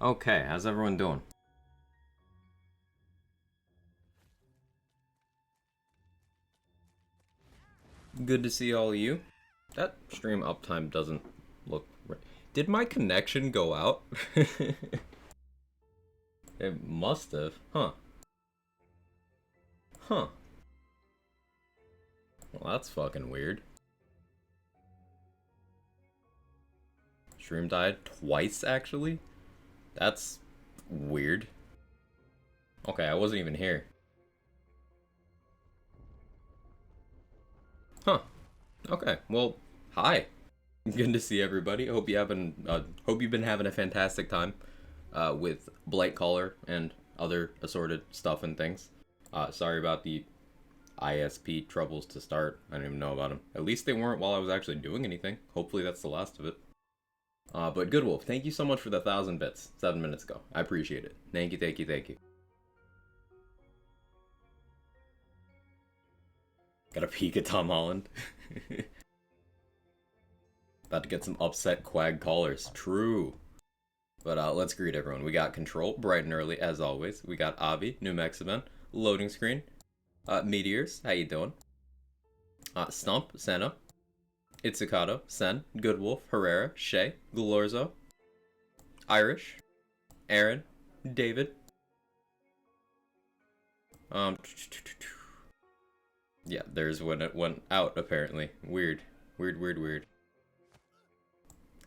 Okay, how's everyone doing? Good to see all of you. That stream uptime doesn't look right. Did my connection go out? It must have. Huh. Huh. Well, that's fucking weird. Stream died twice, actually? That's weird. Okay, I wasn't even here. Huh. Okay, well, hi. Good to see everybody. Hope you've been having a fantastic time with Blightcaller and other assorted stuff and things. Sorry about the ISP troubles to start. I didn't even know about them. At least they weren't while I was actually doing anything. Hopefully that's the last of it. But Good Wolf, thank you so much for the 1,000 bits 7 minutes ago. I appreciate it. Thank you, thank you, thank you. Got a peek at Tom Holland. About to get some upset Quag callers. True. But let's greet everyone. We got Control, bright and early, as always. We got Avi, New Mexican, Loading Screen. Meteors, how you doing? Stump, Senna. Itsukato, Sen, Good Wolf, Herrera, Shay, Glorzo, Irish, Aaron, David. Yeah, there's when it went out, apparently. Weird. Weird.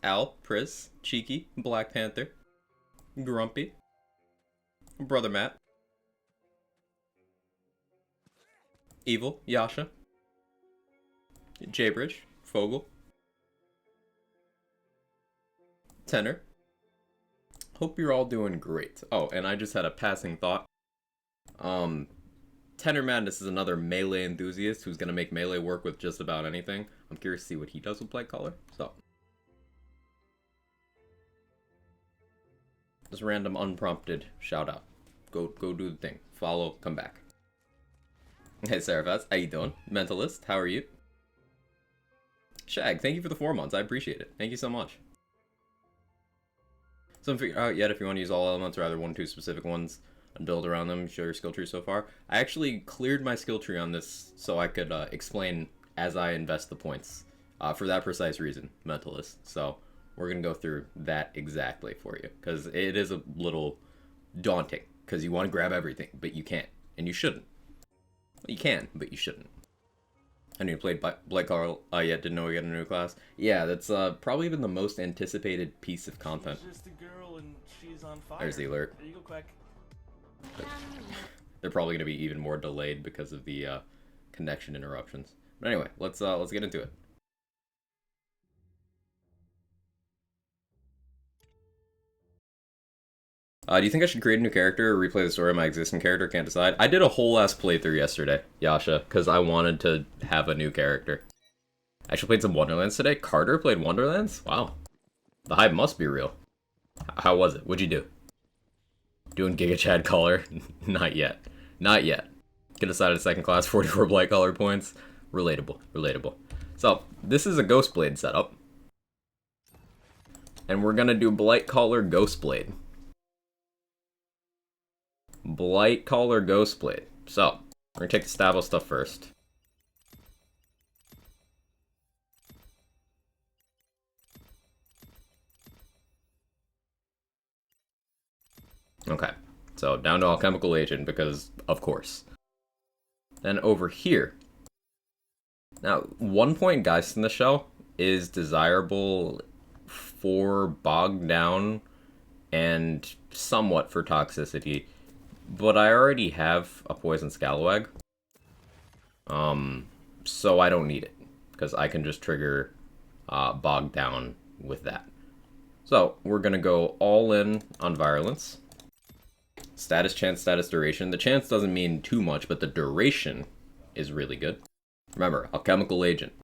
Al, Pris, Cheeky, Black Panther, Grumpy, Brother Matt, Evil, Yasha, Jaybridge, Fogel, Tenor. Hope you're all doing great. Oh, and I just had a passing thought. Tenor Madness is another melee enthusiast who's gonna make melee work with just about anything. I'm curious to see what he does with Blightcaller. So, just random unprompted shout out. Go do the thing. Follow, come back. Hey Seraphas, how you doing? Mentalist, how are you? Shag, thank you for the 4 months. I appreciate it. Thank you so much. So haven't figured out yet if you want to use all elements or either 1 or 2 specific ones and build around them, show your skill tree so far. I actually cleared my skill tree on this so I could explain as I invest the points. For that precise reason, Mentalist. So we're going to go through that exactly for you. Because it is a little daunting. Because you want to grab everything, but you can't. And you shouldn't. You can, but you shouldn't. I knew you played Blightcaller yet, didn't know we got a new class. Yeah, that's probably been the most anticipated piece of content. She's just a girl and she's on fire. There's the alert. There you go, Quack. They're probably going to be even more delayed because of the connection interruptions. But anyway, let's get into it. Do you think I should create a new character or replay the story of my existing character? Can't decide. I did a whole ass playthrough yesterday, Yasha, because I wanted to have a new character. I actually played some Wonderlands today. Carter played Wonderlands? Wow. The hype must be real. How was it? What'd you do? Doing Giga Chad Caller? Not yet. Not yet. Get aside a second class, 44 Blightcaller points. Relatable. So, this is a Ghostblade setup. And we're gonna do Blightcaller Ghostblade. Blightcaller Ghostblade. So, we're gonna take the Stavo stuff first. Okay, so down to Alchemical Agent because, of course. Then over here. Now, 1 point Geist in the Shell is desirable for Bogged Down and somewhat for Toxicity. But I already have a Poison Scalawag. So I don't need it. Because I can just trigger Bogged Down with that. So, we're going to go all in on Virulence. Status, chance, status, duration. The chance doesn't mean too much, but the duration is really good. Remember, Alchemical Agent.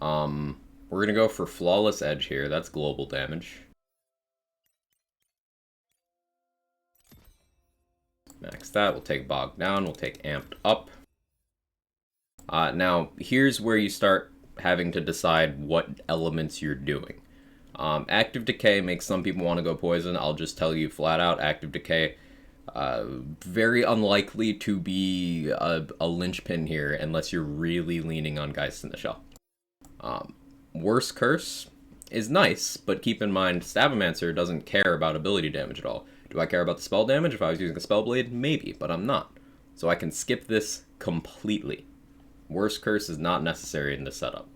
We're going to go for Flawless Edge here. That's global damage. Max that. We'll take Bogged Down. We'll take Amped Up. Now, here's where you start having to decide what elements you're doing. Active Decay makes some people want to go poison. I'll just tell you flat out, Active Decay, very unlikely to be a linchpin here unless you're really leaning on Geist in the Shell. Worse Curse is nice, but keep in mind, Stabomancer doesn't care about ability damage at all. Do I care about the spell damage? If I was using a Spell Blade, maybe, but I'm not. So I can skip this completely. Worse Curse is not necessary in this setup.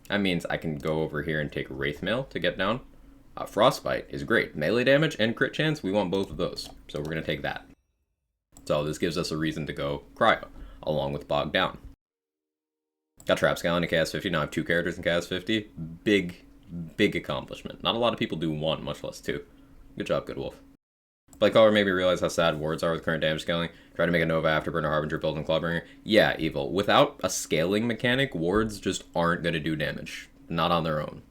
That means I can go over here and take Wraithmail to get down. Frostbite is great. Melee damage and crit chance, we want both of those. So we're going to take that. So this gives us a reason to go Cryo, along with Bog Down. Got Trap Scale in KS 50, now I have 2 characters in KS 50. Big accomplishment. Not a lot of people do 1, much less 2. Good job, Good Wolf. Blightcaller made me realize how sad wards are with current damage scaling. Try to make a Nova Afterburner Harbinger build and Clawbringer. Yeah, Evil. Without a scaling mechanic, wards just aren't going to do damage. Not on their own.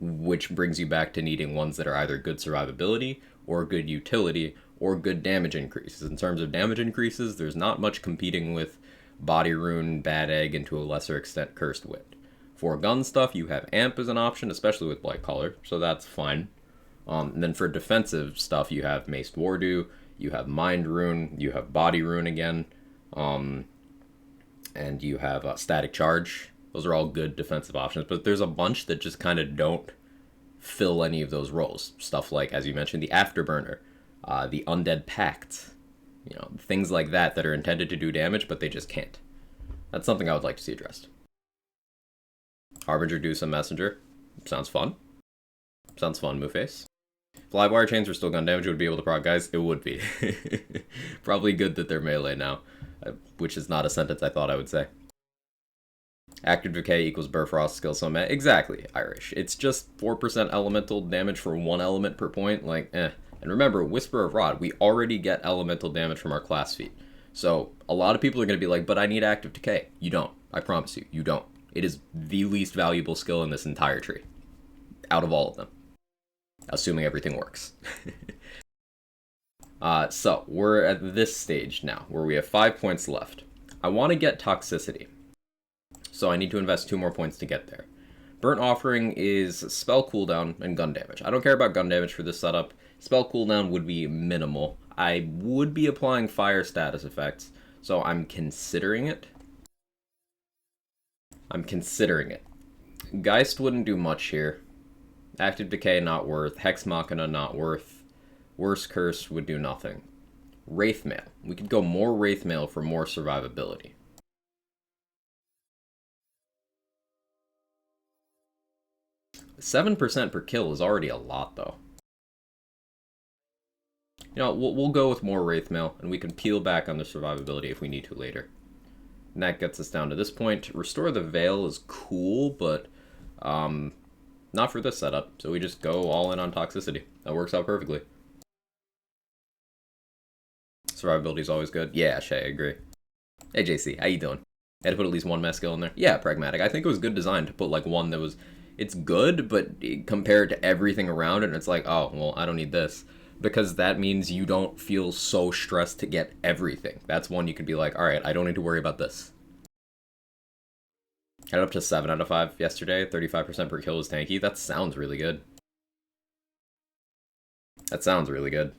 Which brings you back to needing ones that are either good survivability, or good utility, or good damage increases. In terms of damage increases, there's not much competing with Body Rune, Bad Egg, and to a lesser extent Cursed Wit. For gun stuff, you have Amp as an option, especially with Blightcaller, so that's fine. And then for defensive stuff, you have Maced Wardu, you have Mind Rune, you have Body Rune again, and you have Static Charge. Those are all good defensive options, but there's a bunch that just kind of don't fill any of those roles. Stuff like, as you mentioned, the Afterburner, the Undead Pact, you know, things like that that are intended to do damage, but they just can't. That's something I would like to see addressed. Harbinger, do some Messenger. Sounds fun. Sounds fun, Moveface. If live wire chains were still gun damage, it would be able to proc guys. It would be. Probably good that they're melee now, which is not a sentence I thought I would say. Active Decay equals Bifrost skill summit. Exactly, Irish. It's just 4% elemental damage for 1 element per point. Like, eh. And remember, Whisper of Rod, we already get elemental damage from our class feat. So, a lot of people are going to be like, but I need Active Decay. You don't. I promise you, you don't. It is the least valuable skill in this entire tree. Out of all of them. Assuming everything works. So, we're at this stage now, where we have 5 points left. I want to get Toxicity. So I need to invest 2 more points to get there. Burnt Offering is spell cooldown and gun damage. I don't care about gun damage for this setup. Spell cooldown would be minimal. I would be applying fire status effects, so I'm considering it. Geist wouldn't do much here. Active Decay, not worth. Hex Machina, not worth. Worse Curse would do nothing. Wraithmail. We could go more Wraithmail for more survivability. 7% per kill is already a lot, though. You know, we'll go with more Wraithmail, and we can peel back on the survivability if we need to later. And that gets us down to this point. Restore the Veil is cool, but not for this setup. So we just go all in on Toxicity. That works out perfectly. Survivability is always good. Yeah, Shay, I agree. Hey, JC, how you doing? I had to put at least 1 mess skill in there. Yeah, Pragmatic. I think it was good design to put, like, one that was... It's good, but compared to everything around it, it's like, oh, well, I don't need this. Because that means you don't feel so stressed to get everything. That's one you could be like, alright, I don't need to worry about this. Got up to 7 out of 5 yesterday. 35% per kill is tanky. That sounds really good. That sounds really good.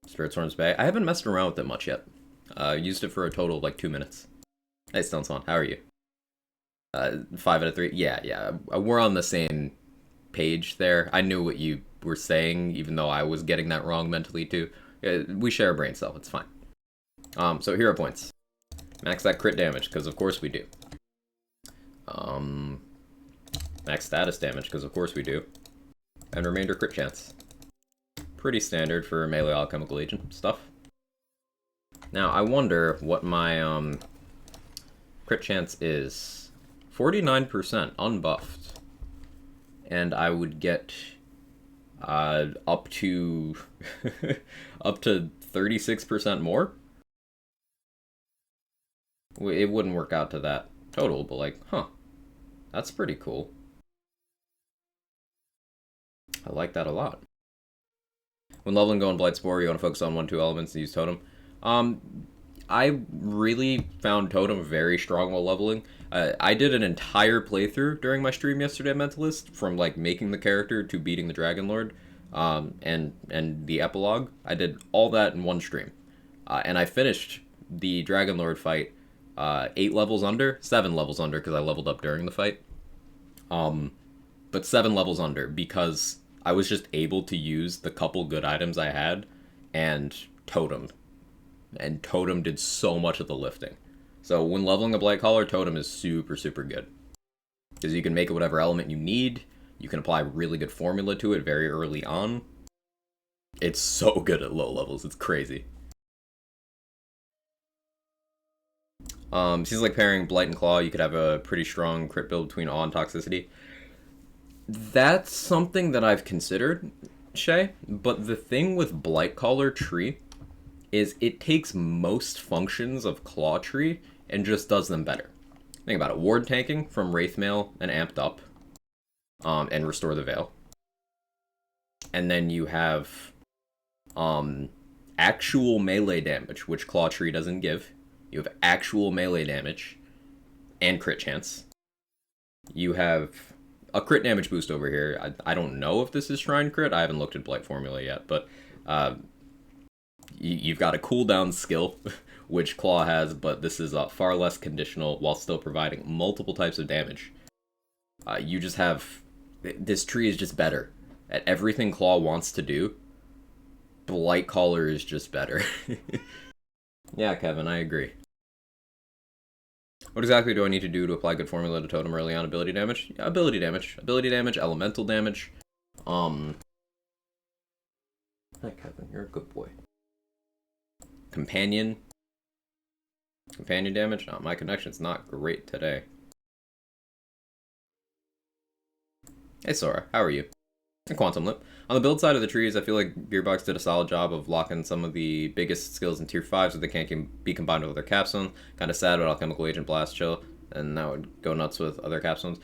Spirit Storm's Bay. I haven't messed around with it much yet. Used it for a total of like 2 minutes. Hey, Stoneswan, how are you? 5 out of 3. Yeah. We're on the same page there. I knew what you were saying, even though I was getting that wrong mentally too. We share a brain cell. It's fine. So hero points. Max that crit damage, because of course we do. Max status damage, because of course we do. And remainder crit chance. Pretty standard for melee alchemical agent stuff. Now, I wonder what my crit chance is. 49% unbuffed. And I would get up to up to 36% more. It wouldn't work out to that total, but like, huh. That's pretty cool. I like that a lot. When leveling going Blightspore, you want to focus on 1-2 elements and use Totem. I really found Totem very strong while leveling. I did an entire playthrough during my stream yesterday, Mentalist, from like making the character to beating the Dragon Lord, and the epilogue. I did all that in one stream, and I finished the Dragon Lord fight 7 levels under because I leveled up during the fight. But 7 levels under because I was just able to use the couple good items I had and Totem. And Totem did so much of the lifting. So when leveling a Blightcaller, Totem is super, super good. Because you can make it whatever element you need. You can apply really good formula to it very early on. It's so good at low levels. It's crazy. Seems like pairing Blight and Claw, you could have a pretty strong crit build between Awe and Toxicity. That's something that I've considered, Shay. But the thing with Blightcaller Tree is it takes most functions of Claw Tree and just does them better. Think about it. Ward tanking from Wraithmail and Amped Up. And Restore the Veil. And then you have actual melee damage, which Claw Tree doesn't give. You have actual melee damage and crit chance. You have a crit damage boost over here. I don't know if this is Shrine Crit. I haven't looked at Blight Formula yet, but you've got a cooldown skill, which Claw has, but this is far less conditional while still providing multiple types of damage. You just have... This tree is just better at everything Claw wants to do. Blightcaller is just better. Yeah, Kevin, I agree. What exactly do I need to do to apply good formula to Totem early on? Ability damage? Yeah, ability damage. Ability damage, elemental damage. Hi, Kevin, you're a good boy. Companion. Companion damage? No, my connection's not great today. Hey Sora, how are you? And Quantum Lip. On the build side of the trees, I feel like Gearbox did a solid job of locking some of the biggest skills in Tier 5 so they can't be combined with other capstones. Kind of sad about Alchemical Agent Blast Chill, and that would go nuts with other capstones.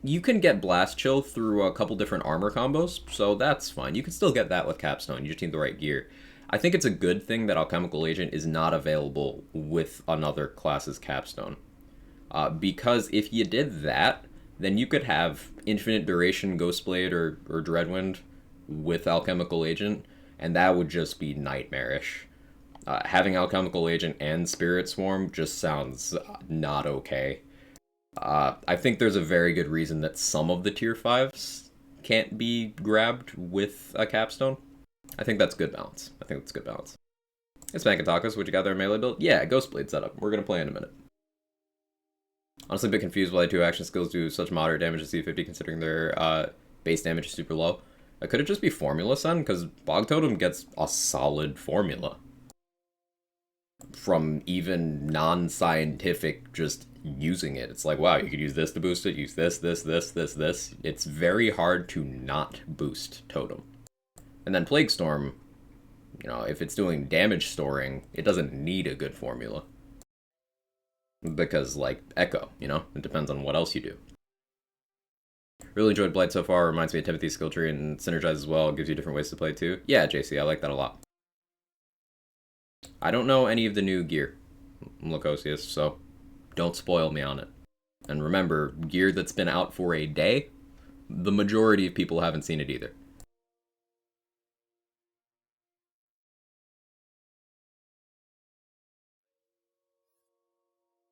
You can get Blast Chill through a couple different armor combos, so that's fine. You can still get that with Capstone, you just need the right gear. I think it's a good thing that Alchemical Agent is not available with another class's capstone. Because if you did that, then you could have Infinite Duration Ghostblade or Dreadwind with Alchemical Agent, and that would just be nightmarish. Having Alchemical Agent and Spirit Swarm just sounds not okay. I think there's a very good reason that some of the Tier 5s can't be grabbed with a capstone. I think that's good balance. It's Spank and Tacos, would you got their melee build? Yeah, Ghostblade setup. We're going to play in a minute. Honestly, a bit confused why the 2 action skills do such moderate damage to C50 considering their base damage is super low. Could it just be formula, son? Because Bog Totem gets a solid formula. From even non-scientific just using it. It's like, wow, you could use this to boost it, use this. It's very hard to not boost Totem. And then Plague Storm, you know, if it's doing damage storing, it doesn't need a good formula. Because, like, Echo, you know? It depends on what else you do. Really enjoyed Blight so far. Reminds me of Timothy's skill tree and synergizes well. Gives you different ways to play, too. Yeah, JC, I like that a lot. I don't know any of the new gear, Lacosius, so don't spoil me on it. And remember, gear that's been out for a day, the majority of people haven't seen it either.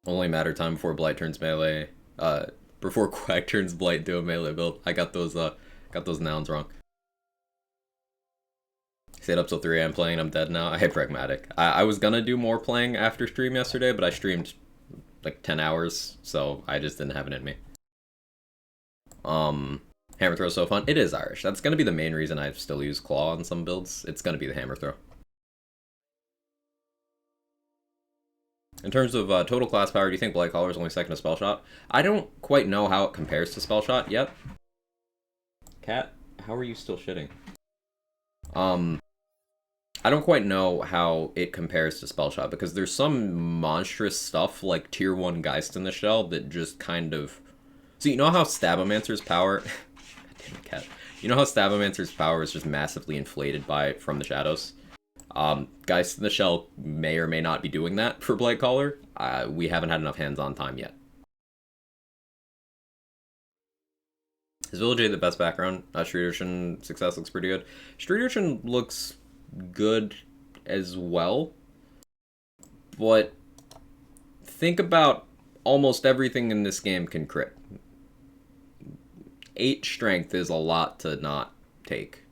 Only matter of time before Blight turns melee. Before Quack turns Blight into a melee build. I got those nouns wrong. Stayed up till 3 AM playing, I'm dead now. I hate Pragmatic. I was gonna do more playing after stream yesterday, but I streamed like 10 hours, so I just didn't have it in me. Hammer Throw's so fun. It is Irish. That's gonna be the main reason I still use Claw on some builds. It's gonna be the Hammer Throw. In terms of total class power, do you think Blightcaller is only second to Spell Shot? I don't quite know how it compares to Spell Shot yet. Cat, how are you still shitting? I don't quite know how it compares to Spell Shot, because there's some monstrous stuff like Tier 1 Geist in the Shell that just kind of... So you know how Stabomancer's power... God damn it, Cat. You know how Stabomancer's power is just massively inflated from the shadows? Geist in the Shell may or may not be doing that for Blightcaller. We haven't had enough hands-on time yet. Is Village A the best background? Street Urchin success looks pretty good. Street Urchin looks good as well, but think about almost everything in this game can crit. 8 strength is a lot to not take.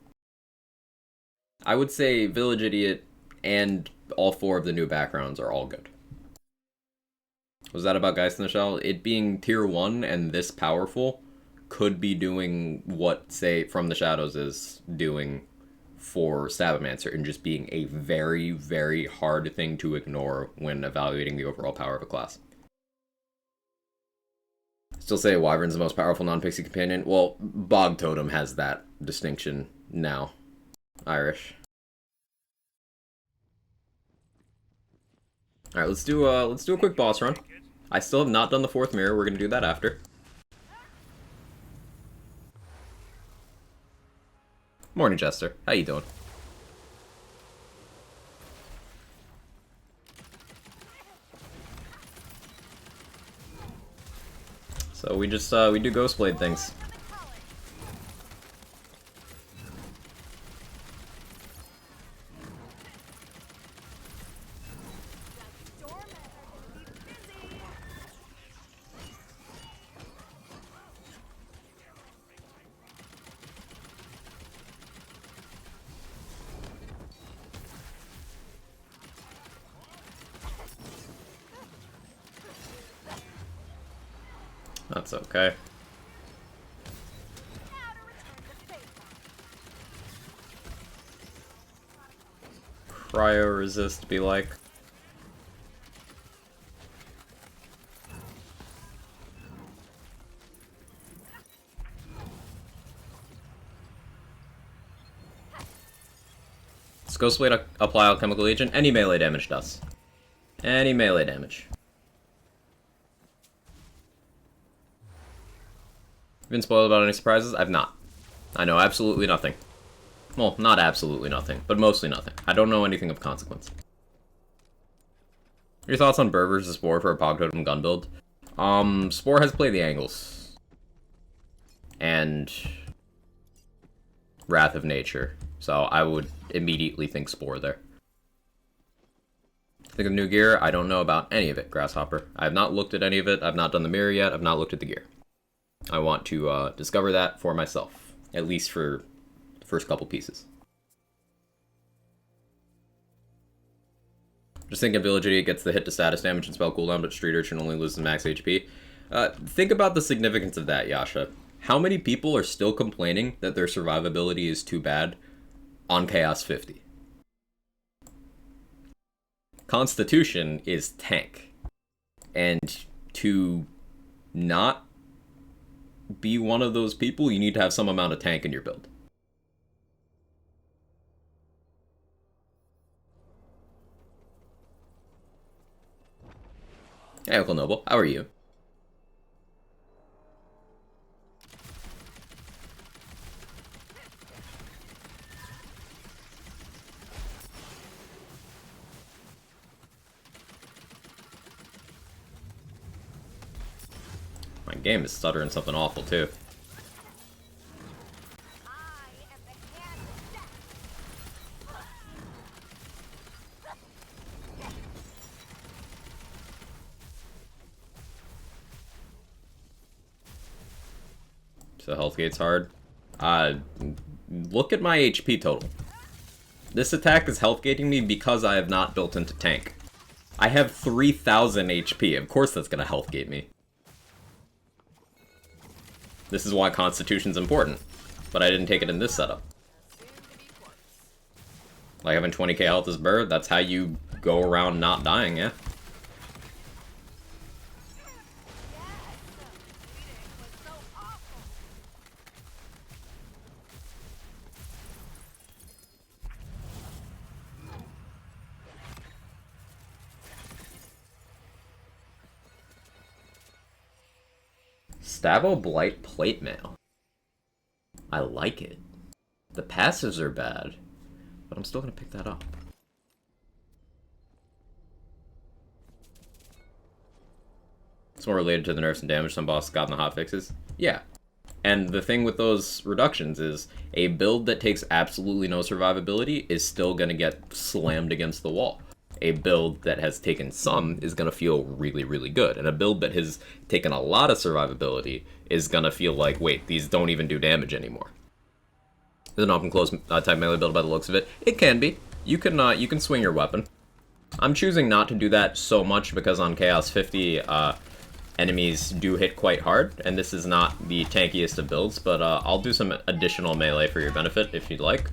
I would say Village Idiot and all 4 of the new backgrounds are all good. Was that about Geist in the Shell? It being tier 1 and this powerful could be doing what, say, From the Shadows is doing for Sabomancer, and just being a very, very hard thing to ignore when evaluating the overall power of a class. Still say Wyvern's the most powerful non-pixie companion. Well, Bog Totem has that distinction now. Irish. Alright, let's do a quick boss run. I still have not done the 4th mirror, we're gonna do that after. Morning, Jester. How you doing? So we just we do Ghostblade things. That's okay. Cryo resist be like. Does Ghostblade apply alchemical agent? Any melee damage does. Any melee damage. Been spoiled about any surprises? I've not. I know absolutely nothing. Well, not absolutely nothing, but mostly nothing. I don't know anything of consequence. Your thoughts on Burr versus Spore for a Pog Totem gun build? Spore has played the angles. And Wrath of Nature. So I would immediately think Spore there. Think of new gear? I don't know about any of it, Grasshopper. I have not looked at any of it. I've not done the mirror yet. I've not looked at the gear. I want to discover that for myself, at least for the first couple pieces. Just thinking Village Idiot gets the hit to status damage and spell cooldown, but Street Urchin only loses max HP. Think about the significance of that, Yasha. How many people are still complaining that their survivability is too bad on Chaos 50? Constitution is tank. And to not be one of those people, you need to have some amount of tank in your build. Hey, Uncle Noble, how are you? My game is stuttering something awful, too. So health gate's hard. Look at my HP total. This attack is health gating me because I have not built into tank. I have 3,000 HP. Of course that's gonna health gate me. This is why Constitution's important, but I didn't take it in this setup. Like having 20k health as Bird, that's how you go around not dying, yeah? Stavo Blight Plate Mail. I like it. The passives are bad, but I'm still gonna pick that up. It's more related to the nerfs and damage some bosses got in the hotfixes. Yeah. And the thing with those reductions is a build that takes absolutely no survivability is still going to get slammed against the wall. A build that has taken some is going to feel really, really good. And a build that has taken a lot of survivability is going to feel like, wait, these don't even do damage anymore. Is an open close type melee build by the looks of it. It can be. You can swing your weapon. I'm choosing not to do that so much because on Chaos 50, enemies do hit quite hard, and this is not the tankiest of builds, but I'll do some additional melee for your benefit if you'd like.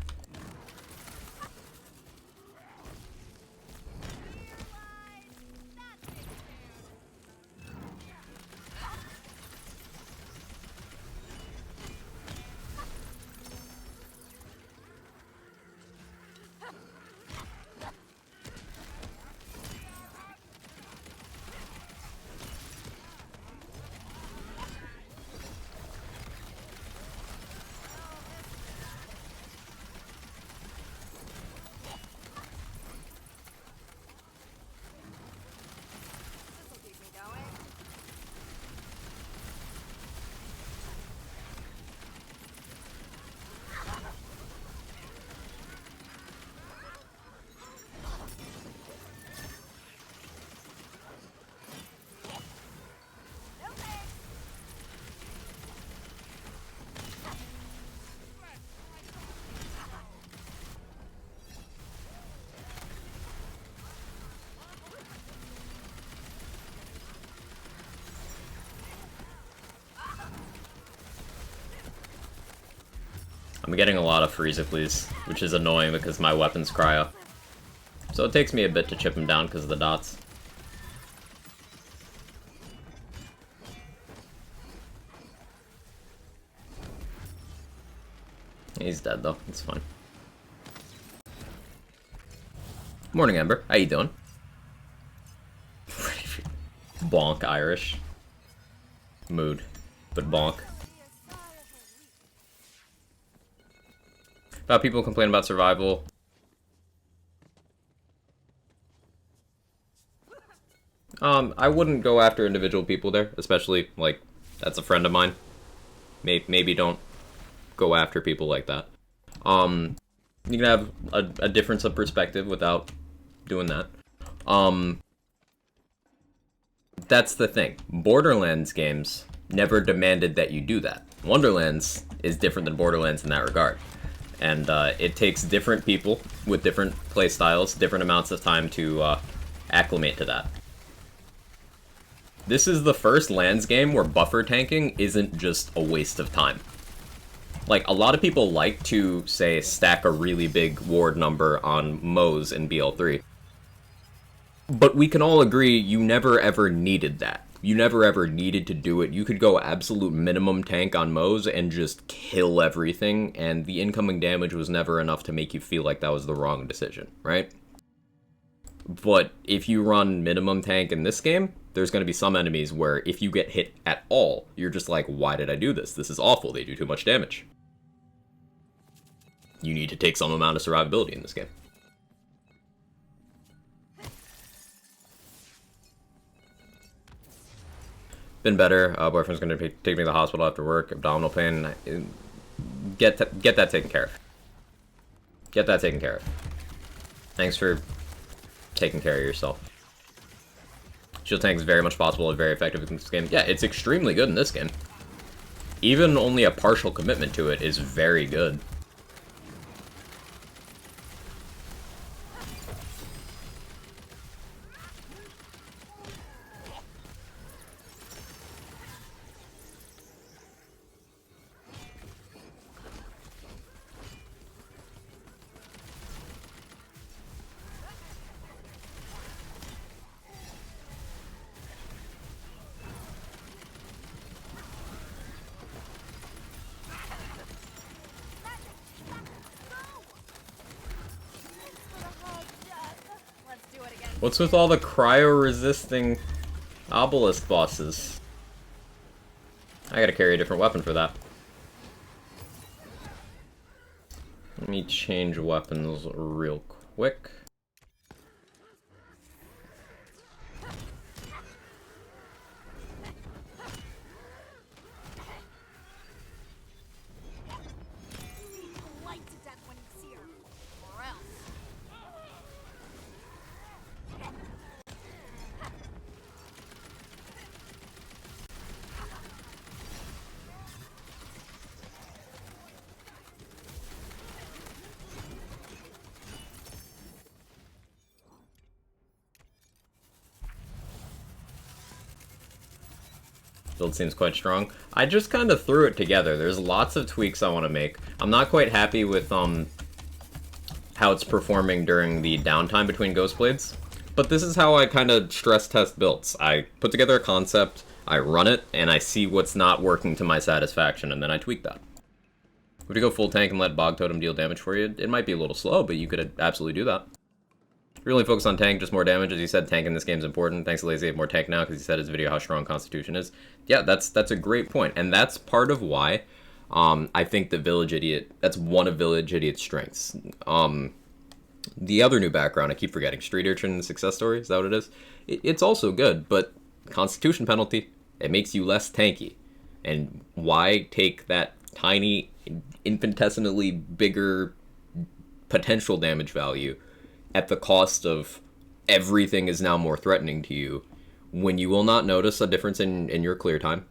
I'm getting a lot of Freezicles, which is annoying because my weapon's cryo. So it takes me a bit to chip him down because of the dots. He's dead though, it's fine. Morning, Ember. How you doing? Bonk Irish. Mood, but bonk. About people complain about survival. I wouldn't go after individual people there, especially, like, that's a friend of mine. Maybe don't go after people like that. You can have a difference of perspective without doing that. That's the thing. Borderlands games never demanded that you do that. Wonderlands is different than Borderlands in that regard. And it takes different people with different playstyles, different amounts of time to acclimate to that. This is the first Lands game where buffer tanking isn't just a waste of time. Like, a lot of people like to, say, stack a really big ward number on Moes in BL3. But we can all agree you never ever needed that. You never ever needed to do it. You could go absolute minimum tank on Moes and just kill everything, and the incoming damage was never enough to make you feel like that was the wrong decision, right? But if you run minimum tank in this game, there's going to be some enemies where if you get hit at all, you're just like, why did I do this? This is awful. They do too much damage. You need to take some amount of survivability in this game. Been better. Boyfriend's gonna take me to the hospital after work. Abdominal pain. Get that taken care of. Get that taken care of. Thanks for taking care of yourself. Shield tank is very much possible and very effective in this game. Yeah, it's extremely good in this game. Even only a partial commitment to it is very good. What's with all the cryo-resisting obelisk bosses? I gotta carry a different weapon for that. Let me change weapons real quick. Build seems quite strong. I just kind of threw it together. There's lots of tweaks I want to make. I'm not quite happy with how it's performing during the downtime between Ghost Blades, but this is how I kind of stress test builds. I put together a concept, I run it, and I see what's not working to my satisfaction, and then I tweak that. Would you go full tank and let Bog Totem deal damage for you? It might be a little slow, but you could absolutely do that. Really focus on tank, just more damage. As you said, tank in this game is important. Thanks to Lazy, I have more tank now, because he said in his video how strong Constitution is. Yeah, that's a great point, and that's part of why I think that Village Idiot, that's one of Village Idiot's strengths. The other new background, I keep forgetting, Street Urchin Success Story, is that what it is? It's also good, but Constitution penalty, it makes you less tanky. And why take that tiny, infinitesimally bigger potential damage value at the cost of everything is now more threatening to you, when you will not notice a difference in your clear time,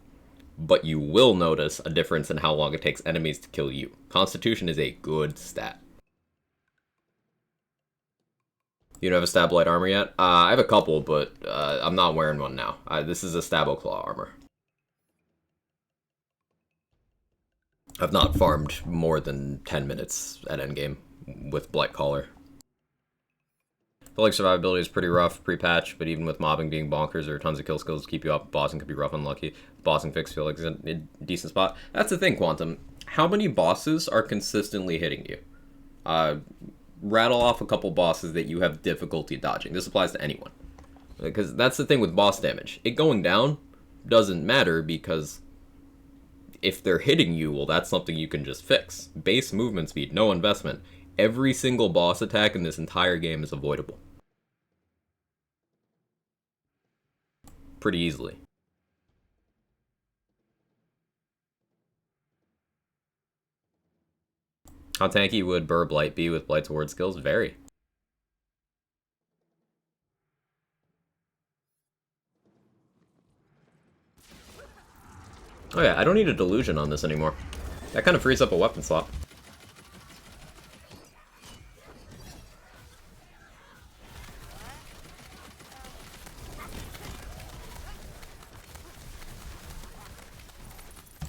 but you will notice a difference in how long it takes enemies to kill you. Constitution is a good stat. You don't have a Stab Light armor yet? I have a couple, but I'm not wearing one now. This is a Stabbo Claw armor. I've not farmed more than 10 minutes at endgame with Blightcaller. I feel like survivability is pretty rough pre-patch, but even with mobbing being bonkers or tons of kill skills to keep you up, bossing could be rough unlucky. Bossing fix feel like it's a decent spot. That's the thing, Quantum. How many bosses are consistently hitting you? Rattle off a couple bosses that you have difficulty dodging. This applies to anyone. Because that's the thing with boss damage. It going down doesn't matter because if they're hitting you, well, that's something you can just fix. Base movement speed, no investment. Every single boss attack in this entire game is avoidable. Pretty easily. How tanky would Burr Blight be with Blight's ward skills? Very. Oh yeah, I don't need a Delusion on this anymore. That kind of frees up a weapon slot.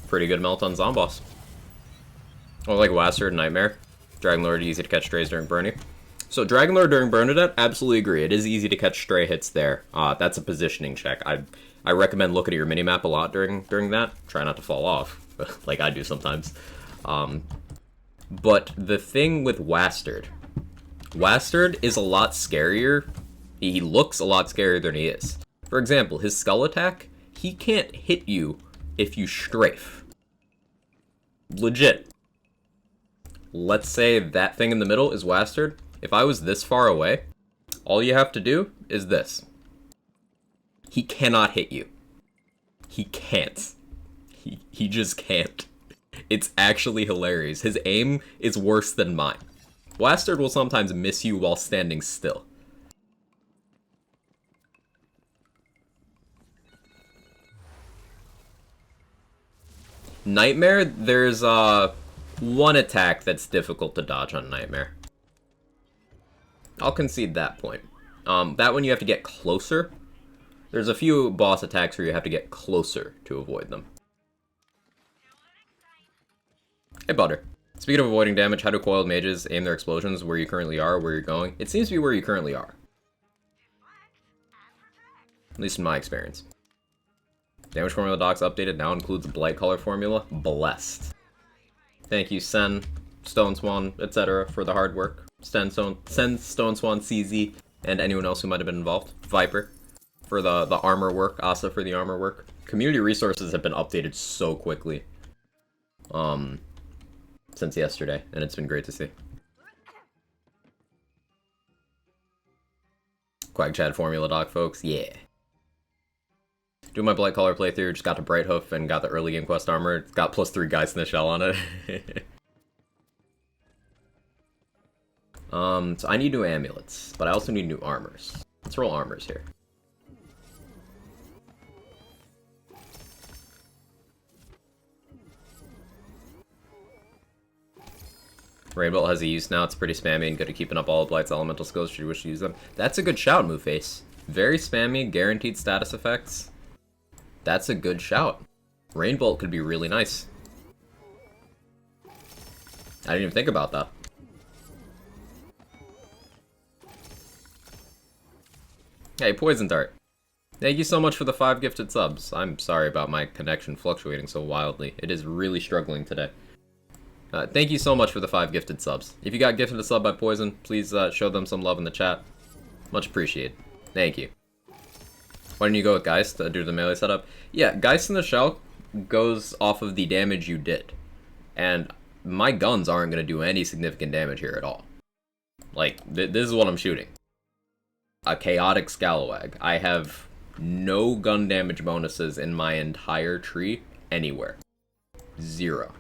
Pretty good melt on Zomboss. Or like Wastard and Nightmare. Dragonlord easy to catch strays during Burnie. So Dragonlord during Bernadette, absolutely agree. It is easy to catch stray hits there. That's a positioning check. I recommend looking at your minimap a lot during that. Try not to fall off, like I do sometimes. But the thing with Wastard is a lot scarier. He looks a lot scarier than he is. For example, his skull attack, he can't hit you if you strafe. Legit. Let's say that thing in the middle is Wastard. If I was this far away, all you have to do is this. He cannot hit you. He can't. He just can't. It's actually hilarious. His aim is worse than mine. Wastard will sometimes miss you while standing still. Nightmare, there's one attack that's difficult to dodge on Nightmare. I'll concede that point. That one you have to get closer. There's a few boss attacks where you have to get closer to avoid them. Hey, Butter. Speaking of avoiding damage, how do coiled mages aim their explosions where you currently are, where you're going? It seems to be where you currently are. At least in my experience. Damage formula docs updated, now includes Blightcaller formula. Blessed. Thank you, Sen, Stone Swan, etc. for the hard work. Sen, Stone Swan, CZ, and anyone else who might have been involved. Viper for the armor work, Asa for the armor work. Community resources have been updated so quickly. Since yesterday, and it's been great to see. Quack Chad formula doc, folks, yeah. Doing my Blightcaller playthrough, just got to Brighthoof and got the early game quest armor. It's got +3 guys in the shell on it. So I need new amulets, but I also need new armors. Let's roll armors here. Rainbow has a use now, it's pretty spammy and good at keeping up all of Blight's elemental skills should you wish to use them. That's a good shout, Moveface. Very spammy, guaranteed status effects. That's a good shout. Rain Bolt could be really nice. I didn't even think about that. Hey, Poison Dart. Thank you so much for the 5 gifted subs. I'm sorry about my connection fluctuating so wildly. It is really struggling today. Thank you so much for the 5 gifted subs. If you got gifted a sub by Poison, please show them some love in the chat. Much appreciated. Thank you. Why didn't you go with Geist due to the melee setup? Yeah, Geist in the Shell goes off of the damage you did. And my guns aren't going to do any significant damage here at all. Like, this is what I'm shooting. A Chaotic Scalawag. I have no gun damage bonuses in my entire tree anywhere. 0.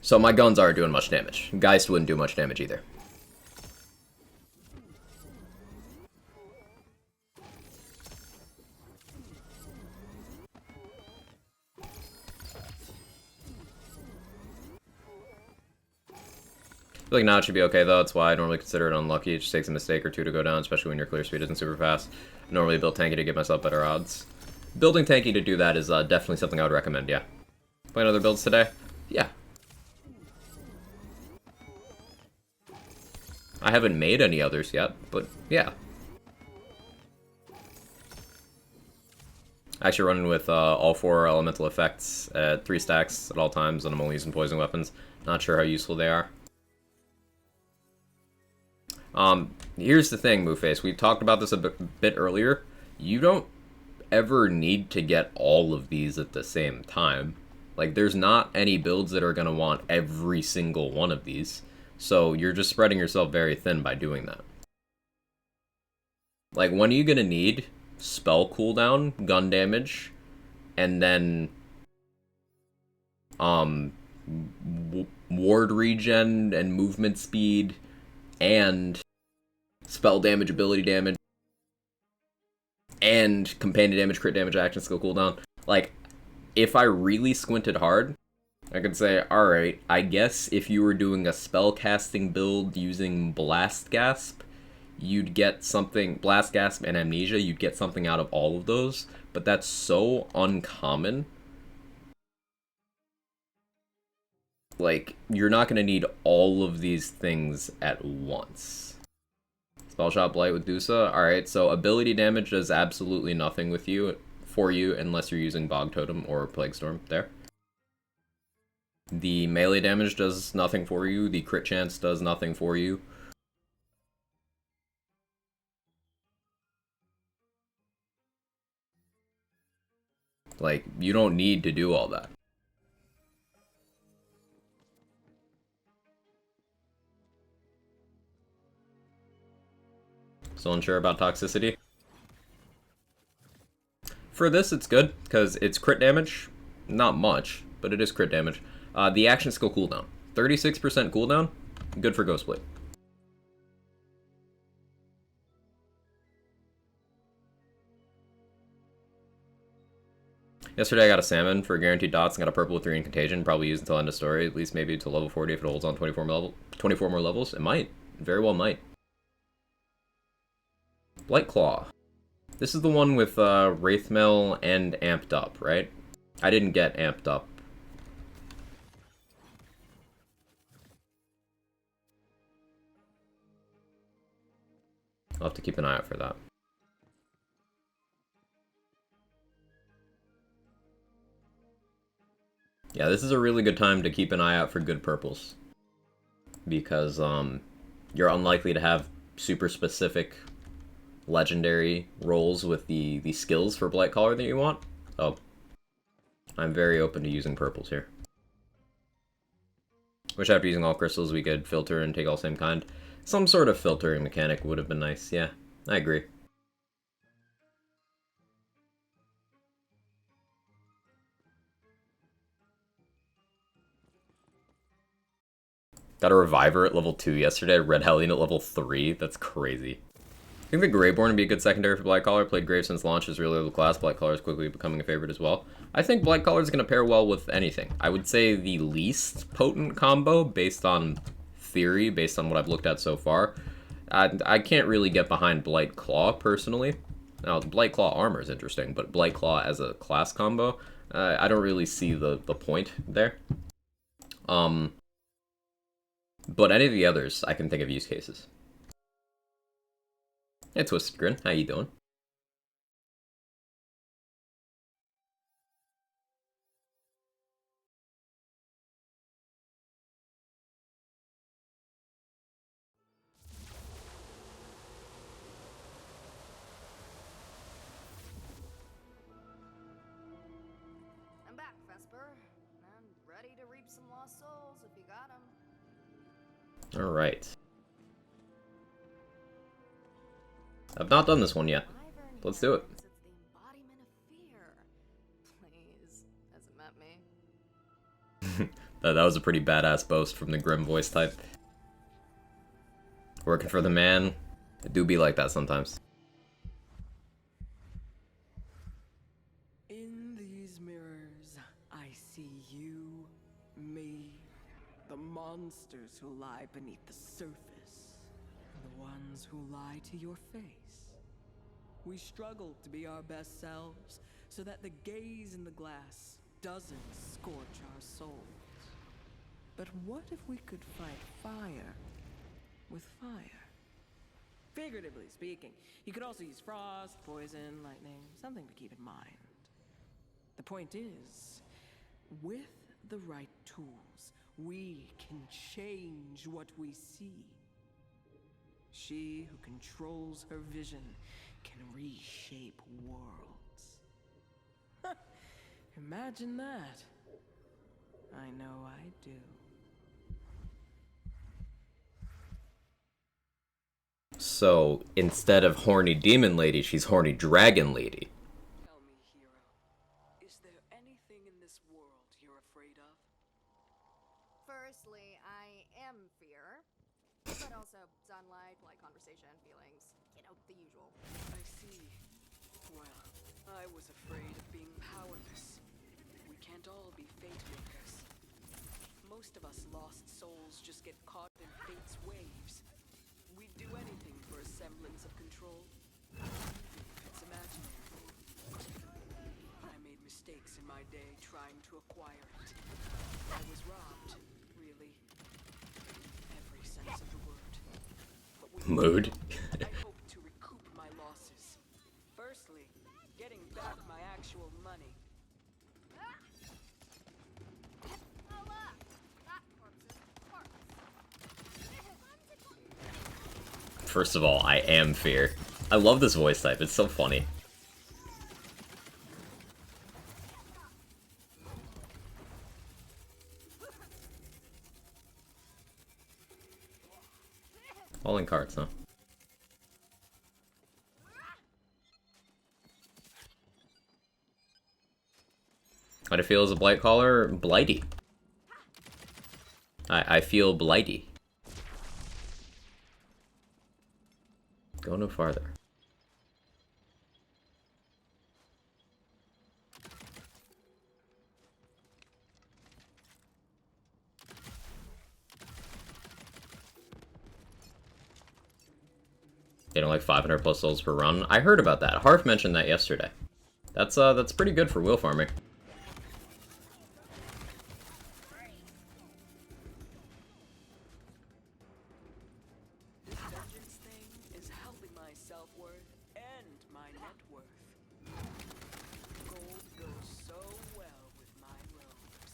So my guns aren't doing much damage. Geist wouldn't do much damage either. I feel like now it should be okay though, that's why I normally consider it unlucky. It just takes a mistake or two to go down, especially when your clear speed isn't super fast. I normally build tanky to give myself better odds. Building tanky to do that is definitely something I would recommend, yeah. Playing other builds today? Yeah. I haven't made any others yet, but yeah. Actually running with all 4 elemental effects at 3 stacks at all times, and I'm only using poison weapons. Not sure how useful they are. Here's the thing, Moonface. We talked about this a bit earlier. You don't ever need to get all of these at the same time. Like, there's not any builds that are going to want every single one of these. So you're just spreading yourself very thin by doing that. Like, when are you going to need spell cooldown, gun damage, and then ward regen and movement speed and spell damage, ability damage, and companion damage, crit damage, action skill cooldown? Like, if I really squinted hard, I could say, alright, I guess if you were doing a spellcasting build using Blast Gasp, you'd get something, Blast Gasp and Amnesia, you'd get something out of all of those, but that's so uncommon. Like, you're not going to need all of these things at once. Spell Shot Blight with Dusa. Alright, so ability damage does absolutely nothing for you unless you're using Bog Totem or Plague Storm there. The melee damage does nothing for you. The crit chance does nothing for you. Like, you don't need to do all that. Still unsure about toxicity? For this, it's good, because it's crit damage. Not much, but it is crit damage. The action skill cooldown. 36% cooldown. Good for Ghostblade. Yesterday I got a salmon for guaranteed dots and got a purple with 3 in contagion. Probably use until end of story, at least maybe until level 40 if it holds on 24 more levels. It might. Very well might. Blightclaw. This is the one with Wraithmail and Amped Up, right? I didn't get Amped Up. I'll have to keep an eye out for that. Yeah, this is a really good time to keep an eye out for good purples. Because you're unlikely to have super specific legendary rolls with the skills for Blightcaller that you want. So I'm very open to using purples here. Wish after using all crystals we could filter and take all same kind. Some sort of filtering mechanic would have been nice, yeah. I agree. Got a Reviver at level 2 yesterday, Red Hellion at level 3. That's crazy. I think the Greyborn would be a good secondary for Blightcaller. Played Grave since launch, is really low class. Blightcaller is quickly becoming a favorite as well. I think Blightcaller is going to pair well with anything. I would say the least potent combo, based on theory, based on what I've looked at so far. I can't really get behind Blightclaw, personally. Now, Blightclaw armor is interesting, but Blightclaw as a class combo, I don't really see the point there. But any of the others, I can think of use cases. Hey, Twisted Grin, how you doing? I'm back, Vesper. I'm ready to reap some lost souls if you got them. Alright. I've not done this one yet. Let's do it. It's the embodiment of fear. Please, hasn't met me. That was a pretty badass boast from the Grim voice type. Working for the man. It do be like that sometimes. In these mirrors, I see you, me, the monsters who lie beneath the surface, and the ones who lie to your face. We struggle to be our best selves so that the gaze in the glass doesn't scorch our souls. But what if we could fight fire with fire? Figuratively speaking, you could also use frost, poison, lightning, something to keep in mind. The point is, with the right tools, we can change what we see. She who controls her vision can reshape worlds. Imagine that. I know I do. So, instead of horny demon lady, she's horny dragon lady. Tell me, hero, is there anything in this world you're afraid of? Firstly, I am fear, but also sunlight, polite conversation, feelings, you know, the usual. I see. Well, I was afraid of being powerless. We can't all be fate makers. Most of us lost souls just get caught in fate's waves. We'd do anything for a semblance of control. It's imaginary. I made mistakes in my day trying to acquire it. I was robbed, really. Every sense of the word. But with Mood. I hope to recoup my losses. Firstly, getting back my actual money. First of all, I am fear. I love this voice type, it's so funny. All in cards, huh? How do I feel as a Blightcaller? Blighty. I feel blighty. Go no farther. Getting like 500 plus souls per run. I heard about that. Harf mentioned that yesterday. That's pretty good for wheel farming. This vengeance thing is helping my self-worth and my net worth. Gold goes so well with my robes.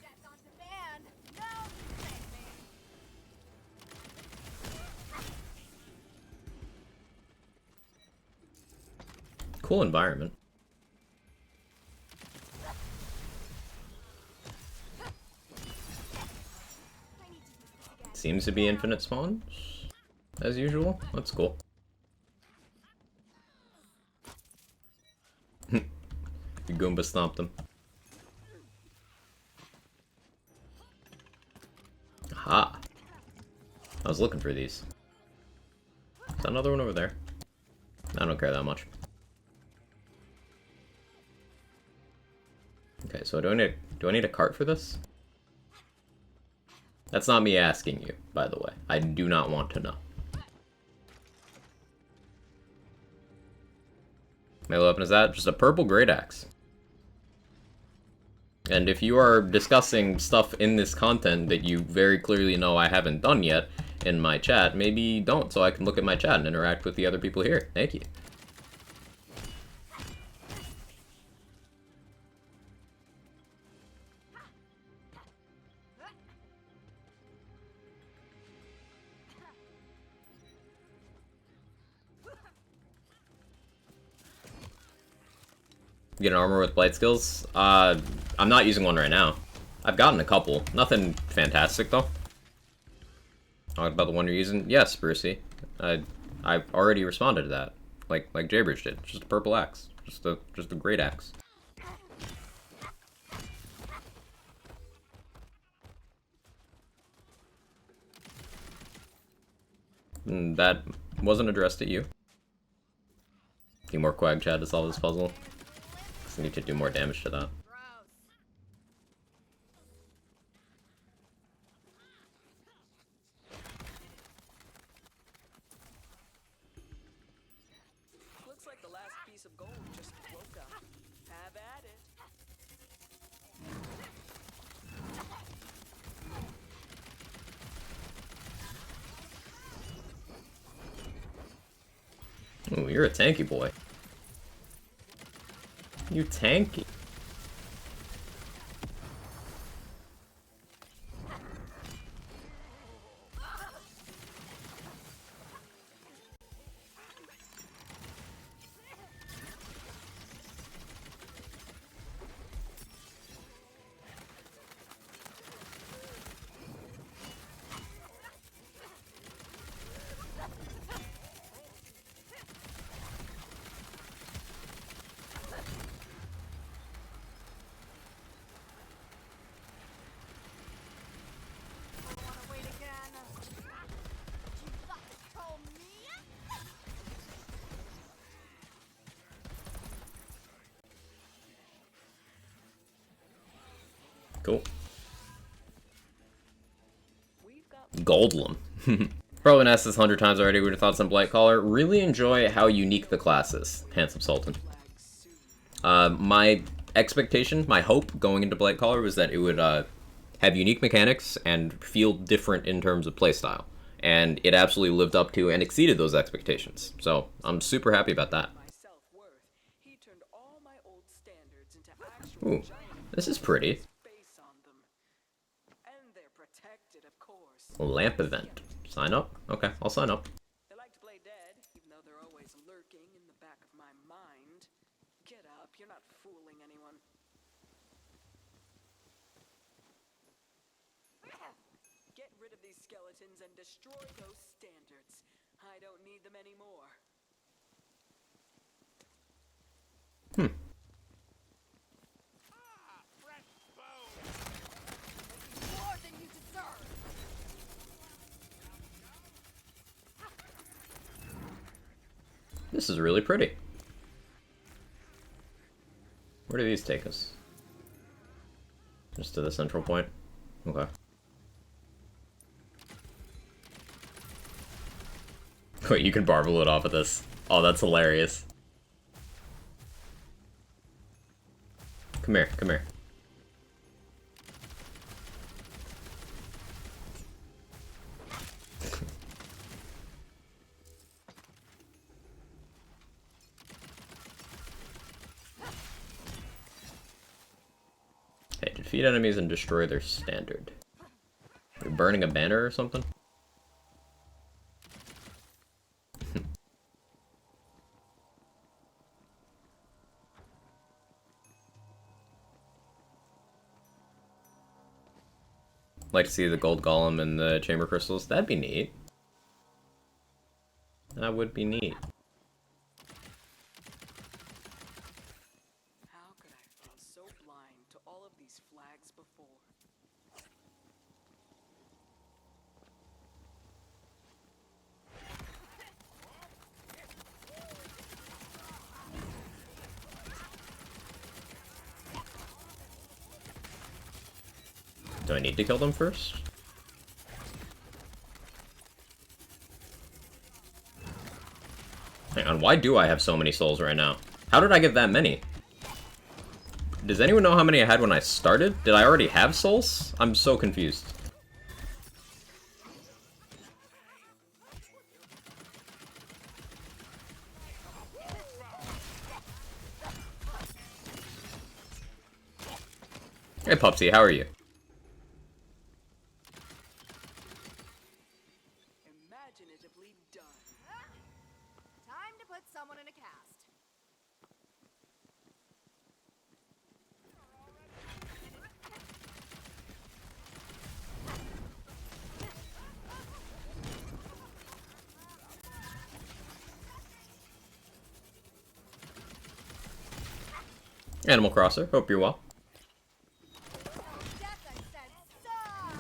Death on demand! No! Save me! Cool environment. Seems to be infinite spawns, as usual. That's cool. The Goomba stomped them. Aha! I was looking for these. Is that another one over there? I don't care that much. Okay, so do I need a cart for this? That's not me asking you, by the way. I do not want to know. May I open is that? Just a purple great axe. And if you are discussing stuff in this content that you very clearly know I haven't done yet in my chat, maybe don't, so I can look at my chat and interact with the other people here. Thank you. Get an armor with blight skills? I'm not using one right now. I've gotten a couple. Nothing fantastic, though. Talk about the one you're using? Yes, Brucey. I've already responded to that. Like Jaybridge did. Just a purple axe. Just a great axe. And that wasn't addressed at you. Need more Quag Chad to solve this puzzle. I need to do more damage to that. Looks like the last piece of gold just woke up. Have at it. Ooh, you're a tanky boy. You tanky. Cool. Goldlum. Probably been asked this 100 times already. What are your thoughts on Blightcaller? Really enjoy how unique the class is. Handsome Sultan. My expectation, my hope going into Blightcaller was that it would have unique mechanics and feel different in terms of playstyle. And it absolutely lived up to and exceeded those expectations. So I'm super happy about that. Ooh, this is pretty. Lamp event. Sign up? Okay, I'll sign up. They like to play dead, even though they're always lurking in the back of my mind. Get up, you're not fooling anyone. Get rid of these skeletons and destroy those standards. I don't need them anymore. More than you deserve. This is really pretty. Where do these take us? Just to the central point? Okay. Wait, you can barbel it off of this. Oh, that's hilarious. Come here, come here. Okay, defeat enemies and destroy their standard. You're burning a banner or something? Like to see the gold golem and the chamber crystals. That'd be neat. That would be neat. How could I have been so blind to all of these flags before? Do I need to kill them first? Hang on, why do I have so many souls right now? How did I get that many? Does anyone know how many I had when I started? Did I already have souls? I'm so confused. Hey Pupsy, how are you? Imaginatively done. Time to put someone in a cast. Animal Crosser, hope you're well. Death, I said, side.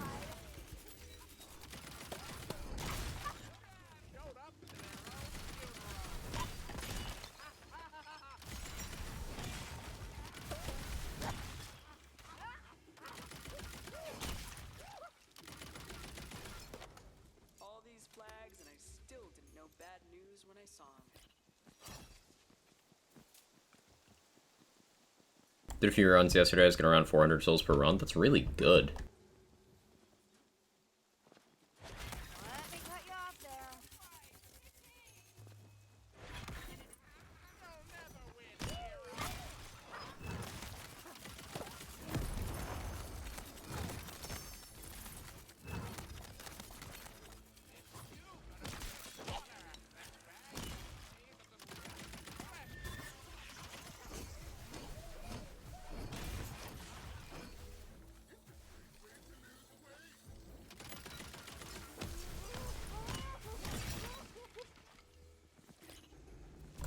All these flags, and I still didn't know bad news when I saw them. Did a few runs yesterday, I was getting around 400 souls per run. That's really good. Let me cut you off there.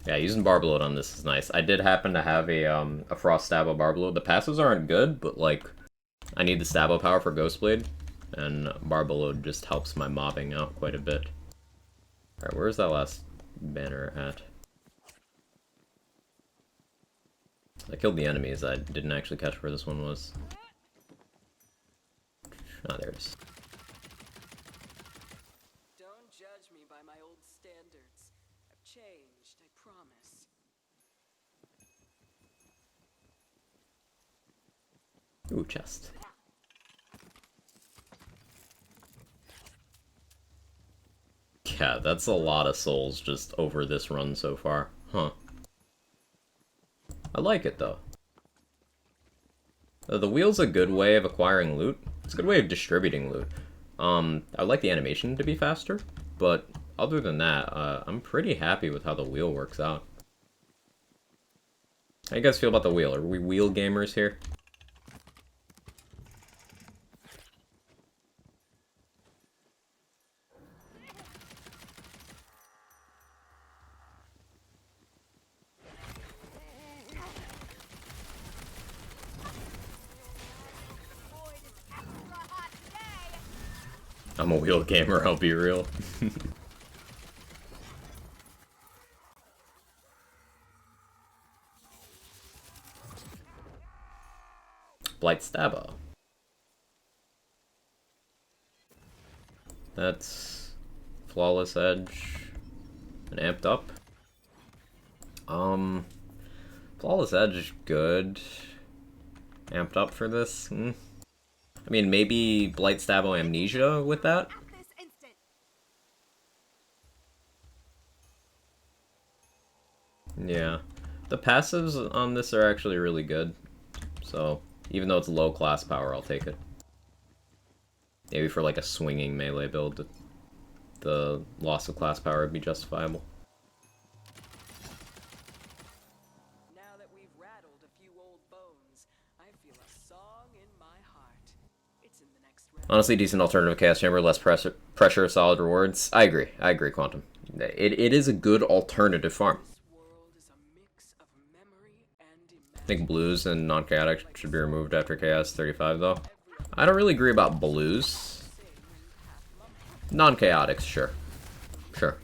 Yeah, using Barbaload on this is nice. I did happen to have a Frost Stabbo Barbaload. The passives aren't good, but like, I need the Stabbo power for Ghostblade, and Barbaload just helps my mobbing out quite a bit. Alright, where's that last banner at? I killed the enemies, I didn't actually catch where this one was. Ah, there it is. Don't judge me by my old standards. I've changed, I promise. Ooh, chest. Yeah, that's a lot of souls just over this run so far. Huh. I like it, though. The wheel's a good way of acquiring loot. It's a good way of distributing loot. I would like the animation to be faster, but other than that, I'm pretty happy with how the wheel works out. How you guys feel about the wheel? Are we wheel gamers here? Boy, it's extra hot today. I'm a wheel gamer, I'll be real. Blightcaller. That's Flawless Edge and amped up. Flawless Edge, good. Amped up for this. I mean, maybe Blightcaller Amnesia with that. At this instant. Yeah. The passives on this are actually really good. So, even though it's low class power, I'll take it. Maybe for like a swinging melee build, the loss of class power would be justifiable. Now that we've rattled a few old bones, I feel a song in my heart. It's in the next round. Honestly, decent alternative chaos chamber, less pressure, solid rewards. I agree, Quantum. It is a good alternative farm. I think blues and non-chaotic should be removed after chaos 35 though. I don't really agree about blues. Non-chaotics, sure. Sure.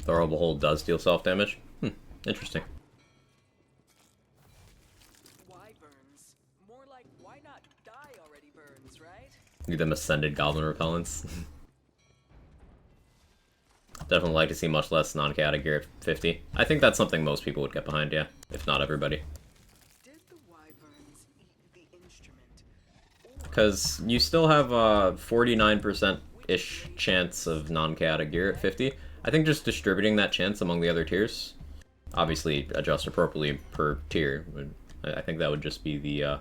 Thorable Hold does deal self-damage. Interesting. Wyverns. More like why not die already burns, right? Need them Ascended Goblin Repellents. Definitely like to see much less non-chaotic gear at 50. I think that's something most people would get behind, yeah. If not everybody. Did the wyverns eat the instrument? Because you still have a 49%-ish chance of non-chaotic gear at 50. I think just distributing that chance among the other tiers, obviously adjust appropriately per tier. I think that would just be the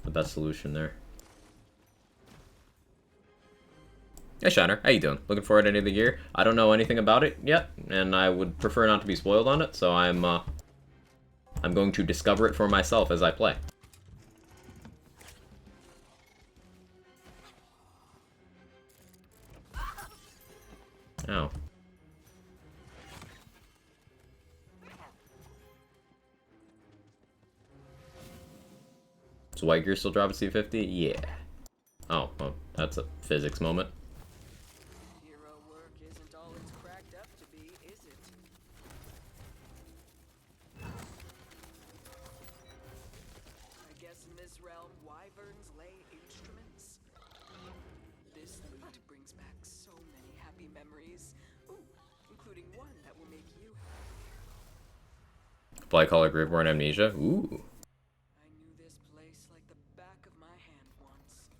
best solution there. Hey Shiner, how you doing? Looking forward to any of the gear? I don't know anything about it yet, and I would prefer not to be spoiled on it, so I'm going to discover it for myself as I play. Oh. Does white gear still drop at C50? Yeah. Oh, well, that's a physics moment. Hero work isn't all it's cracked up to be, is it? I guess in this realm, wyverns lay instruments. This loot brings back so many happy memories. Ooh, including one that will make you happy. Blightcaller Graveborn Amnesia? Ooh. I knew this place like the back of my hand once.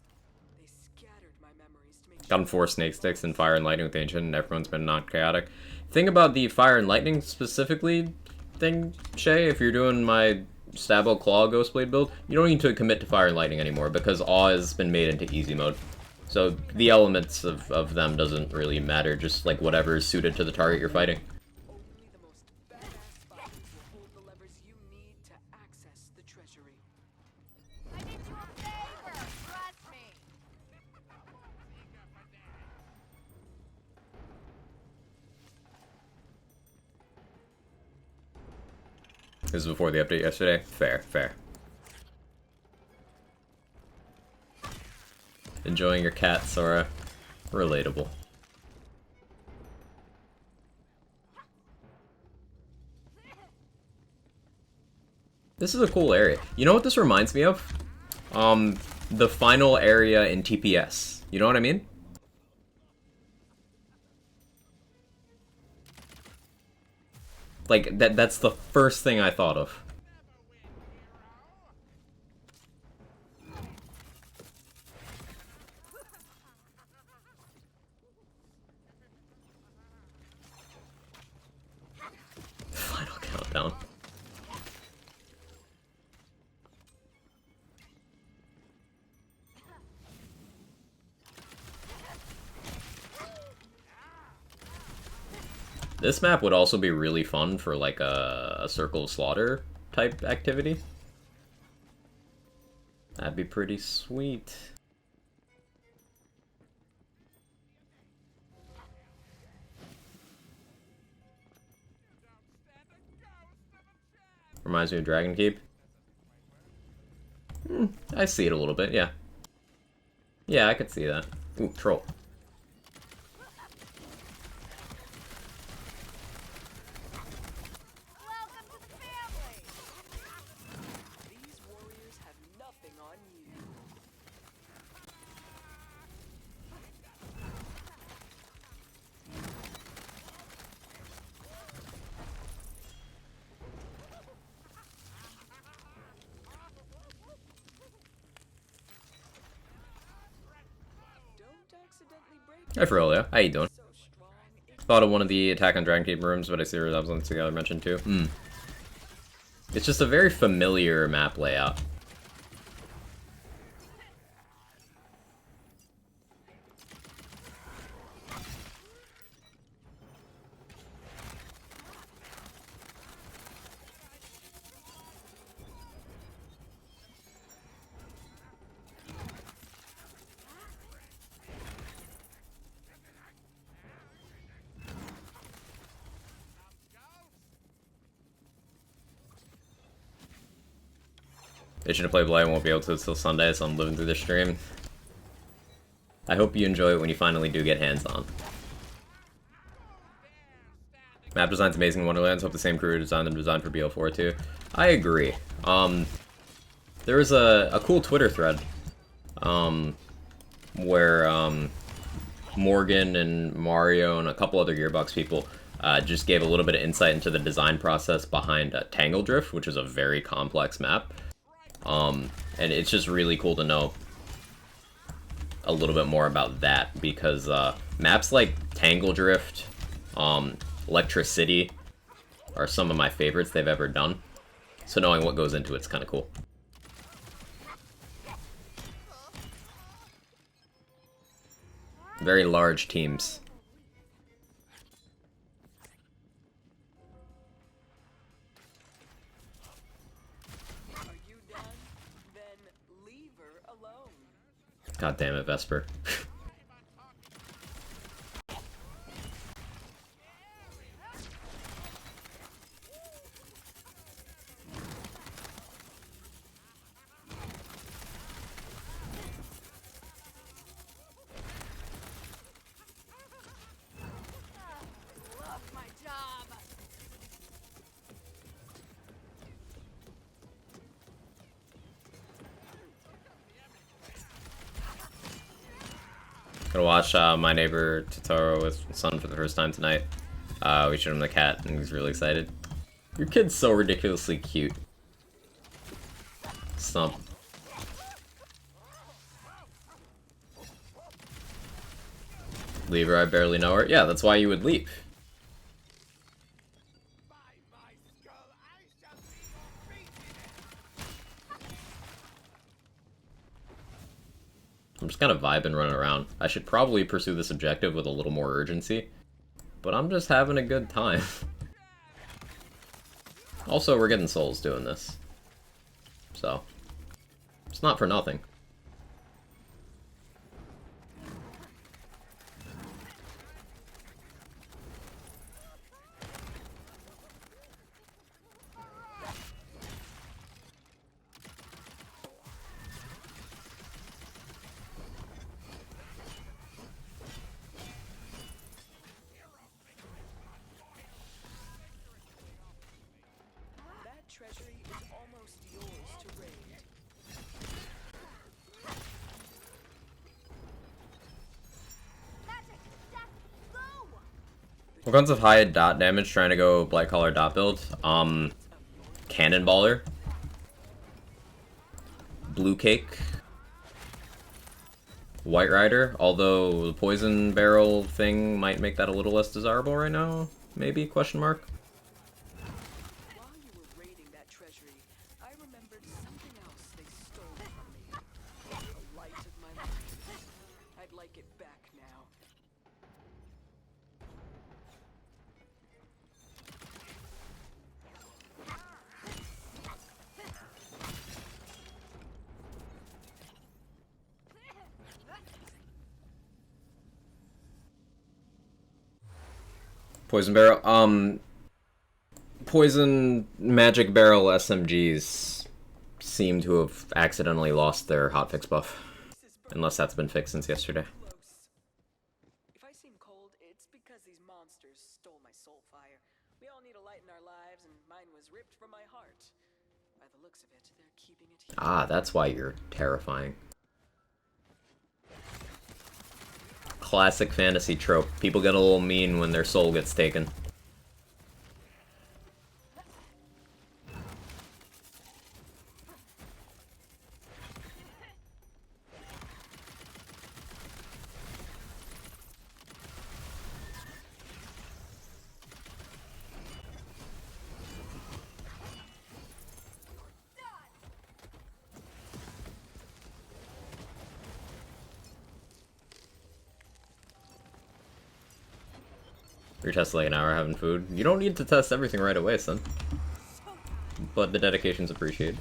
They scattered my memories to make Gotten 4 snake sticks and fire and lightning with ancient, and everyone's been not chaotic. Thing about the fire and lightning specifically thing, Shay, if you're doing my Stabbo Claw Ghostblade build, you don't need to commit to fire and lightning anymore because awe has been made into easy mode. So the elements of them doesn't really matter, just like whatever is suited to the target you're fighting. only the most badass fighters will hold the levers you need to access the treasury. I did you a favor. Trust me. This is before the update yesterday. Fair, fair. Enjoying your cat, Sora. Relatable. This is a cool area. You know what this reminds me of? The final area in TPS. You know what I mean? Like, that's the first thing I thought of. Final countdown. This map would also be really fun for like a Circle of Slaughter type activity. That'd be pretty sweet. Reminds me of Dragon Keep. I see it a little bit, yeah. Yeah, I could see that. Ooh, troll. Welcome to the family. These warriors have nothing on you. accidentally break Hey, Ferolio. How you doing? so strong it Thought of one of the Attack on Dragon Keep rooms, but I see resemblance together mentioned too. It's just a very familiar map layout. Itching to play Blight, won't be able to until Sunday, so I'm living through the stream. I hope you enjoy it when you finally do get hands-on. Map design's amazing in Wonderlands. Hope the same crew designed them designed for BL4 too. I agree. There was a cool Twitter thread where Morgan and Mario and a couple other Gearbox people just gave a little bit of insight into the design process behind Tangle Drift, which is a very complex map. And it's just really cool to know a little bit more about that, because maps like Tangle Drift, Electricity are some of my favorites they've ever done. So knowing what goes into it's kind of cool. Very large teams. Are you done? Then leave her alone. God damn it, Vesper. Love my job. Gonna watch My Neighbor Totoro with son for the first time tonight. We showed him the cat, and he's really excited. Your kid's so ridiculously cute. Stump. Leave her, I barely know her. Yeah, that's why you would leave. I'm just kind of vibing running around. I should probably pursue this objective with a little more urgency, but I'm just having a good time. Also, we're getting souls doing this, so it's not for nothing. That treasury is almost yours to raid. Magic, death, go! What kinds of high dot damage trying to go Blightcaller dot build? Cannonballer, Blue Cake, White Rider, although the poison barrel thing might make that a little less desirable right now, maybe, question mark? While you were raiding that treasury, I remembered something else they stole from me. The light of my life. I'd like it back now. Poison barrel, poison magic barrel SMGs seem to have accidentally lost their hotfix buff, unless that's been fixed since yesterday. Close. If I seem cold, it's because these monsters stole my soul fire. We all need a light in our lives, and mine was ripped from my heart. By the looks of it, they're keeping it here. Ah, that's why you're terrifying. Classic fantasy trope. People get a little mean when their soul gets taken. You're testing like an hour having food. You don't need to test everything right away, son. But the dedication's appreciated.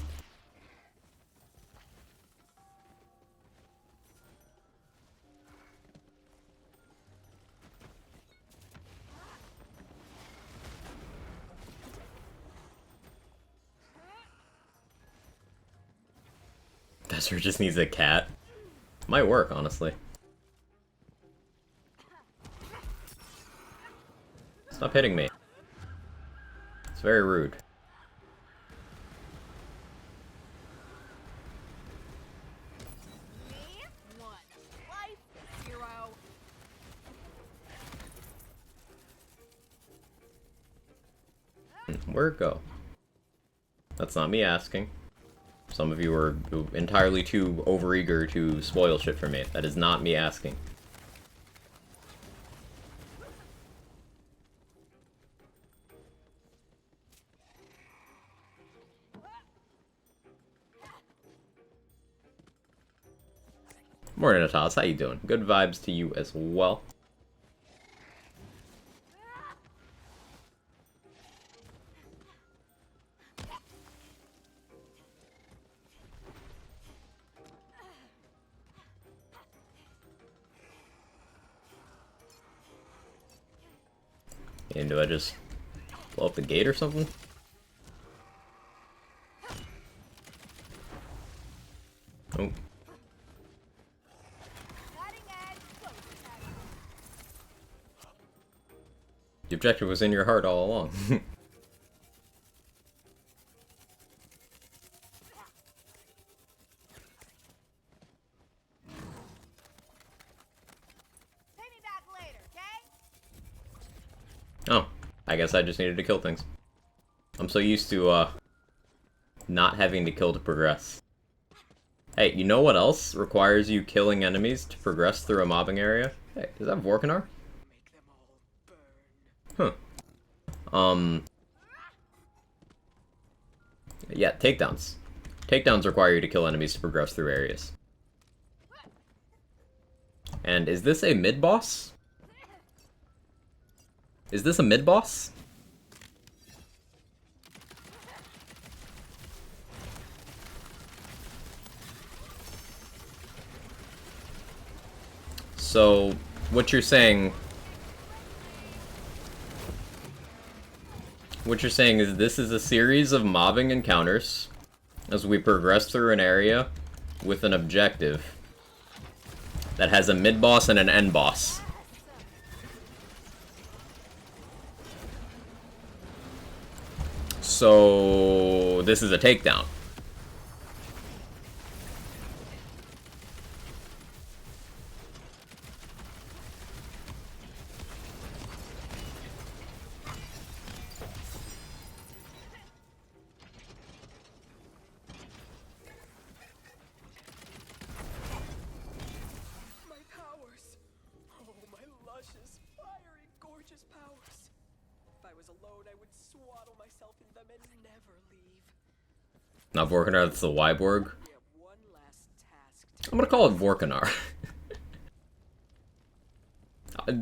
Desert just needs a cat. Might work, honestly. Stop hitting me. It's very rude. Where'd it go? That's not me asking. Some of you are entirely too overeager to spoil shit for me. That is not me asking. Morning, Natas. How you doing? Good vibes to you as well. And do I just blow up the gate or something? Oh. The objective was in your heart all along. Oh, I guess I just needed to kill things. I'm so used to, not having to kill to progress. Hey, you know what else requires you killing enemies to progress through a mobbing area? Hey, is that Vorkanar? Huh. Yeah, takedowns. Takedowns require you to kill enemies to progress through areas. And is this a mid-boss? Is this a mid-boss? So, what you're saying... What you're saying is this is a series of mobbing encounters as we progress through an area with an objective that has a mid-boss and an end-boss. So, this is a takedown. Not Vorkanar, that's the Wyborg. I'm gonna call it Vorkanar.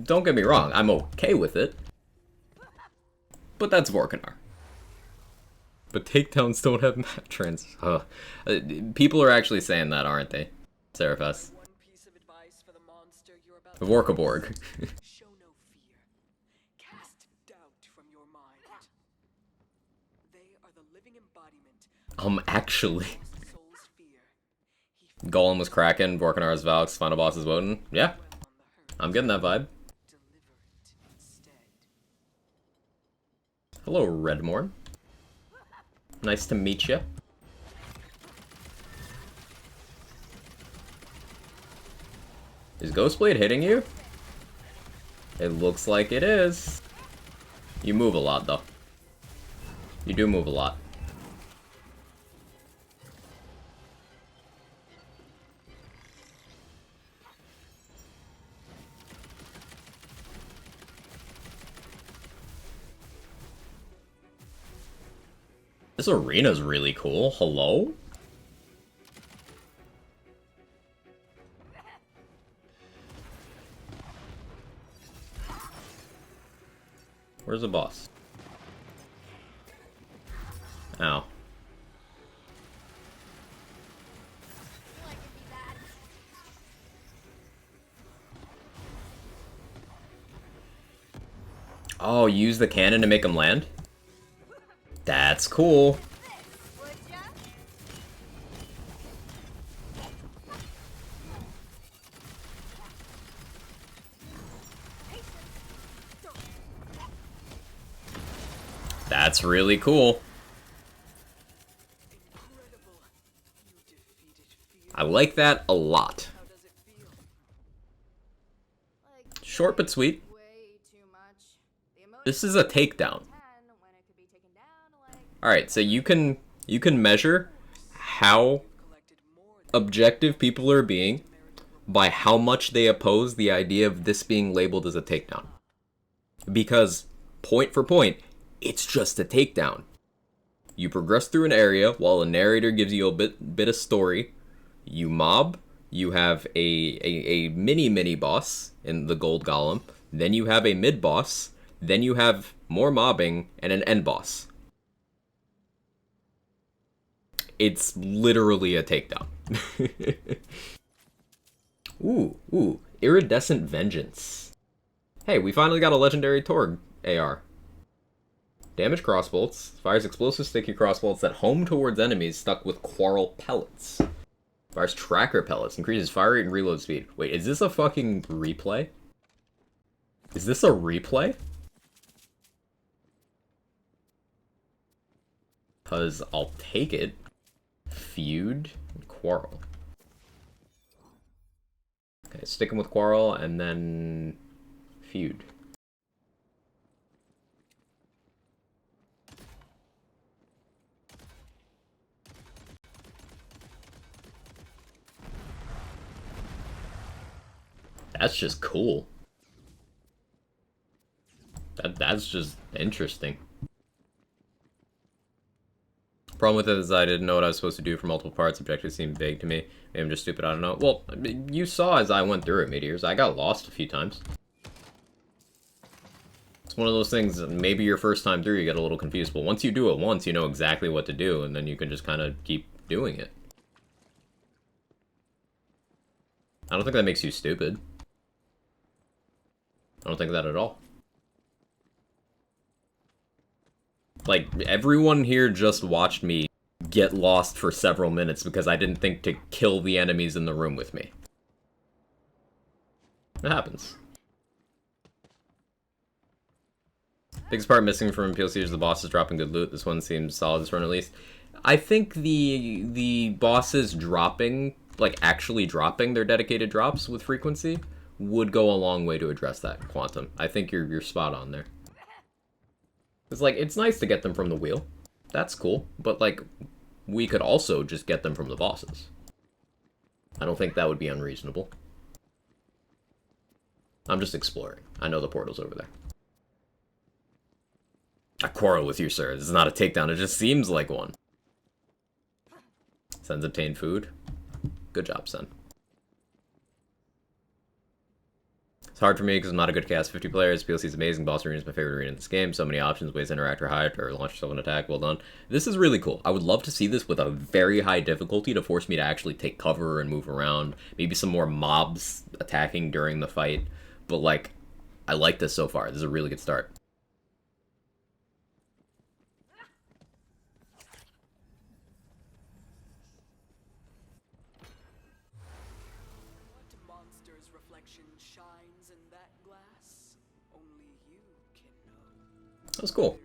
Don't get me wrong, I'm okay with it. But that's Vorkanar. But takedowns don't have map trans. People are actually saying that, aren't they? Seraphas. Vorkaborg. Actually. Golem was Kraken, Vorkanar's Valks, final boss is Woden. Yeah. I'm getting that vibe. Hello, Redmorn. Nice to meet you. Is Ghostblade hitting you? It looks like it is. You move a lot, though. You do move a lot. This arena's really cool. Hello? Where's the boss? Ow. Oh, use the cannon to make them land? That's cool. That's really cool. I like that a lot. Short but sweet. This is a takedown. Alright, so you can measure how objective people are being by how much they oppose the idea of this being labeled as a takedown. Because, point for point, it's just a takedown. You progress through an area while a narrator gives you a bit of story. You mob. You have a mini boss in the gold golem. Then you have a mid boss. Then you have more mobbing and an end boss. It's literally a takedown. Ooh, Iridescent Vengeance. Hey, we finally got a legendary Torg AR. Damage crossbolts. Fires explosive sticky crossbolts that home towards enemies stuck with quarrel pellets. Fires tracker pellets. Increases fire rate and reload speed. Wait, is this a fucking replay? Is this a replay? Because I'll take it. Feud and quarrel. Okay, sticking with quarrel and then feud. That's just cool. That's just interesting. Problem with it is I didn't know what I was supposed to do for multiple parts. Objectives seemed vague to me. Maybe I'm just stupid, I don't know. Well, you saw as I went through it, Meteors. I got lost a few times. It's one of those things, maybe your first time through you get a little confused, but once you do it once, you know exactly what to do, and then you can just kind of keep doing it. I don't think that makes you stupid. I don't think that at all. Like, everyone here just watched me get lost for several minutes because I didn't think to kill the enemies in the room with me. It happens. Biggest part missing from PLC is the bosses dropping good loot. This one seems solid this run at least. I think the bosses dropping, like actually dropping their dedicated drops with frequency, would go a long way to address that, Quantum. I think you're spot on there. It's like, it's nice to get them from the wheel. That's cool. But, like, we could also just get them from the bosses. I don't think that would be unreasonable. I'm just exploring. I know the portal's over there. I quarrel with you, sir. This is not a takedown. It just seems like one. Sen's obtained food. Good job, Sen. It's hard for me because I'm not a good cast. 50 players. PLC's amazing. Boss arena is my favorite arena in this game. So many options, ways to interact or hide or launch yourself an attack. Well done. This is really cool. I would love to see this with a very high difficulty to force me to actually take cover and move around. Maybe some more mobs attacking during the fight. But, like, I like this so far. This is a really good start. That was cool.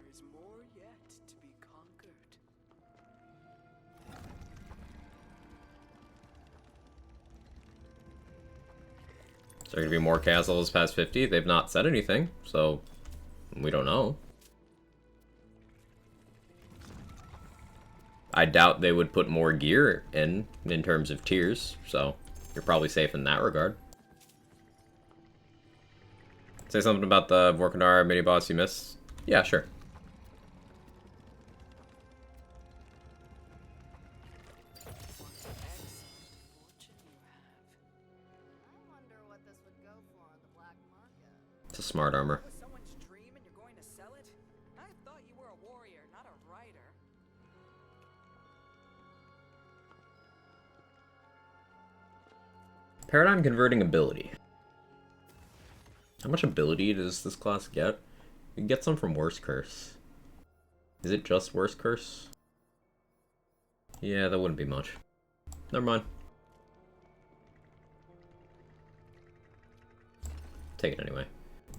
Is there going to be more castles past 50? They've not said anything, so we don't know. I doubt they would put more gear in terms of tiers, so you're probably safe in that regard. Say something about the Vorkandar mini-boss you missed? Yeah, sure. It's a smart armor. Someone's dream and you're going to sell it? Paradigm converting ability. How much ability does this class get? You can get some from Worst Curse. Is it just Worst Curse? Yeah, that wouldn't be much. Never mind. Take it anyway.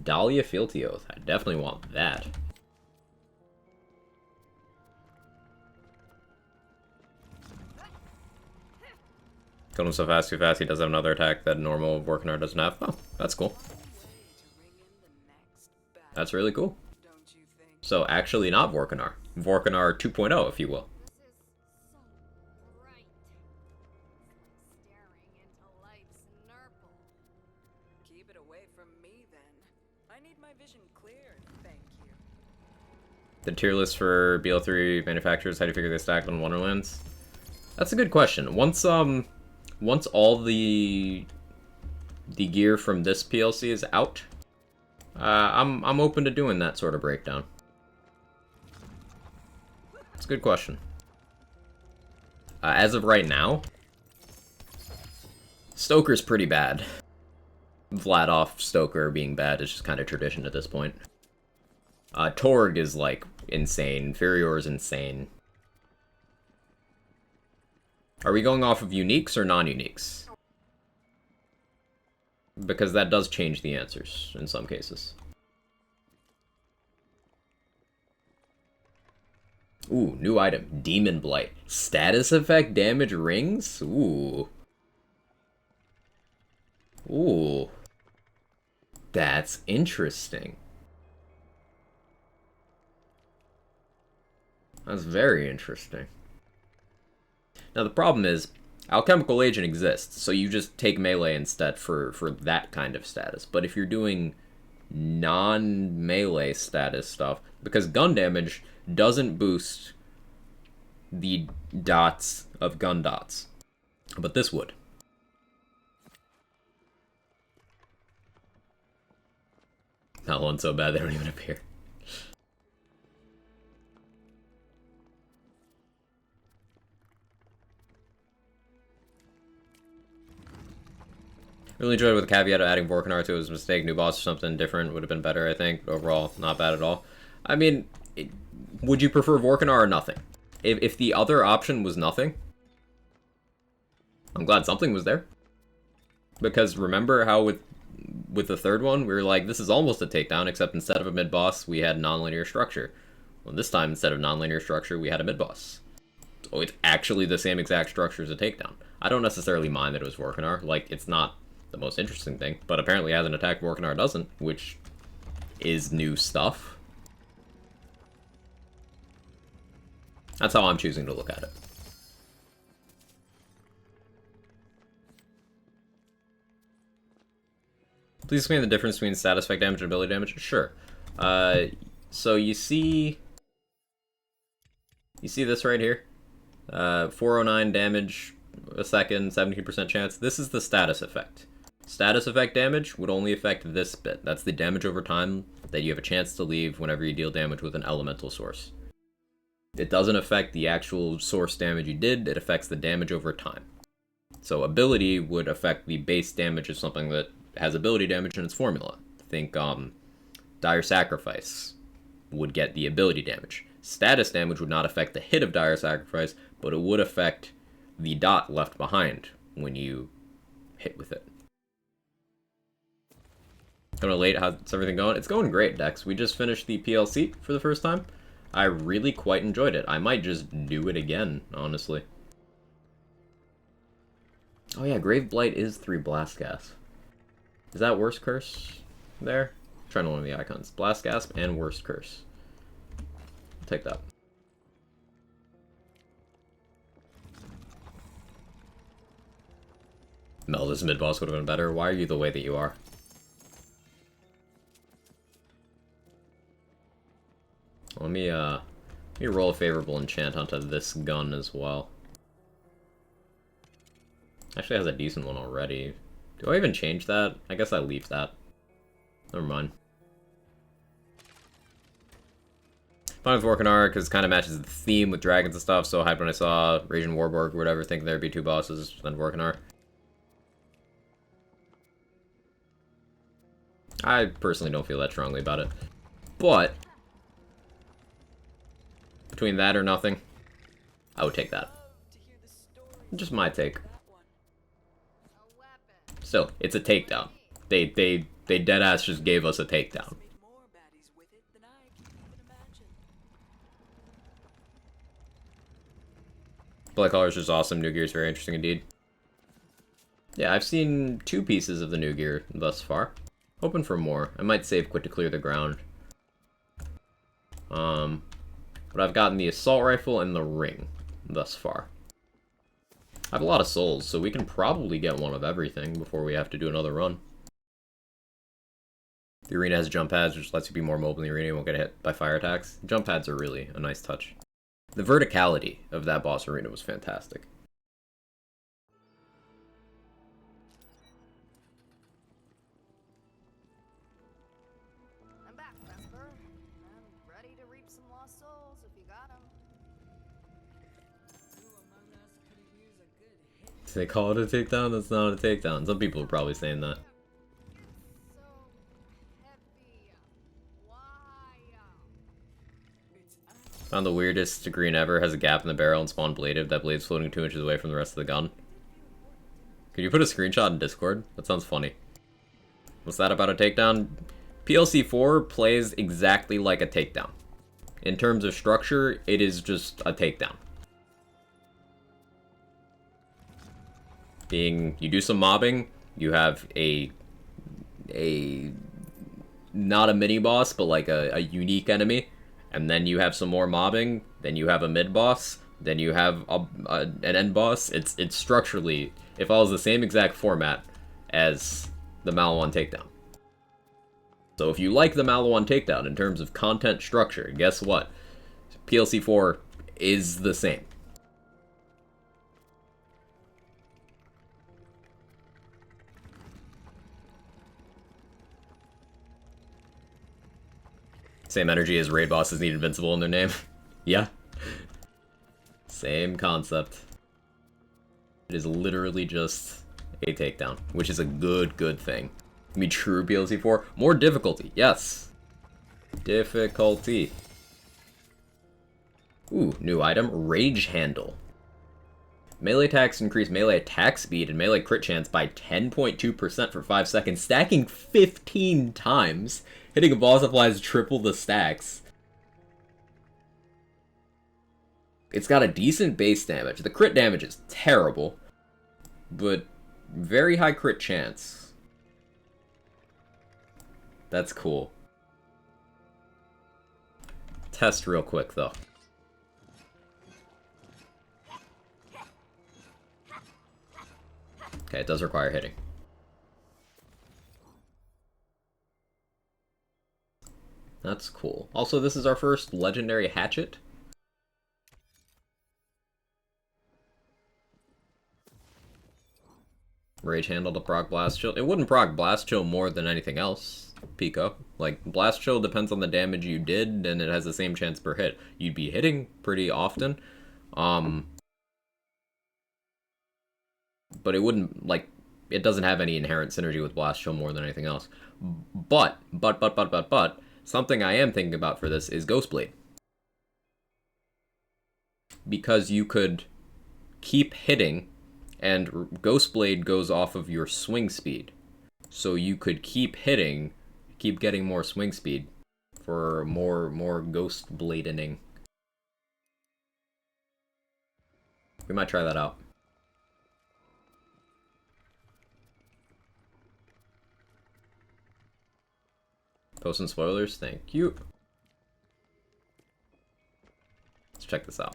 Dahlia Fealty Oath. I definitely want that. Killed him so fast, too fast. He does have another attack that normal Vorkanar doesn't have. Oh, that's cool. That's really cool. So actually not Vorkanar. Vorkanar 2.0, if you will. Keep it away from me then. I need my vision clear, thank you. The tier list for BL3 manufacturers, how do you figure they stack on Wonderlands? That's a good question. Once all the gear from this PLC is out, I'm open to doing that sort of breakdown. It's a good question. As of right now, Stoker's pretty bad. Vladoff Stoker being bad is just kind of tradition at this point. Torg is like insane. Furior is insane. Are we going off of uniques or non-uniques? Because that does change the answers in some cases. Ooh, new item. Demon Blight. Status effect damage rings? Ooh. Ooh. That's interesting. That's very interesting. Now the problem is, Alchemical Agent exists, so you just take melee instead for that kind of status. But if you're doing non-melee status stuff, because gun damage doesn't boost the dots of gun dots, but this would. That one's so bad they don't even appear. Really enjoyed it with the caveat of adding Vorkanar to his mistake. New boss or something different would have been better, I think. Overall, not bad at all. I mean, would you prefer Vorkanar or nothing? If the other option was nothing, I'm glad something was there. Because remember how with the third one, we were like, this is almost a takedown, except instead of a mid-boss, we had non-linear structure. Well, this time, instead of non-linear structure, we had a mid-boss. So it's actually the same exact structure as a takedown. I don't necessarily mind that it was Vorkanar. Like, it's not the most interesting thing, but apparently has an attack Vorkanar doesn't, which is new stuff. That's how I'm choosing to look at it. Please explain the difference between status effect damage and ability damage. Sure. So you see this right here? 409 damage a second, 17% chance. This is the status effect. Status effect damage would only affect this bit. That's the damage over time that you have a chance to leave whenever you deal damage with an elemental source. It doesn't affect the actual source damage you did, it affects the damage over time. So ability would affect the base damage of something that has ability damage in its formula. Think Dire Sacrifice would get the ability damage. Status damage would not affect the hit of Dire Sacrifice, but it would affect the dot left behind when you hit with it. Kind of late, how's everything going? It's going great, Dex. We just finished the PLC for the first time. I really quite enjoyed it. I might just do it again, honestly. Oh yeah, Grave Blight is 3 Blast Gasp. Is that Worst Curse there? I'm trying to one of the icons. Blast Gasp and Worst Curse. I'll take that. Mel, this mid-boss would have been better. Why are you the way that you are? Let me roll a favorable enchant onto this gun as well. Actually has a decent one already. Do I even change that? I guess I leave that. Never mind. Fine with Vorkanar, because it kind of matches the theme with dragons and stuff, so hyped when I saw Raging Warborg or whatever, thinking there'd be 2 bosses, then Vorkanar. I personally don't feel that strongly about it. But, between that or nothing, I would take that. Just my take. Still, it's a takedown. They deadass just gave us a takedown. Blightcaller is just awesome. New gear is very interesting indeed. Yeah, I've seen 2 pieces of the new gear thus far. Hoping for more. I might save quit to clear the ground. But I've gotten the assault rifle and the ring thus far. I have a lot of souls, so we can probably get one of everything before we have to do another run. The arena has jump pads, which lets you be more mobile in the arena and won't get hit by fire attacks. Jump pads are really a nice touch. The verticality of that boss arena was fantastic. I'm back, Vesper. I'm ready to reap some lost souls if you got them. They call it a takedown? That's not a takedown. Some people are probably saying that. So heavy. Why? Found the weirdest green ever. Has a gap in the barrel and spawned bladed. That blade's floating 2 inches away from the rest of the gun. Could you put a screenshot in Discord? That sounds funny. What's that about a takedown? PLC4 plays exactly like a takedown. In terms of structure, it is just a takedown. You do some mobbing, you have a not a mini boss, but like a unique enemy, and then you have some more mobbing, then you have a mid boss, then you have an end boss. It's structurally, it follows the same exact format as the Malawan takedown. So if you like the Malawan takedown in terms of content structure, guess what? PLC4 is the same. Same energy as raid bosses need invincible in their name. Yeah. Same concept. It is literally just a takedown, which is a good thing. I mean, true PLC4. More difficulty, yes. Difficulty. Ooh, new item, Rage Handle. Melee attacks increase melee attack speed and melee crit chance by 10.2% for 5 seconds, stacking 15 times. Hitting a boss applies triple the stacks. It's got a decent base damage. The crit damage is terrible, but very high crit chance. That's cool. Test real quick, though. Okay, it does require hitting. That's cool. Also, this is our first legendary hatchet. Rage Handle to proc Blast Chill. It wouldn't proc Blast Chill more than anything else, Pico. Like, Blast Chill depends on the damage you did, and it has the same chance per hit. You'd be hitting pretty often. But it wouldn't, like, it doesn't have any inherent synergy with Blast Chill more than anything else. But, something I am thinking about for this is Ghostblade. Because you could keep hitting, and Ghostblade goes off of your swing speed. So you could keep hitting, keep getting more swing speed for more Ghostbladening. We might try that out. Posting spoilers, thank you. Let's check this out.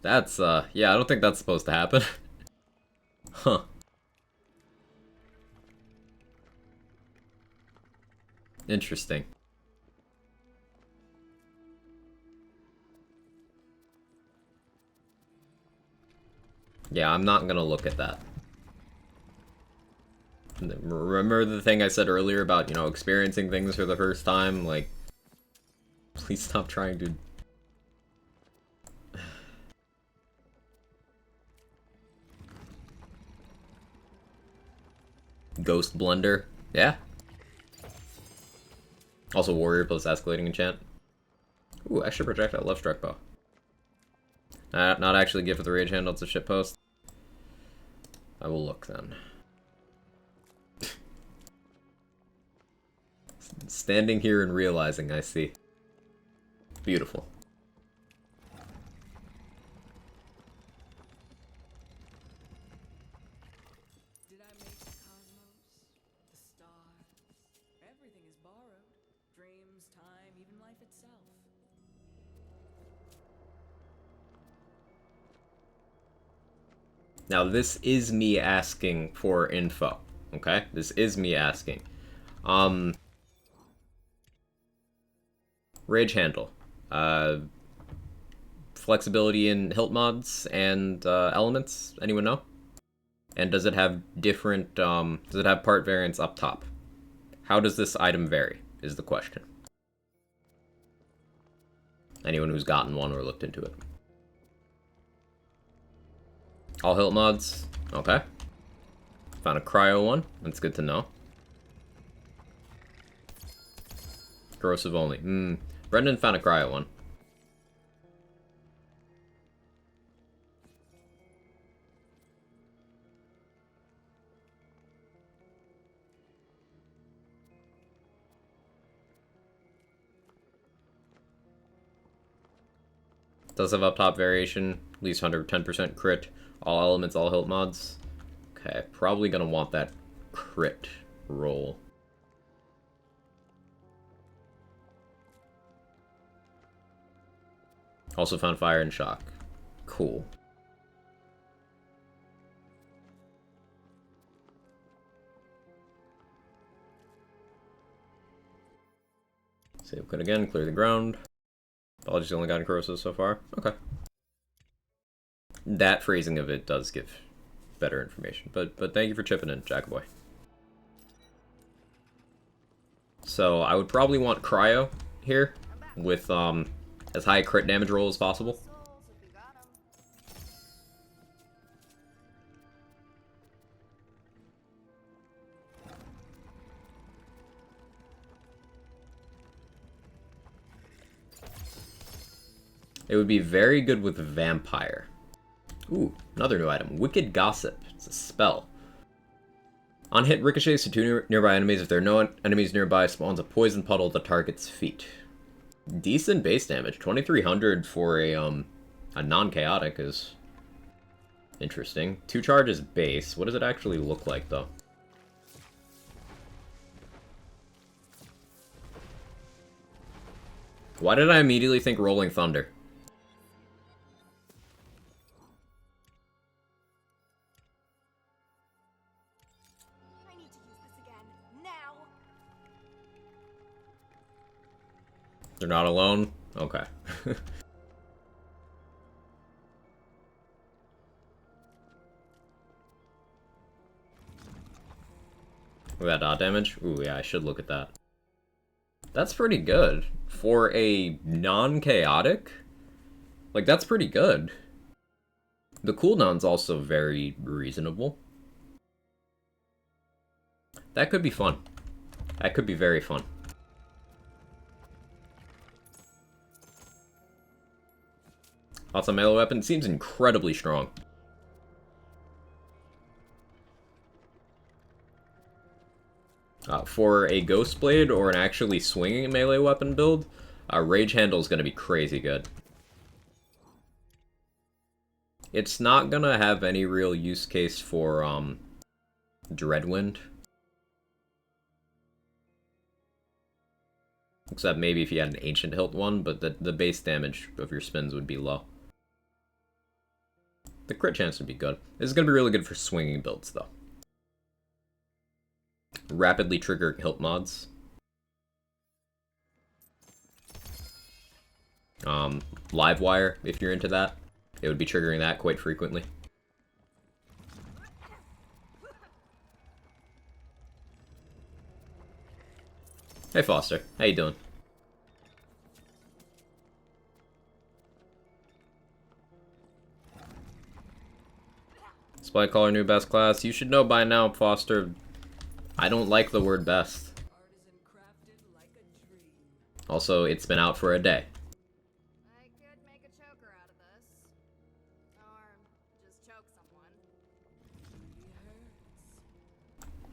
That's, yeah, I don't think that's supposed to happen. Huh. Interesting. Yeah, I'm not gonna look at that. Remember the thing I said earlier about, you know, experiencing things for the first time? Like, please stop trying to... Ghost Blender. Yeah. Also Warrior plus escalating enchant. Ooh, extra projectile left strike bow. Not actually gift with the rage handle, it's a shitpost. I will look then. Standing here and realizing I see. Beautiful. Did I make the cosmos? The stars? Everything is borrowed. Dreams, time, even life itself. Now this is me asking for info. Okay? This is me asking. Rage handle. Flexibility in hilt mods and elements. Anyone know? And does it have different, does it have part variants up top? How does this item vary, is the question. Anyone who's gotten one or looked into it. All hilt mods. Okay. Found a cryo one. That's good to know. Corrosive only. Brendan found a cryo one. Does have up top variation, at least 110% crit, all elements, all hilt mods. Okay, probably gonna want that crit roll. Also found fire and shock. Cool. Save quit again, clear the ground. Apologies, only gotten corrosive so far. Okay. That phrasing of it does give better information. But thank you for chipping in, Jackaboy. So I would probably want cryo here with as high a crit damage roll as possible. Souls if you got 'em. It would be very good with vampire. Ooh, another new item. Wicked Gossip. It's a spell. On hit, ricochets to two nearby enemies. If there are no enemies nearby, spawns a poison puddle at the target's feet. Decent base damage. 2300 for a non-chaotic is interesting. 2 charges base. What does it actually look like, though? Why did I immediately think Rolling Thunder? I need to use this again. Now. They're not alone? Okay. Look at that dot damage. Ooh, yeah, I should look at that. That's pretty good. For a non-chaotic? Like, that's pretty good. The cooldown's also very reasonable. That could be fun. That could be very fun. Lots of melee weapon. Seems incredibly strong. For a Ghost Blade or an actually swinging melee weapon build, Rage Handle is going to be crazy good. It's not going to have any real use case for Dreadwind. Except maybe if you had an Ancient Hilt one, but the base damage of your spins would be low. The crit chance would be good. This is going to be really good for swinging builds, though. Rapidly trigger hilt mods. Livewire, if you're into that. It would be triggering that quite frequently. Hey Foster, how you doing? Blightcaller new best class. You should know by now, Foster. I don't like the word best. Artisan crafted like a dream. Also, it's been out for a day. I could make a choker out of this. Or just choke someone.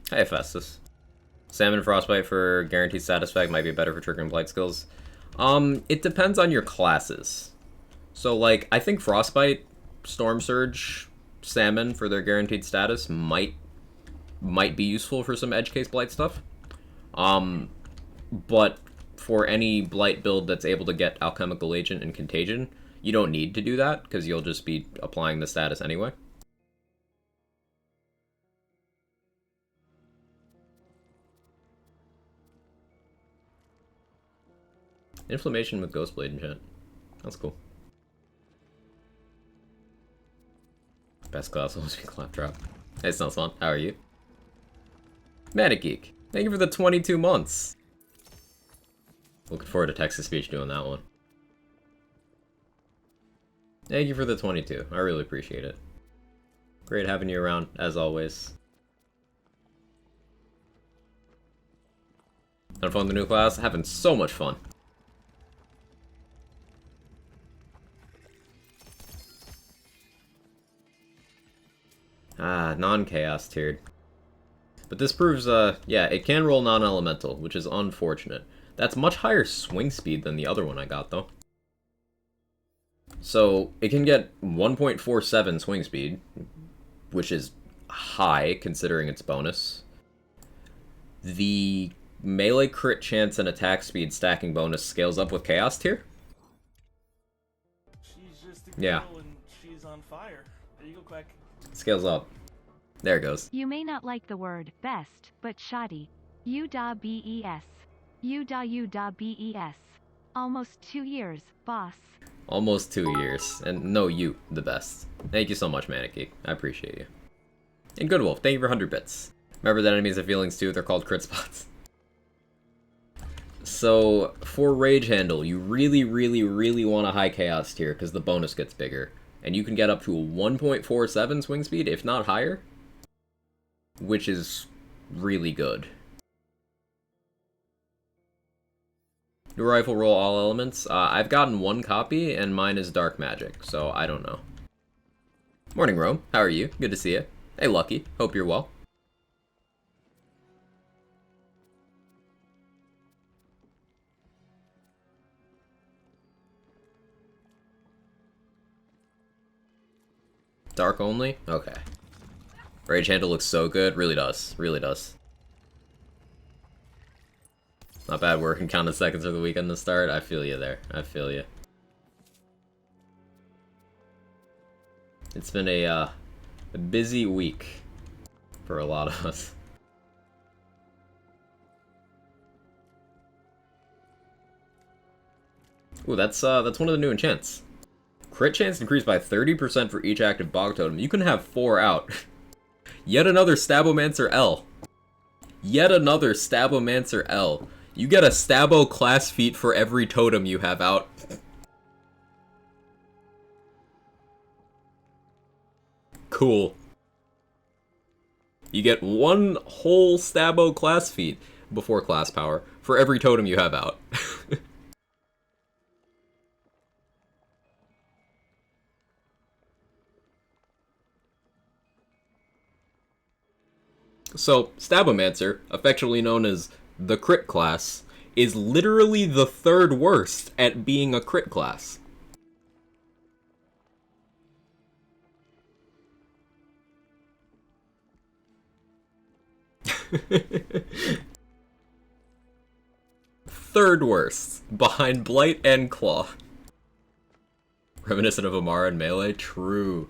Hey, Festus. Salmon Frostbite for guaranteed status effect might be better for triggering blight skills. It depends on your classes. So, like, I think Frostbite, Storm Surge, Salmon for their guaranteed status might be useful for some edge case blight stuff. But for any blight build that's able to get Alchemical Agent and Contagion, you don't need to do that, because you'll just be applying the status anyway. Inflammation with Ghostblade enchant. That's cool. Best class will be Claptrap. Hey, sounds fun. How are you? Manic Geek. Thank you for the 22 months. Looking forward to text-to-speech doing that one. Thank you for the 22. I really appreciate it. Great having you around, as always. Having fun with the new class? Having so much fun. Ah, non-chaos tiered. But this proves, yeah, it can roll non-elemental, which is unfortunate. That's much higher swing speed than the other one I got, though. So, it can get 1.47 swing speed, which is high, considering its bonus. The melee crit chance and attack speed stacking bonus scales up with chaos tier. She's just a girl Yeah. and she's on fire. There you go, Quack. Scales up. There it goes. You may not like the word best, but shoddy. U-da-B-E-S. U-da-U-da-B-E-S. Almost 2 years, boss. Almost 2 years. And no, you, the best. Thank you so much, Manicky. I appreciate you. And Good Wolf, thank you for 100 bits. Remember that enemies have feelings too, they're called crit spots. So, for Rage Handle, you really, really, really want a high chaos tier, because the bonus gets bigger. And you can get up to a 1.47 swing speed, if not higher. Which is really good. New rifle roll all elements. I've gotten one copy, and mine is dark magic, so I don't know. Morning, Rome. How are you? Good to see you. Hey, Lucky. Hope you're well. Dark only? Okay. Rage Handle looks so good. Really does. Really does. Not bad working counting seconds of the weekend to start. I feel you there. I feel you. It's been a busy week for a lot of us. Ooh, that's one of the new enchants. Crit chance increased by 30% for each active bog totem. You can have 4 out. Yet another Stabomancer L. Yet another Stabomancer L. You get a Stabo class feat for every totem you have out. Cool. You get 1 whole Stabo class feat before class power for every totem you have out. So, Stabomancer, affectionately known as the crit class, is literally the 3rd worst at being a crit class. Third worst, behind Blight and Claw. Reminiscent of Amara and Melee? True.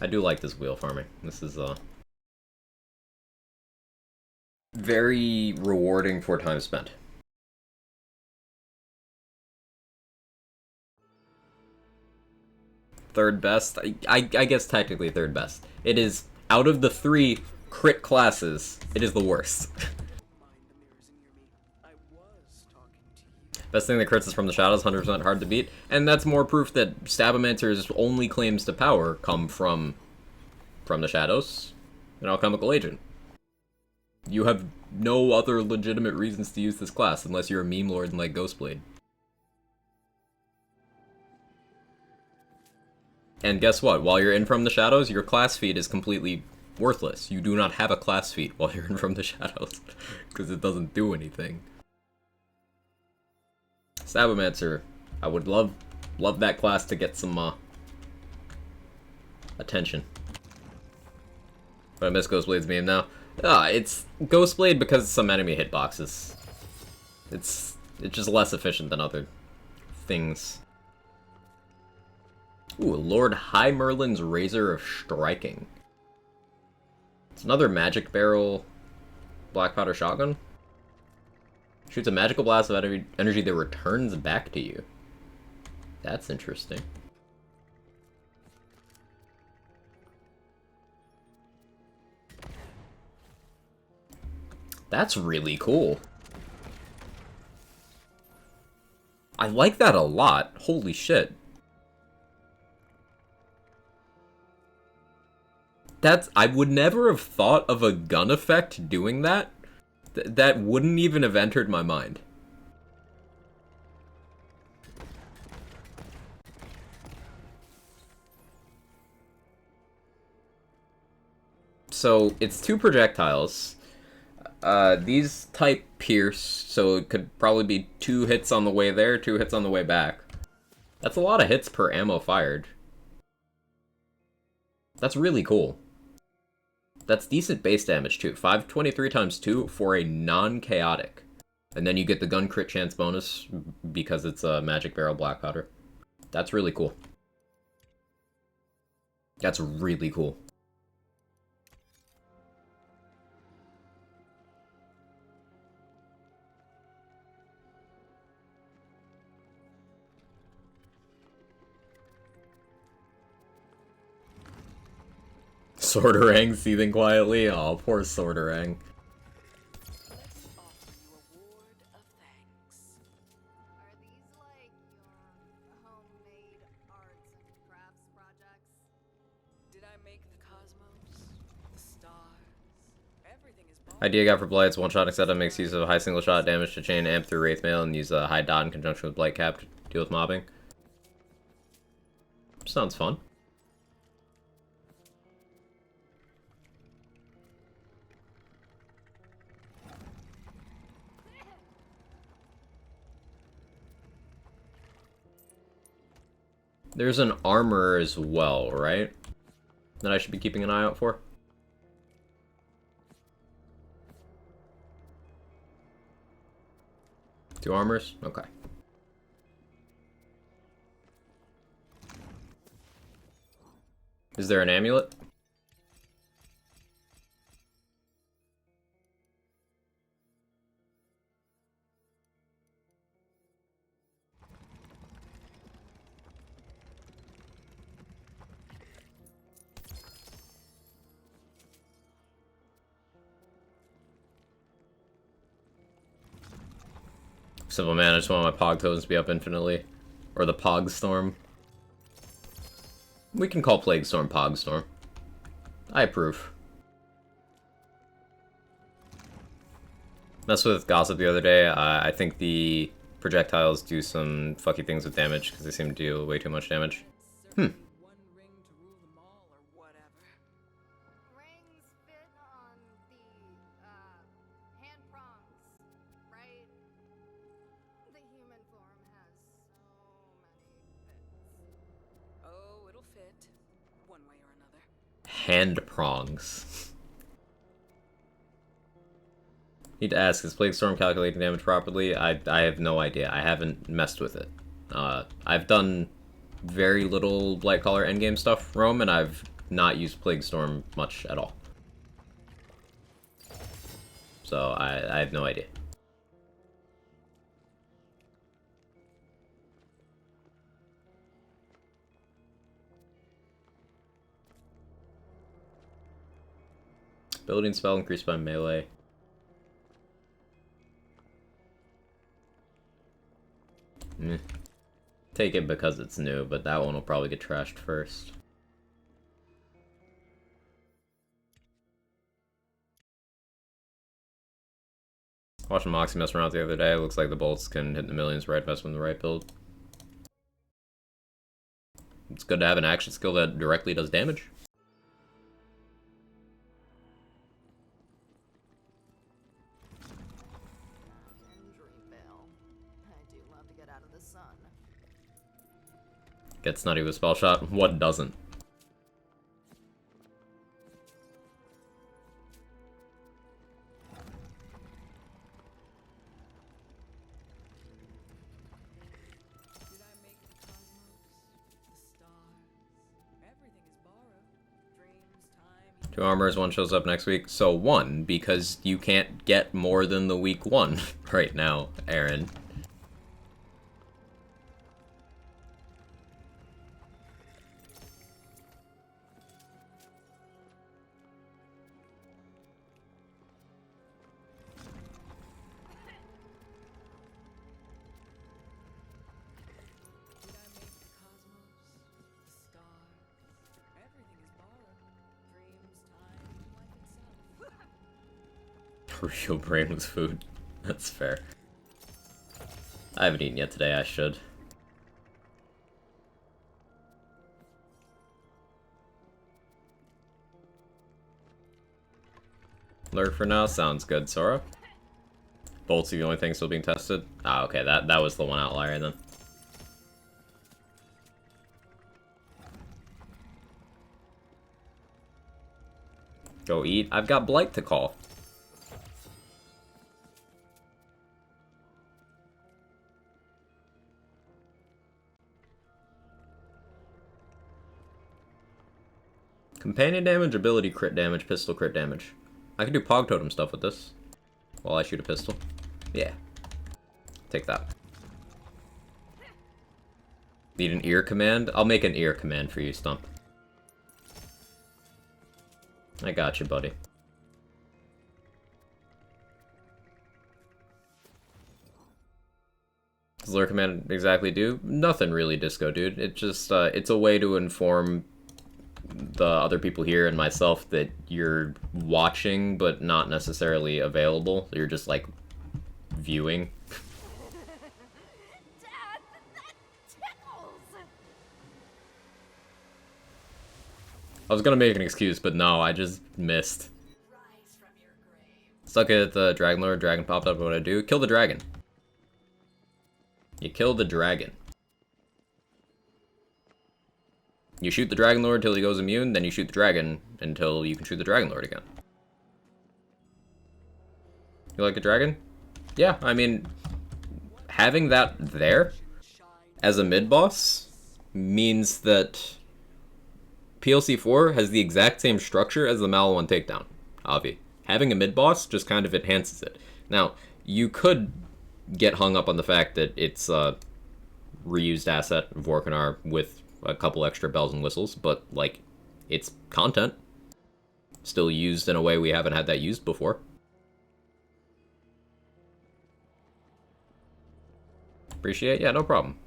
I do like this wheel farming. This is very rewarding for time spent. third best. I guess technically third best. It is, out of the 3 crit classes, it is the worst. Best thing that crits is from the shadows, 100% hard to beat, and that's more proof that Stabomancer's only claims to power come from the shadows, an alchemical agent. You have no other legitimate reasons to use this class unless you're a meme lord and like Ghostblade. And guess what? While you're in From the Shadows, your class feat is completely worthless. You do not have a class feat while you're in From the Shadows, because it doesn't do anything. Stabomancer, I would love that class to get some attention. But I miss Ghostblade's meme now. It's Ghostblade because of some enemy hitboxes. It's just less efficient than other things. Ooh, Lord High Merlin's Razor of Striking. It's another magic barrel black powder shotgun. Shoots a magical blast of energy that returns back to you. That's interesting. That's really cool. I like that a lot. Holy shit. I would never have thought of a gun effect doing that. That wouldn't even have entered my mind. So, it's 2 projectiles. These type pierce, so it could probably be 2 hits on the way there, 2 hits on the way back. That's a lot of hits per ammo fired. That's really cool. That's decent base damage too. 523 times 2 for a non-chaotic. And then you get the gun crit chance bonus because it's a magic barrel black powder. That's really cool. That's really cool. Sorterang seething quietly. Oh, poor Sorterang. Let's offer you a word of thanks. Are these like your homemade arts and crafts projects? Did I make the cosmos? The stars? Everything is born. Idea got for Blight's one-shot setup makes use of high single-shot damage to chain amp through Wraith Mail and use a high dot in conjunction with Blight Cap to deal with mobbing. Sounds fun. There's an armor as well, right? That I should be keeping an eye out for? Two armors? Okay. Is there an amulet? Simple man, I just want my Pog tokens to be up infinitely. Or the Pog Storm. We can call Plague Storm Pog Storm. I approve. Messed with Gossip the other day. I think the projectiles do some fucky things with damage because they seem to deal way too much damage. One ring to rule them all or whatever. Rings fit on the hand prongs, right? The human form has so many bits. Oh, it'll fit. One way or another. Hand prongs. Need to ask, is Plague Storm calculating damage properly? I have no idea. I haven't messed with it. I've done very little Blightcaller endgame stuff, Rome, and I've not used Plague Storm much at all. So I have no idea. Building spell increased by melee. Meh. Take it because it's new, but that one will probably get trashed first. Watching Moxie mess around the other day, it looks like the bolts can hit the millions right best with the right build. It's good to have an action skill that directly does damage. Dreamvale. I do love to get out of the sun. Gets nutty with spell shot. What doesn't? Did I make the cosmos? The stars? Everything is borrowed. Dreams, time. 2 armors, 1 shows up next week. So 1, because you can't get more than the week 1 right now, Aaron. Did I make the cosmos? The stars? Everything is borrowed. Dreams, time, life itself. Real brain with food. That's fair. I haven't eaten yet today, I should. Lurk for now, sounds good, Sora. Bolts are the only thing still being tested. Ah, okay, that was the one outlier then. Go eat. I've got Blight to call. Companion damage, ability crit damage, pistol crit damage. I can do Pog Totem stuff with this. While I shoot a pistol. Yeah. Take that. Need an ear command? I'll make an ear command for you, Stump. I got you, buddy. What does Lure Command exactly do? Nothing really, Disco Dude. It just, it's a way to inform the other people here and myself that you're watching, but not necessarily available. You're just, like, viewing. Dad, that tickles! I was gonna make an excuse, but no, I just missed. Stuck at the Dragon Lord, dragon popped up, what do I do? Kill the dragon. You kill the dragon. You shoot the Dragon Lord until he goes immune, then you shoot the dragon until you can shoot the Dragon Lord again. You like a dragon? Yeah, I mean, having that there as a mid-boss means that PLC4 has the exact same structure as the Mal 1 takedown, Avi. Having a mid-boss just kind of enhances it. Now, you could get hung up on the fact that it's a reused asset of Vorkanar with a couple extra bells and whistles, but, like, it's content. Still used in a way we haven't had that used before. Appreciate? Yeah, no problem.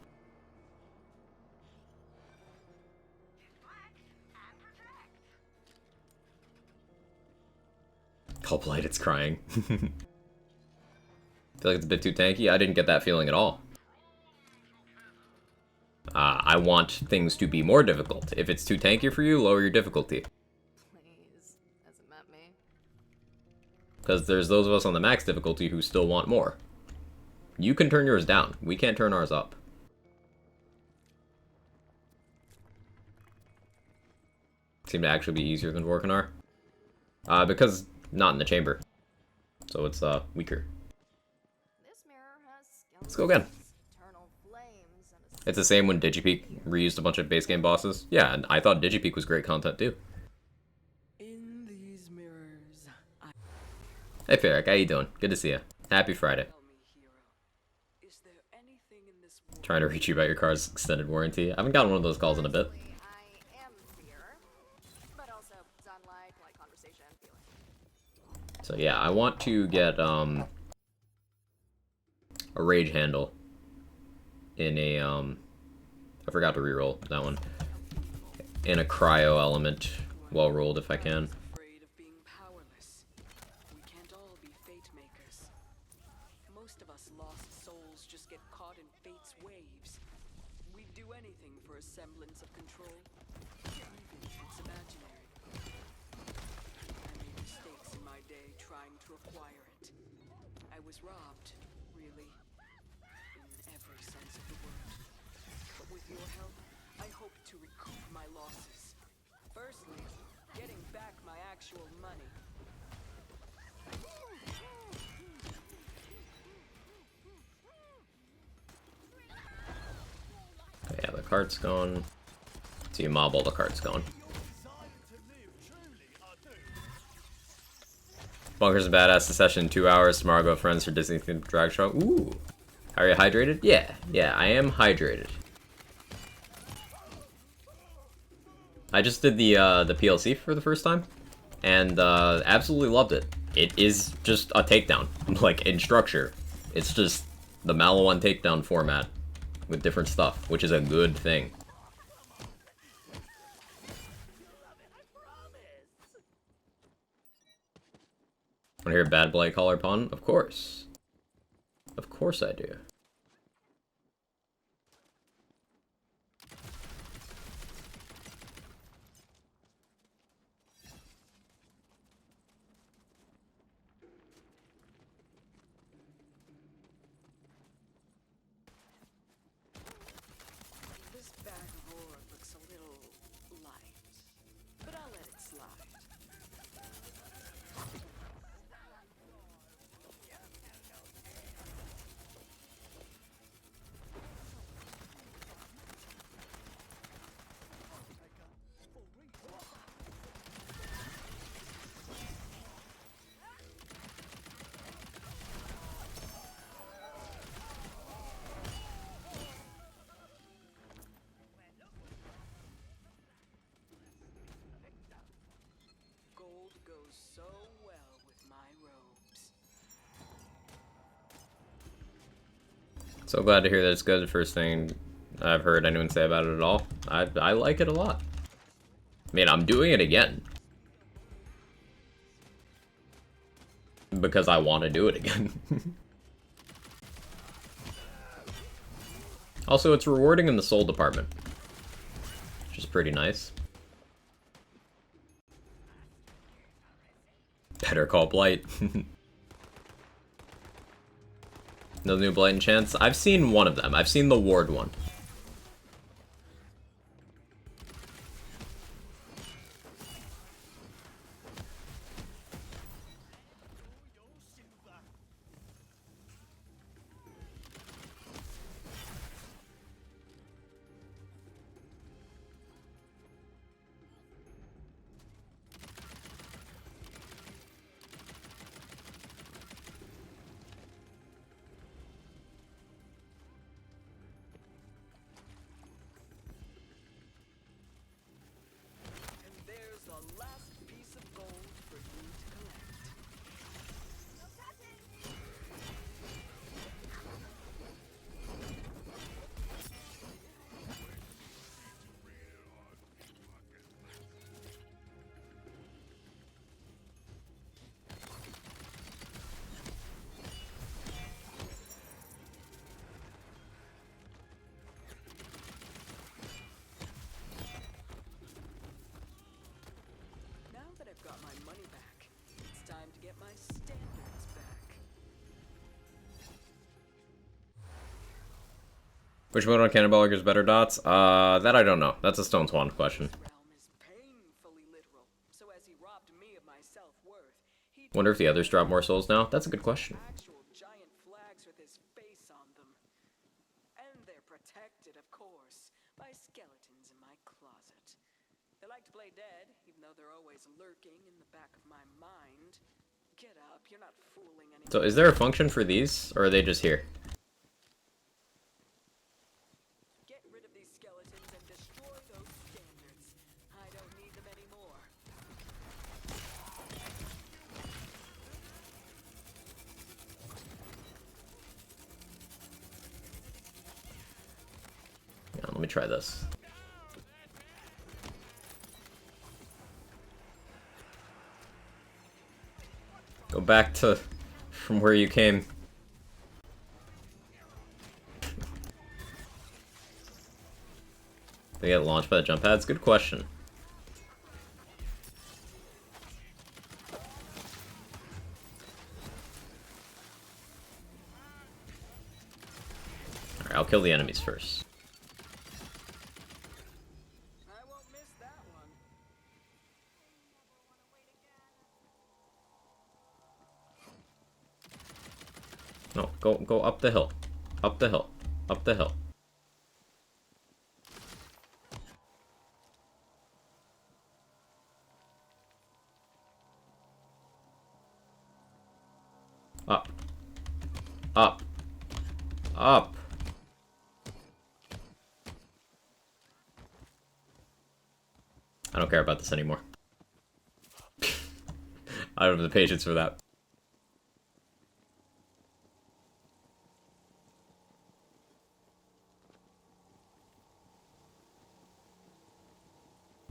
Call Blight, it's crying. Feel like it's a bit too tanky? I didn't get that feeling at all. I want things to be more difficult. If it's too tanky for you, lower your difficulty. Please, hasn't met me. Because there's those of us on the max difficulty who still want more. You can turn yours down. We can't turn ours up. Seem to actually be easier than Vorkanar. Because not in the chamber. So it's weaker. This mirror has Let's go again. eternal flames and a It's the same when Digipeak reused a bunch of base game bosses. Yeah, and I thought Digipeak was great content too. In these mirrors, I Hey Ferric, how you doing? Good to see you. Happy Friday. tell me, hero, is there anything in this world Trying to reach you about your car's extended warranty. I haven't gotten one of those calls in a bit. I am fear, but also sunlight, light conversation, feeling. So yeah, I want to get a rage handle in a I forgot to reroll that one. In a cryo element, well rolled if I can. Afraid of being powerless. We can't all be fate makers. Most of us lost souls just get caught in fate's waves. We'd do anything for a semblance of control, even if it's imaginary. I made mistakes in my day trying to acquire it. I was robbed, really, in every sense of the word. But with your help, I hope to recoup my losses. Firstly, getting back my actual money. Yeah, the cart's gone. So you mob all the cart's gone. Bunker's a badass. The session in 2 hours. Tomorrow go with friends for Disney themed drag show. Ooh. Are you hydrated? Yeah, I am hydrated. I just did the PLC for the first time, and absolutely loved it. It is just a takedown, like in structure. It's just the Maliwan takedown format with different stuff, which is a good thing. Want to hear a bad Blightcaller pun? Of course. Of course I do. This bag of ore looks a little light, but I'll let it slide. Gold goes so well with my robes. So glad to hear that it's good. The first thing I've heard anyone say about it at all. I like it a lot. I mean, I'm doing it again. Because I want to do it again. Also, it's rewarding in the soul department. Which is pretty nice. Better call Blight. No new Blight enchants? I've seen one of them. I've seen the Ward one. And there's the last piece of gold for you to collect. Now that I've got my money back, it's time to get my standards back. Which mode on Cannonballer gives better dots? That I don't know. That's a Stone Swan question. This realm is painfully literal, so as he robbed me of my self-worth, he Wonder if the others drop more souls now? That's a good question. actual giant flags with his face on them. And they're protected, of course, by skeletons in my closet. They like to play dead, even though they're always lurking in the back of my mind. Get up, you're not fooling anyone. So is there a function for these, or are they just here? Get rid of these skeletons and destroy those standards. I don't need them anymore. me try this. Go back to from where you came. They get launched by the jump pads? Good question. Alright, I'll kill the enemies first. I won't miss that one. No, go up the hill. Up the hill. Up the hill. Up. Up. Up. I don't care about this anymore. I don't have the patience for that.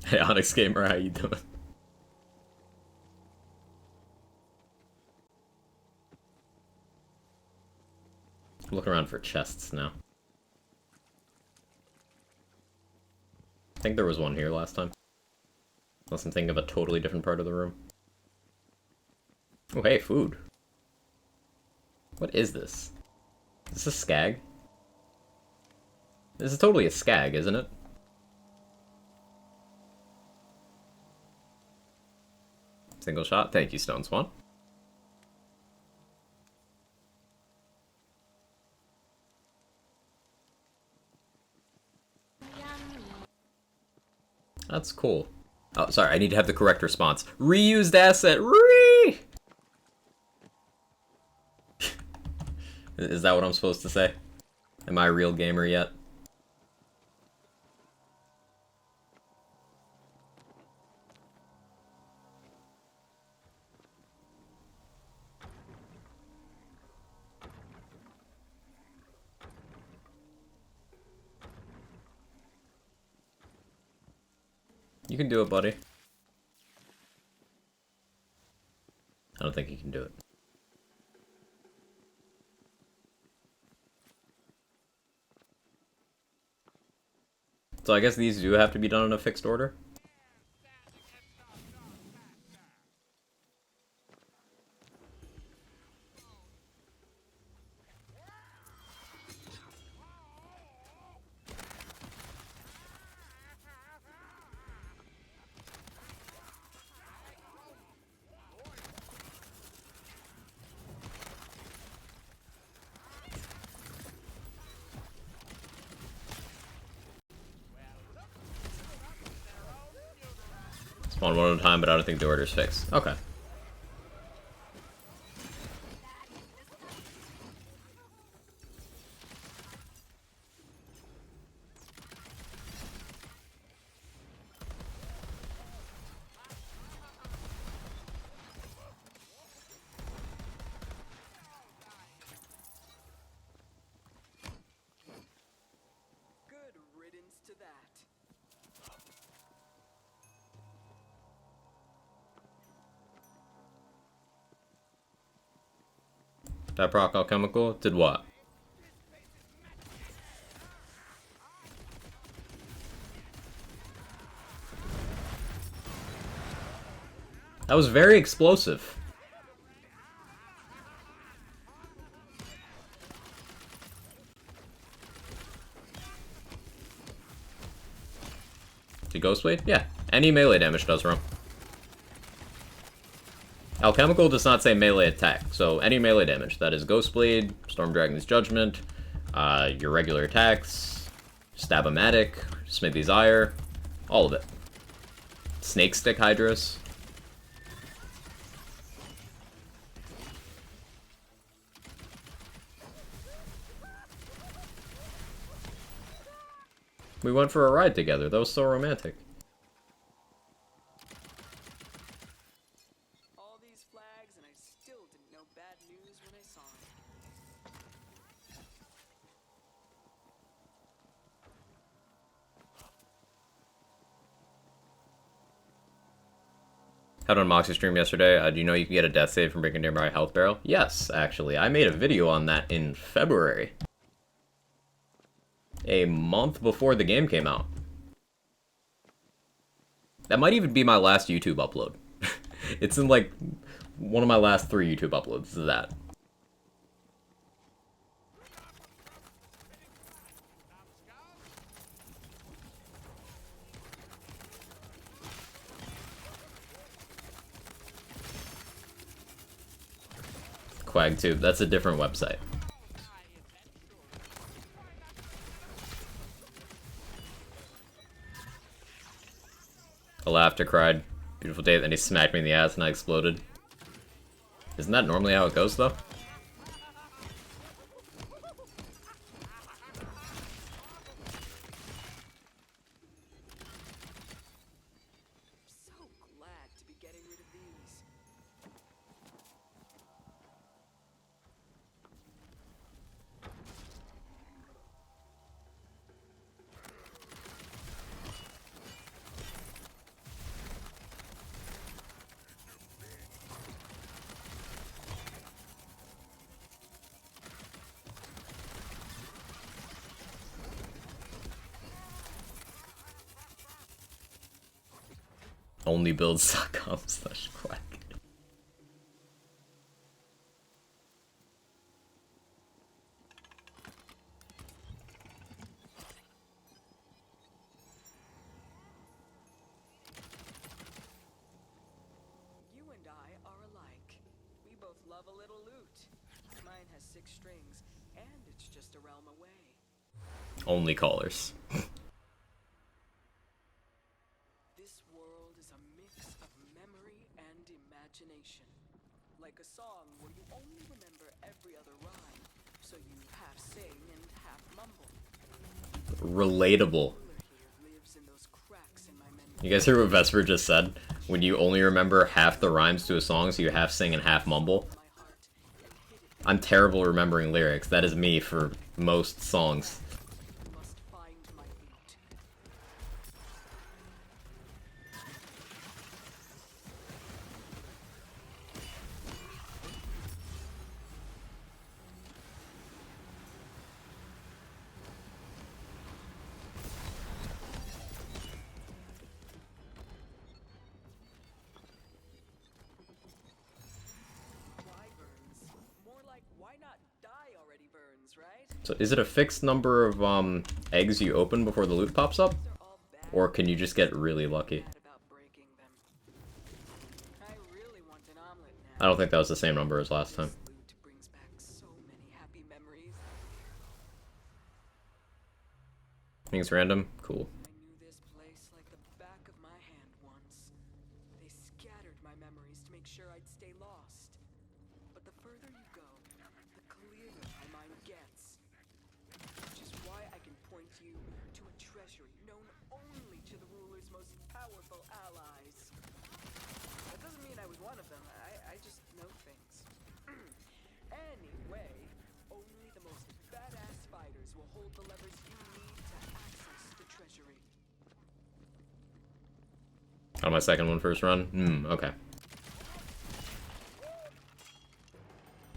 Hey, Onyx Gamer, how you doing? Look around for chests now. I think there was one here last time. Unless I'm thinking of a totally different part of the room. Oh, hey, food. What is this? Is this a skag? This is totally a skag, isn't it? Single shot. Thank you, Stone Swan. That's cool. Oh, sorry, I need to have the correct response. Reused asset. Is that what I'm supposed to say? Am I a real gamer yet? You can do it, buddy. I don't think you can do it. So I guess these do have to be done in a fixed order? Spawn one at a time, but I don't think the order's fixed. Okay. Good riddance to that. That proc alchemical did what? That was very explosive. Did Ghost Blade? Yeah. Any melee damage does, Rum. Alchemical does not say melee attack, so any melee damage. That is Ghost Blade, Storm Dragon's Judgment, your regular attacks, Stab-O-Matic, Smithy's Ire, all of it. Snake Stick Hydras. We went for a ride together. That was so romantic. All these flags, and I still didn't know bad news when I saw it. Had on Moxie stream yesterday. Do you know you can get a death save from breaking nearby health barrel? Yes, actually. I made a video on that in February. A month before the game came out. That might even be my last YouTube upload. It's in like one of my last 3 YouTube uploads is that. QuagTube, that's a different website. I laughed, I cried. Beautiful day, then he smacked me in the ass and I exploded. Isn't that normally how it goes, though? So glad to be getting rid of these. Onlybuilds.com/quack. You and I are alike. We both love a little loot. Mine has 6 strings, and it's just a realm away. Only callers. This world is a mix of memory and imagination. Like a song where you only remember every other rhyme, so you half sing and half mumble. Relatable. Here lives in those cracks in my memory. You guys hear what Vesper just said? When you only remember half the rhymes to a song, so you half sing and half mumble. My heart and hid it. I'm terrible at remembering lyrics. That is me for most songs. Must find my root. Why burns? More like why not die already burns, right? So is it a fixed number of eggs you open before the loot pops up? They're all bad. Or can you just get really lucky? Mad about breaking them. I really want an omelet I now. don't think that was the same number as last time. This loot brings back so many happy memories. Think it's random? Cool. I knew this place like the back of my hand once. They scattered my memories to make sure I'd stay lost. But the further you go, the clearer my mind gets. Which is why I can point you to a treasury known only to the ruler's most powerful allies. That doesn't mean I was one of them. I just know things. Anyway, only the most badass fighters will hold the levers you need to access the treasury. On my second one first run? Okay.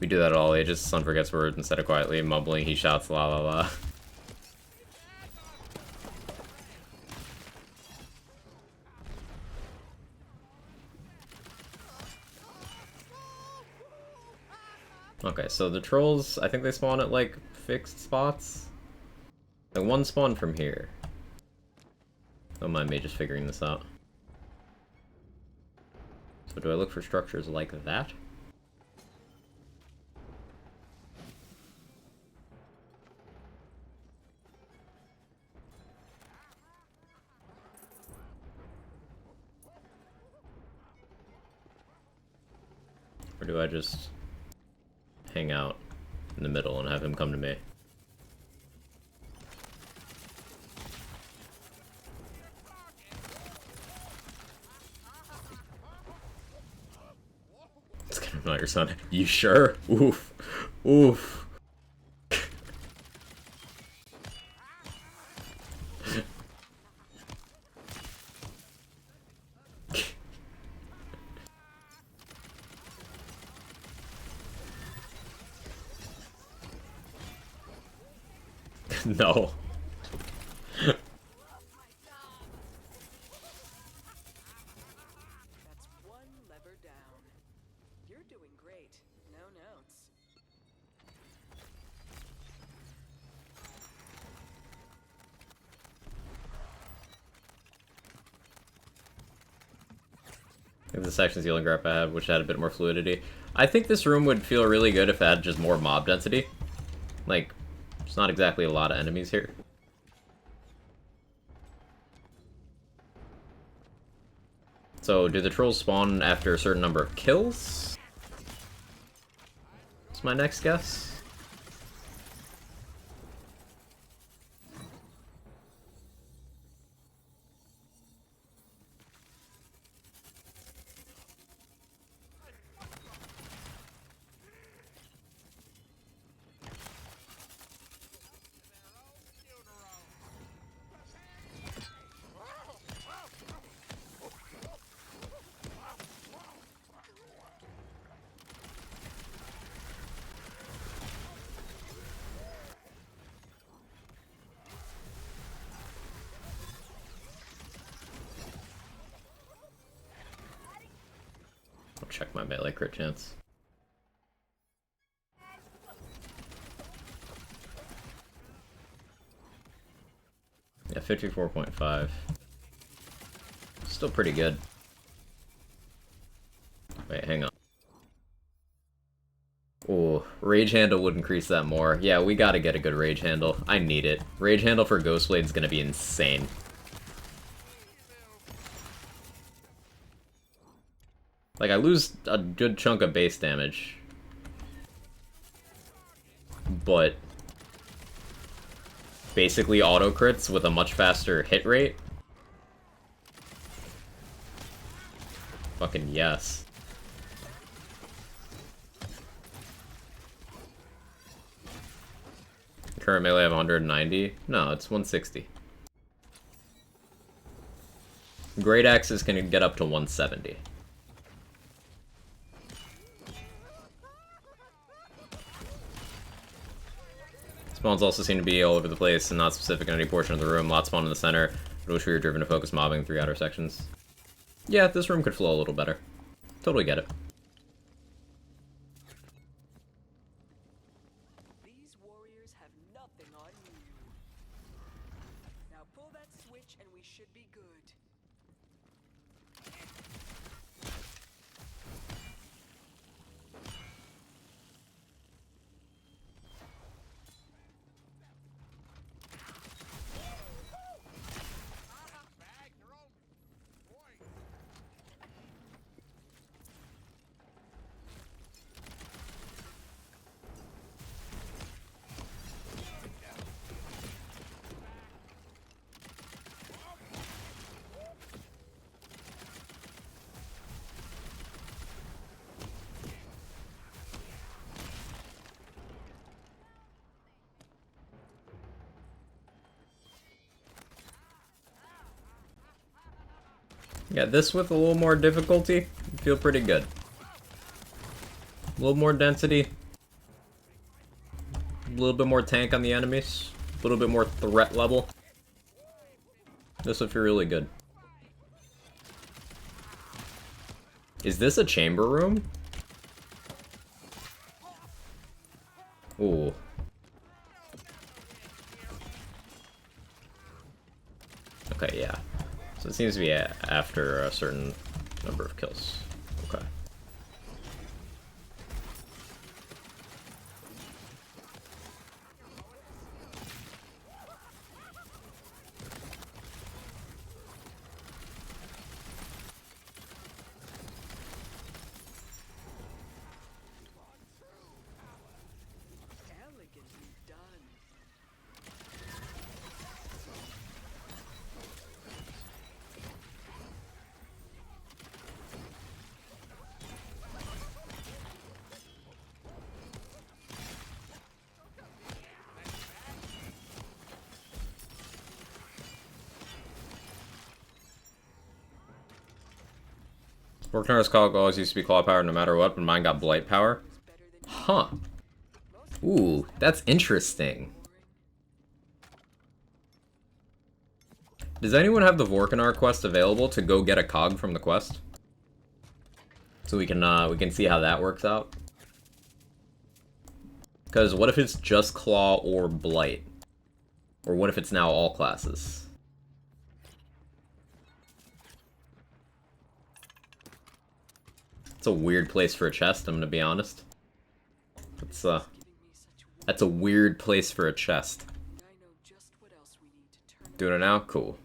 We do that at all ages. Son forgets words instead of quietly mumbling, he shouts la la la. Okay, so the trolls, I think they spawn at like fixed spots. Like one spawn from here. Don't mind me just figuring this out. So do I look for structures like that? Or do I just hang out in the middle and have him come to me? It's kind of not your son. You sure? Oof. Oof. No. That's one lever down. You're doing great. No notes. I think the section ceiling grab I had, which had a bit more fluidity. I think this room would feel really good if it had just more mob density. Like, there's not exactly a lot of enemies here. So, do the trolls spawn after a certain number of kills? That's my next guess. I'll check my melee crit chance. Yeah, 54.5. Still pretty good. Wait, hang on. Ooh, rage handle would increase that more. Yeah, we gotta get a good rage handle. I need it. Rage handle for Ghostblade is gonna be insane. Like, I lose a good chunk of base damage. But basically auto crits with a much faster hit rate. Fucking yes. Current melee of 190? No, it's 160. Great axes can get up to 170. Spawns also seem to be all over the place and not specific in any portion of the room. Lots spawn in the center. I wish we were driven to focus mobbing 3 outer sections. Yeah, this room could flow a little better. Totally get it. These warriors have nothing on you. Now pull that switch and we should be good. Yeah, this with a little more difficulty, feel pretty good. A little more density. A little bit more tank on the enemies. A little bit more threat level. This would feel really good. Is this a chamber room? Ooh. Okay, yeah. So it seems to be after a certain number of kills. Okay. Elegantly done. Vorknar's Cog always used to be claw power no matter what, but mine got blight power. Huh. Ooh, that's interesting. Does anyone have the Vorkanar quest available to go get a cog from the quest? So we can see how that works out. Because what if it's just Claw or Blight? Or what if it's now all classes? It's a weird place for a chest, I'm gonna be honest. That's a weird place for a chest. Doing it now? Cool.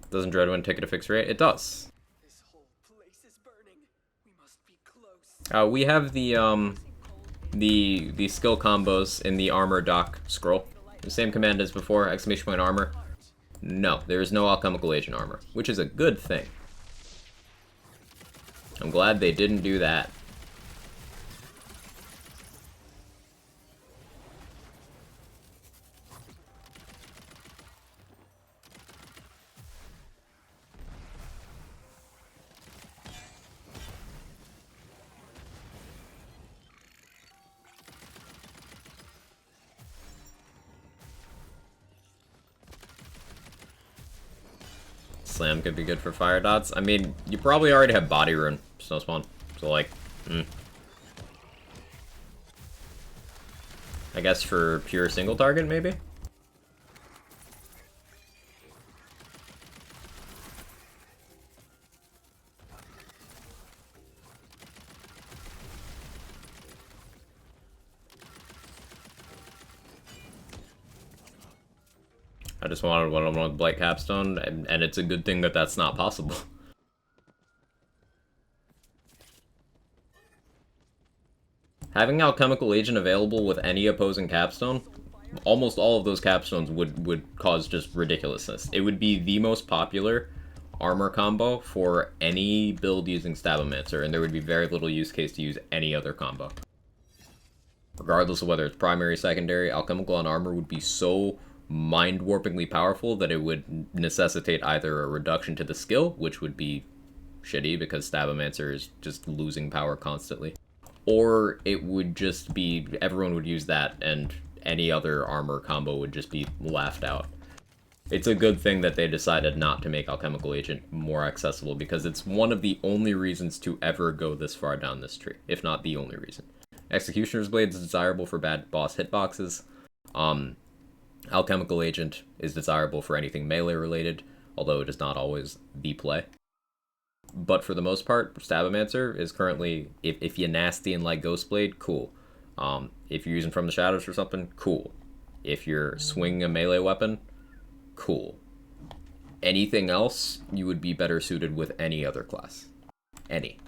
Doesn't Dreadwind take it a fixed rate? It does. This whole place is burning. We must be close. We have the skill combos in the armor doc scroll. The same command as before, exclamation point armor. No, there is no alchemical agent armor, which is a good thing. I'm glad they didn't do that. Slam could be good for fire dots. I mean, you probably already have body rune, snow spawn. So like, I guess for pure single target, maybe? I just wanted one-on-one with Blight Capstone, and it's a good thing that that's not possible. Having Alchemical Agent available with any opposing capstone, almost all of those capstones would cause just ridiculousness. It would be the most popular armor combo for any build using Stabomancer, and there would be very little use case to use any other combo. Regardless of whether it's primary, secondary, Alchemical on armor would be so mind-warpingly powerful that it would necessitate either a reduction to the skill, which would be shitty because Stabomancer is just losing power constantly, or it would just be everyone would use that and any other armor combo would just be laughed out. It's a good thing that they decided not to make Alchemical Agent more accessible because it's one of the only reasons to ever go this far down this tree, if not the only reason. Executioner's Blade is desirable for bad boss hitboxes. Alchemical Agent is desirable for anything melee related, although it is not always the play. But for the most part, Stabomancer is currently, if you're nasty and like Ghostblade, cool. If you're using From the Shadows for something, cool. If you're swinging a melee weapon, cool. Anything else, you would be better suited with any other class. Any.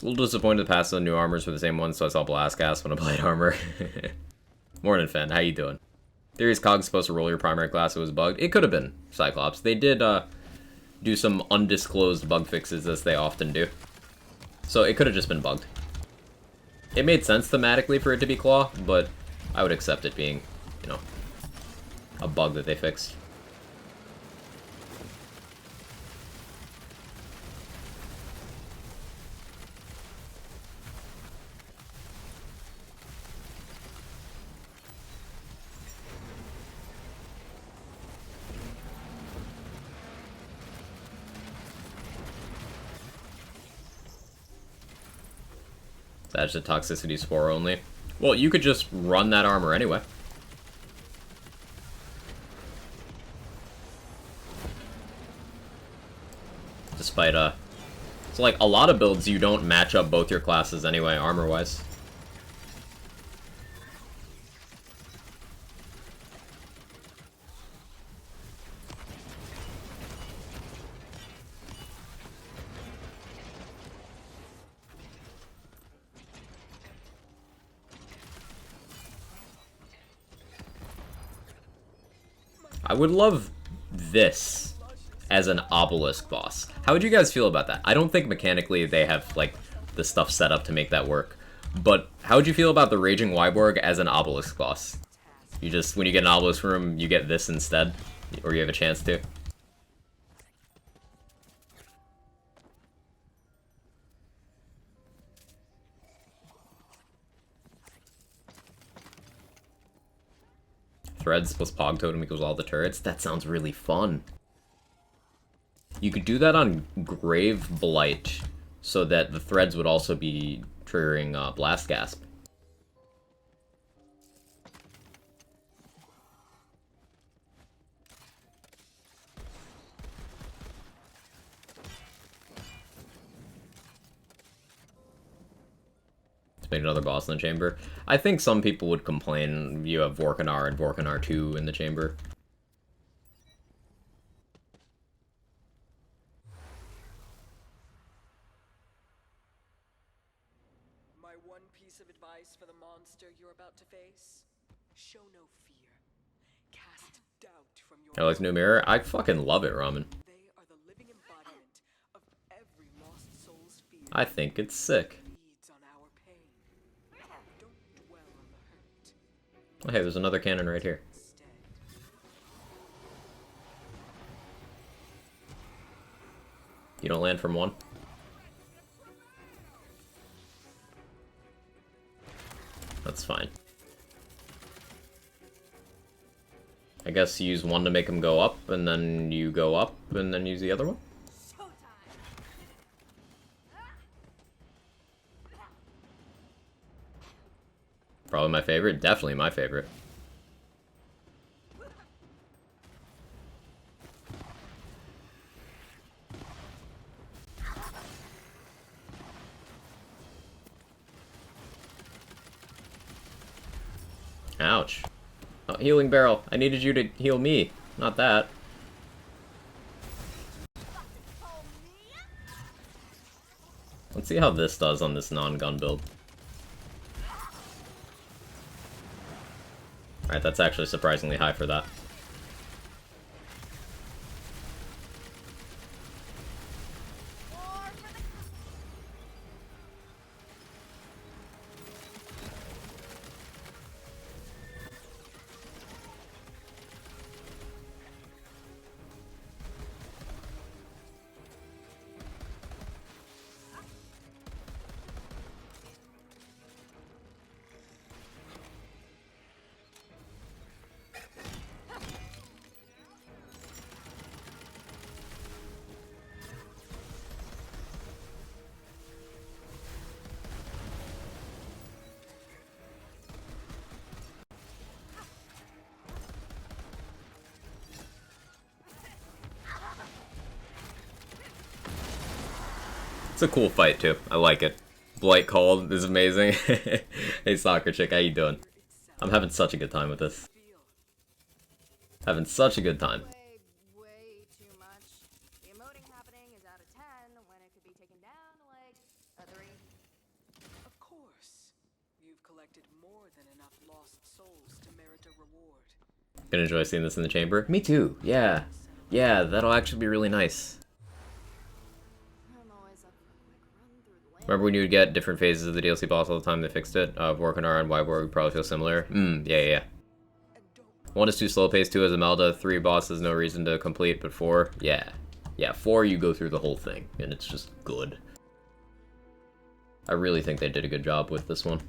A little disappointed to pass on new armors for the same one, so I saw Blastcast when I played armor. Morning, Fen. How you doing? Theory's Cog's supposed to roll your primary class. It was bugged. It could have been Cyclops. They did do some undisclosed bug fixes, as they often do. So it could have just been bugged. It made sense thematically for it to be Claw, but I would accept it being, you know, a bug that they fixed. That's a toxicity spore only. Well, you could just run that armor anyway. Despite, so like, a lot of builds you don't match up both your classes anyway, armor-wise. I would love this as an obelisk boss. How would you guys feel about that? I don't think mechanically they have, like, the stuff set up to make that work. But how would you feel about the Raging Wyborg as an obelisk boss? You just, when you get an obelisk room, you get this instead, or you have a chance to. Threads plus Pog Totem equals all the turrets. That sounds really fun. You could do that on Grave Blight, so that the threads would also be triggering Blast Gasp. To make another boss in the chamber. I think some people would complain you have Vorkanar and Vorkanar 2 in the chamber. My one piece of advice for the monster you're about to face: show no fear. Cast doubt from your I like new mirror. I fucking love it, Ramen. They are the living embodiment of every lost soul's fear. I think it's sick. Feeds on our pain. Don't dwell on the hurt. Oh, hey, there's another cannon right here. Instead, You don't land from one? That's fine. I guess you use one to make him go up, and then you go up, and then use the other one? Probably my favorite. Definitely my favorite. Ouch. Oh, healing barrel. I needed you to heal me, not that. Let's see how this does on this non-gun build. Alright, that's actually surprisingly high for that. It's a cool fight, too. I like it. Blightcaller is amazing. Hey, soccer chick, how you doing? I'm having such a good time with this. Having such a good time. Way too much. The emoting happening is out of 10 when it could be taken down to like a 3. of course, you've collected more than enough lost souls to merit a reward. Gonna enjoy seeing this in the chamber. Me too. Yeah. Yeah, that'll actually be really nice. I'm always up for a quick run through the land. Remember when you would get different phases of the DLC boss all the time? They fixed it. Vorkanar and Wyborg would probably feel similar. Yeah. And don't 1 is too slow paced, 2 is Imelda, 3 bosses, no reason to complete, but 4, yeah. Yeah, 4 you go through the whole thing, and it's just good. I really think they did a good job with this one.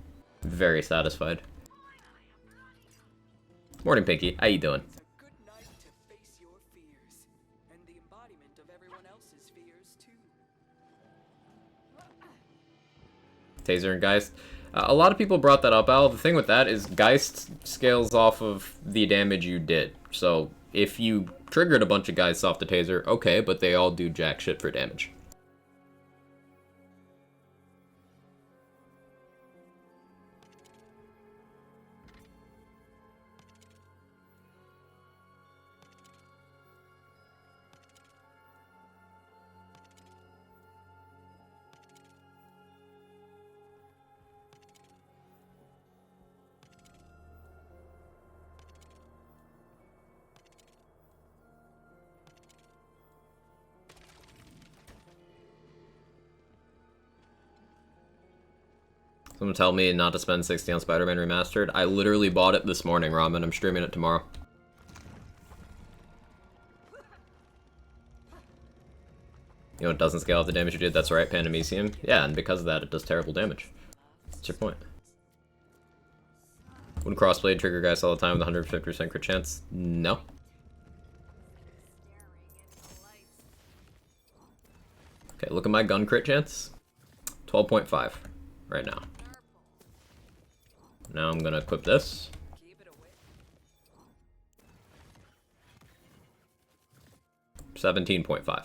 Very satisfied. Morning, Pinky. How you doing? It's a good night to face your fears, and the embodiment of everyone else's fears, too. Taser and Geist. A lot of people brought that up, Al. The thing with that is Geist scales off of the damage you did. So if you triggered a bunch of Geists off the Taser, okay, but they all do jack shit for damage. Someone tell me not to spend 60 on Spider-Man Remastered. I literally bought it this morning, Ramen. I'm streaming it tomorrow. You know, it doesn't scale out the damage you did. That's right, Pandemisium. Yeah, and because of that, it does terrible damage. What's your point? Wouldn't crossblade trigger guys all the time with 150% crit chance? No. Okay, look at my gun crit chance. 12.5 right now. Now I'm gonna equip this. 17.5.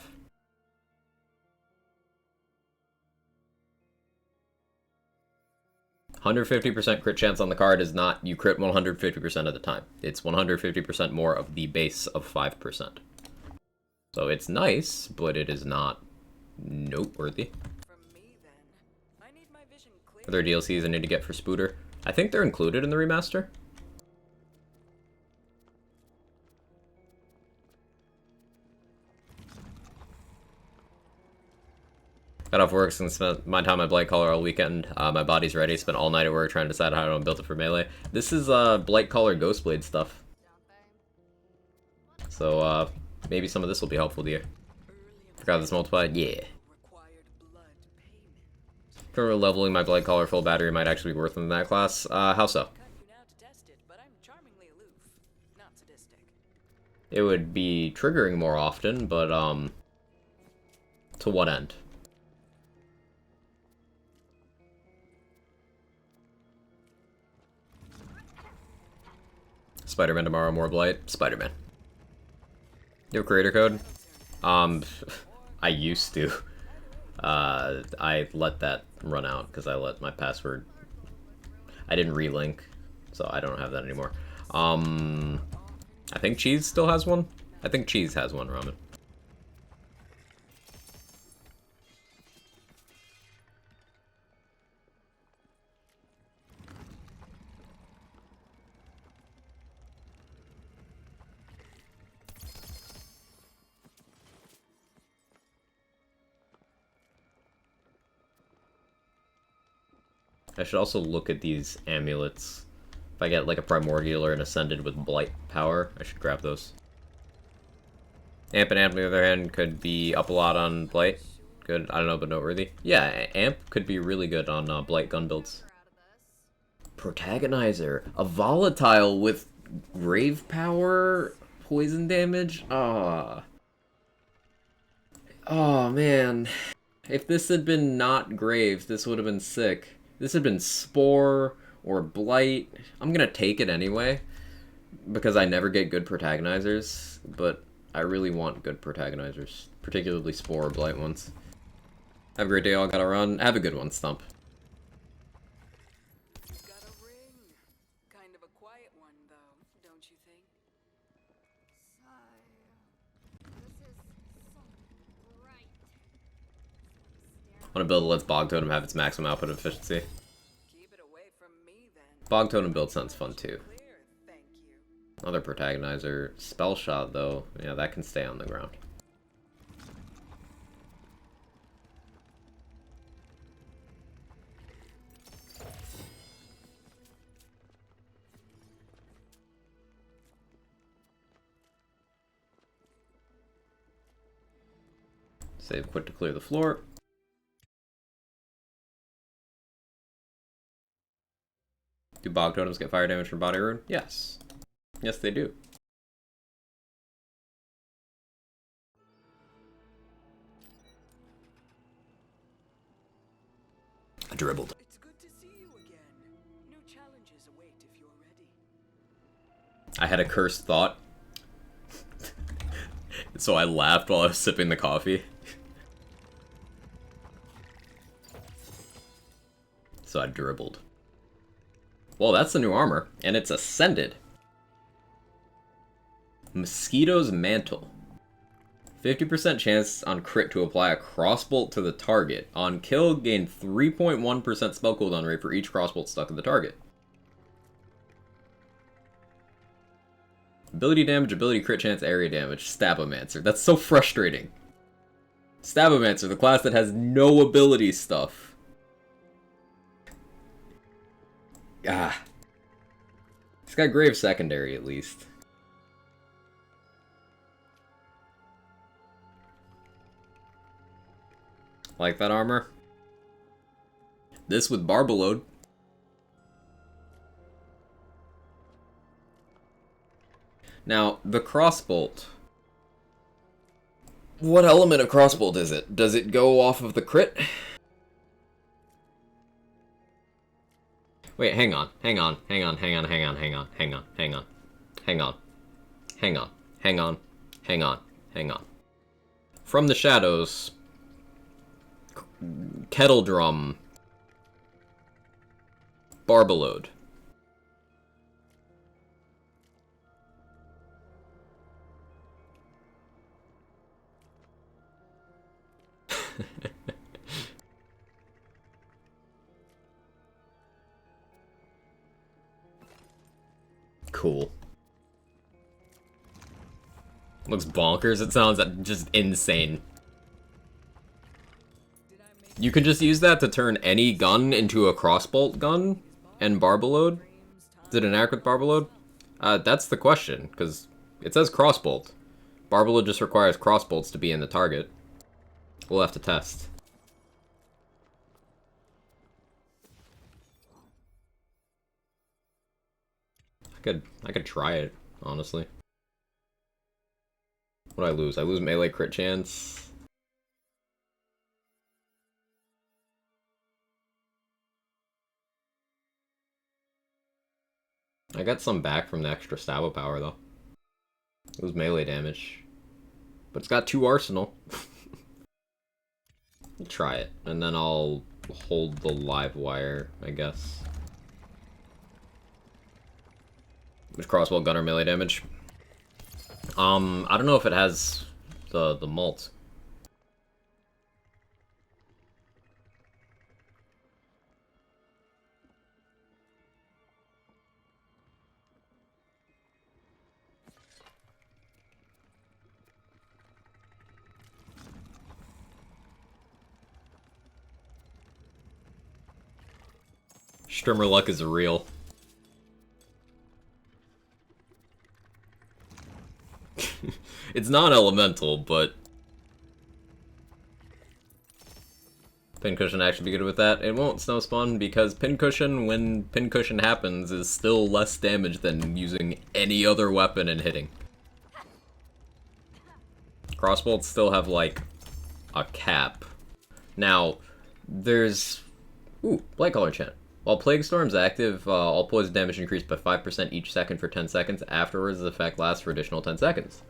150% crit chance on the card is not you crit 150% of the time. It's 150% more of the base of 5%. So it's nice, but it is not noteworthy. Are there DLCs I need to get for Spooter? I think they're included in the remaster. Got off work and spent my time at Blightcaller all weekend. My body's ready. Spent all night at work trying to decide how to build it for melee. This is Blightcaller Ghostblade stuff. So maybe some of this will be helpful to you. Forgot this multiplied? Yeah. Currently leveling my Blightcaller full battery might actually be worth in that class. How so? It would be triggering more often, but to what end? Spider-Man tomorrow, more Blight. Spider-Man. You have creator code? I used to. I let that run out because I let my password. I didn't relink, so I don't have that anymore. I think Cheese still has one. I think Cheese has one, Ramen. I should also look at these amulets. If I get like a Primordial or an Ascended with Blight power, I should grab those. Amp and Amp, on the other hand, could be up a lot on Blight. Good, I don't know, but noteworthy. Yeah, Amp could be really good on Blight gun builds. Protagonizer. A volatile with Grave power, poison damage? Ah. Oh, man. If this had been not Graves, this would have been sick. This had been Spore or Blight. I'm gonna take it anyway, because I never get good protagonizers, but I really want good protagonizers, particularly Spore or Blight ones. Have a great day, all. Gotta run. Have a good one, Stump. You've got a ring. Kind of a quiet one, though, don't you think? This is so bright. I want to build a Let's Bog Totem have its maximum output efficiency. Keep it away from me, then. Bog Totem build sounds fun too. Clear, thank you. Another protagonizer. Spell Shot though, yeah, that can stay on the ground. Save quick to clear the floor. Do Bog Totems get fire damage from Body Rune? Yes. Yes, they do. I dribbled. It's good to see you again. New challenges await if you're ready. I had a cursed thought. So I laughed while I was sipping the coffee. So I dribbled. Well, that's the new armor, and it's Ascended. Mosquito's Mantle. 50% chance on crit to apply a crossbolt to the target. On kill, gain 3.1% spell cooldown rate for each crossbolt stuck in the target. Ability damage, ability crit chance, area damage. Stabomancer. That's so frustrating. Stabomancer, the class that has no ability stuff. Ah. It's got grave secondary, at least. Like that armor. This with Barbalode. Now, the crossbolt. What element of crossbolt is it? Does it go off of the crit? Wait, hang on. Hang on. From the shadows. Kettle drum. Barbalode. Cool. Looks bonkers. It sounds just insane. You can just use that to turn any gun into a crossbolt gun and Barbalode. Is it an arc with Barbalode? That's the question, because it says crossbolt. Barbalode just requires crossbolts to be in the target. We'll have to test. I could try it, honestly. What do I lose? I lose melee crit chance. I got some back from the extra stab power, though. It was melee damage. But it's got 2 arsenal. I'll try it, and then I'll hold the live wire, I guess. Which crossbow gunner melee damage? I don't know if it has the mult. Strimmer luck is real. It's non-elemental, but Pincushion actually be good with that. It won't snow spawn because Pincushion, when Pincushion happens, is still less damage than using any other weapon and hitting. Crossbolts still have, like, a cap. Now, there's... Ooh, Blightcaller chant. While Plague Storm's active, all poison damage increased by 5% each second for 10 seconds. Afterwards, the effect lasts for additional 10 seconds.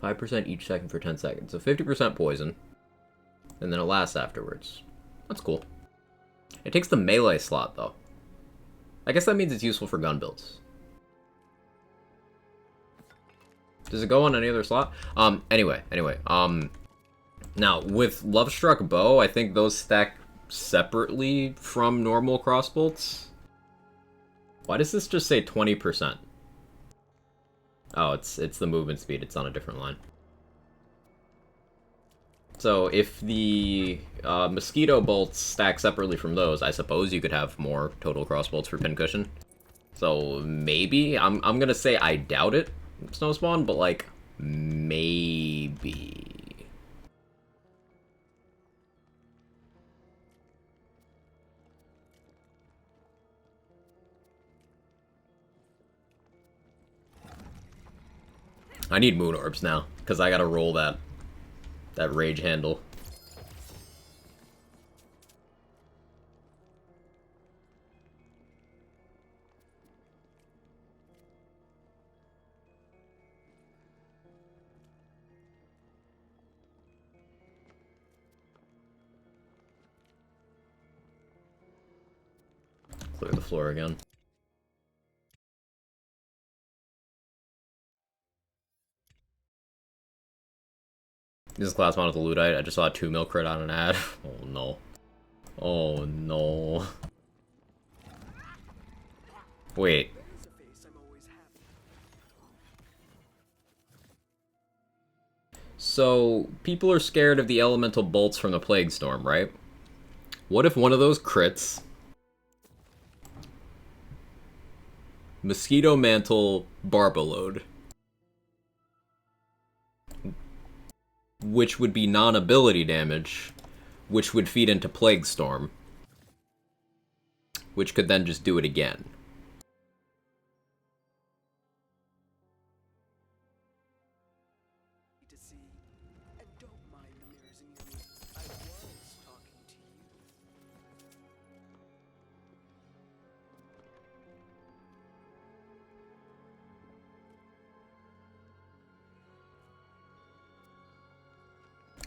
5% each second for 10 seconds. So 50% poison. And then it lasts afterwards. That's cool. It takes the melee slot, though. I guess that means it's useful for gun builds. Does it go on any other slot? Anyway. Now, with Lovestruck Bow, I think those stack separately from normal crossbolts. Why does this just say 20%? Oh, it's the movement speed. It's on a different line. So, if the mosquito bolts stack separately from those, I suppose you could have more total crossbolts for Pincushion. So, maybe. I'm gonna say I doubt it, Snowspawn, but, like, maybe. I need moon orbs now, because I gotta roll that rage handle. Clear the floor again. This is class mod with the Ludite. I just saw a 2 mil crit on an ad. Oh no. Oh no. Wait. So, people are scared of the elemental bolts from the Plague Storm, right? What if one of those crits... Mosquito Mantle Barbaload. Which would be non-ability damage, which would feed into Plague Storm. Which could then just do it again. To see, and don't mind the mirrors in your room. I was talking to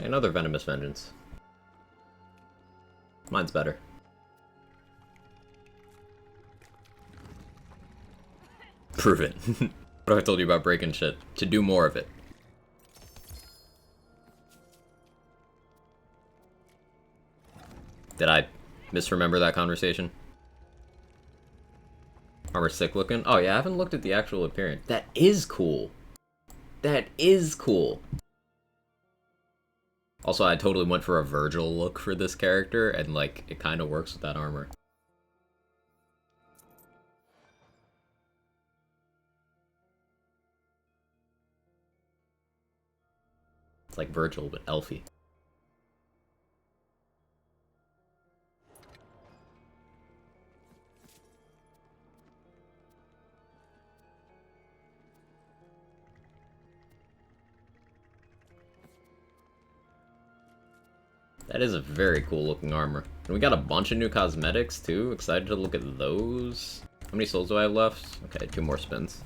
you. Another Venomous Vengeance. Mine's better. Prove it. What have I told you about breaking shit? To do more of it. Did I misremember that conversation? Armor sick looking? Oh yeah, I haven't looked at the actual appearance. That is cool. That is cool. Also, I totally went for a Virgil look for this character, and like, it kind of works with that armor. It's like Virgil, but elfy. That is a very cool looking armor. And we got a bunch of new cosmetics too. Excited to look at those. How many souls do I have left? Okay, 2 more spins.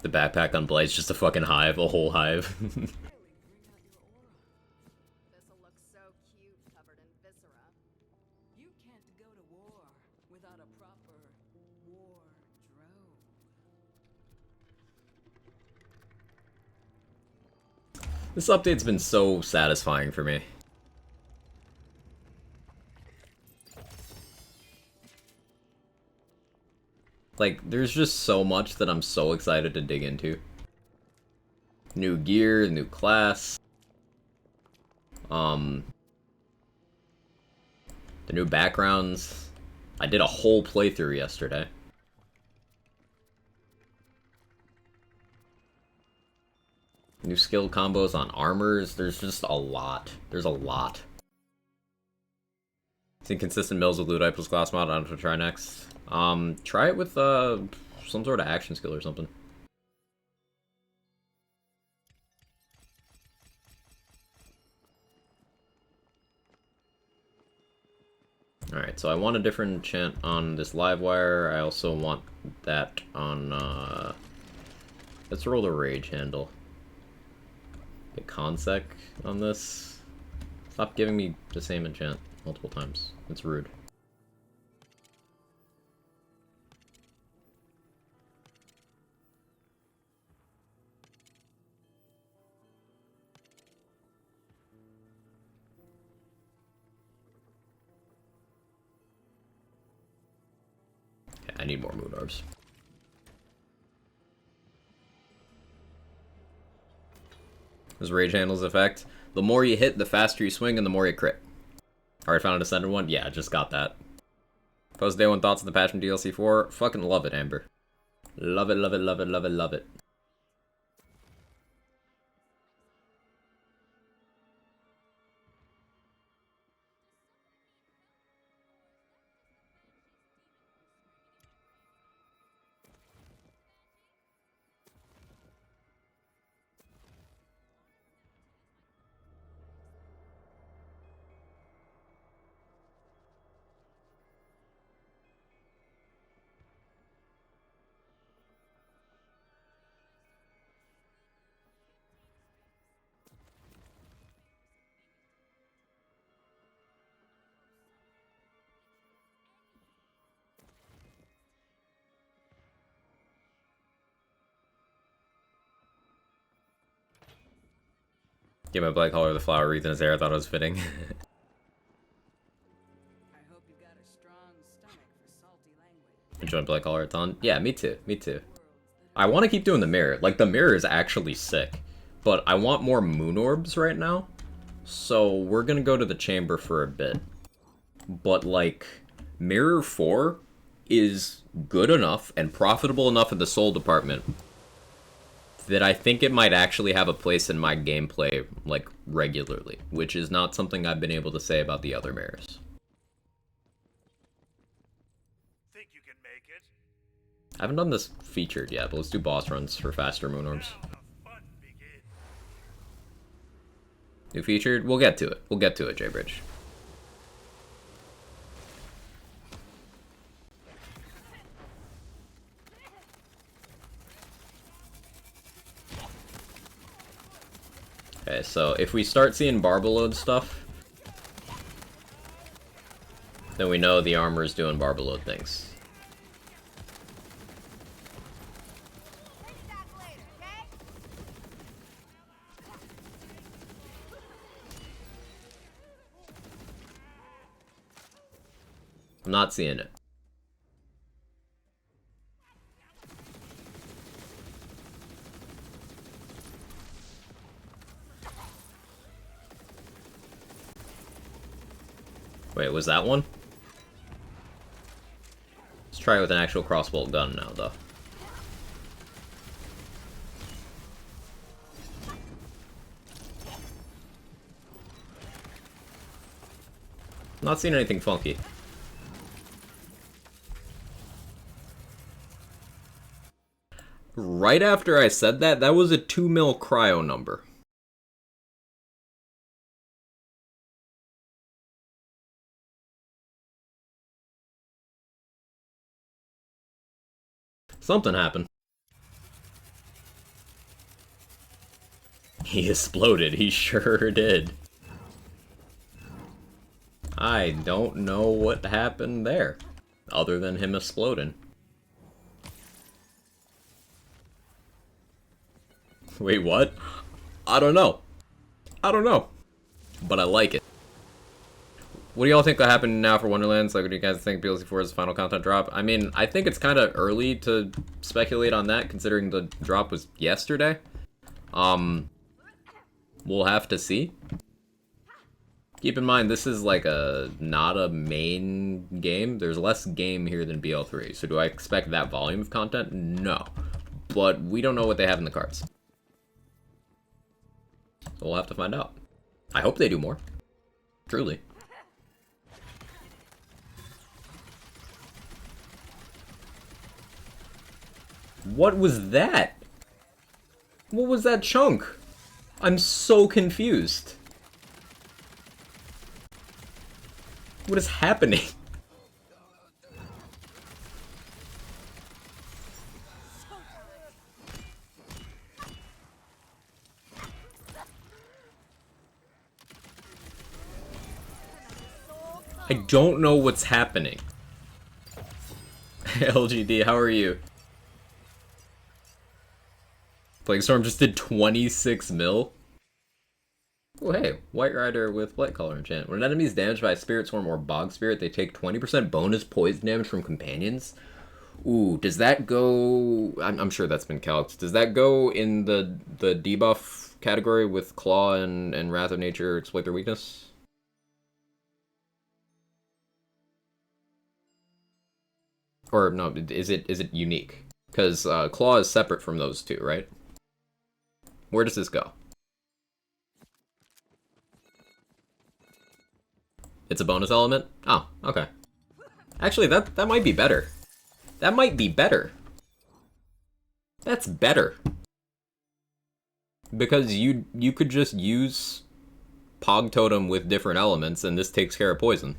The backpack on Blight's just a fucking hive, a whole hive. This'll look so cute covered in viscera. You can't go to war without a proper wardrobe. This update's been so satisfying for me. Like, there's just so much that I'm so excited to dig into. New gear, new class. The new backgrounds. I did a whole playthrough yesterday. New skill combos on armors. There's just a lot. There's a lot. It's inconsistent mills with Ludite plus class mod. I don't know what to try next. Try it with some sort of action skill or something. Alright, so I want a different enchant on this live wire. I also want that on, let's roll the rage handle. Get consec on this. Stop giving me the same enchant multiple times. It's rude. Okay, I need more moon orbs. This rage handles effect. The more you hit, the faster you swing, and the more you crit. Alright, found a Descendant one? Yeah, I just got that. Post day one thoughts on the patch from DLC4. Fucking love it, Amber. Love it, love it, love it, love it, love it. Give my Blightcaller the flower wreath in his hair. I thought it was fitting. I hope you got a strong stomach for salty language. Enjoying Blightcaller a ton. Yeah, me too. Me too. I want to keep doing the mirror. Like, the mirror is actually sick. But I want more moon orbs right now. So we're gonna go to the chamber for a bit. But, like, Mirror 4 is good enough and profitable enough in the soul department that I think it might actually have a place in my gameplay, like, regularly, which is not something I've been able to say about the other mirrors. Think you can make it? I haven't done this featured yet, but let's do boss runs for faster moon orbs. Now the fun begins. New featured? We'll get to it. We'll get to it, J-Bridge. Okay, so if we start seeing Barbaload stuff, then we know the armor is doing Barbaload things. Bring it back later, okay? I'm not seeing it. Wait, was that one? Let's try it with an actual crossbolt gun now, though. Not seeing anything funky. Right after I said that, that was a 2 mil cryo number. Something happened. He exploded, he sure did. I don't know what happened there, other than him exploding. Wait, what? I don't know. I don't know. But I like it. What do y'all think will happen now for Wonderlands? Like, what do you guys think PLC4 is the final content drop? I mean, I think it's kind of early to speculate on that, considering the drop was yesterday. We'll have to see. Keep in mind, this is like not a main game. There's less game here than BL3. So do I expect that volume of content? No. But we don't know what they have in the cards. So we'll have to find out. I hope they do more. Truly. What was that? What was that chunk? I'm so confused. What is happening? I don't know what's happening. LGD, how are you? Plague Storm just did 26 mil? Oh hey, White Rider with Blightcaller enchant. When an enemy is damaged by a Spirit Swarm or Bog Spirit, they take 20% bonus poison damage from companions. Ooh, does that go... I'm sure that's been calced. Does that go in the debuff category with Claw and Wrath of Nature exploit their weakness? Or no, is it unique? Because Claw is separate from those two, right? Where does this go? It's a bonus element? Oh, okay. Actually, that might be better. That might be better. That's better. Because you could just use Pog Totem with different elements, and this takes care of poison.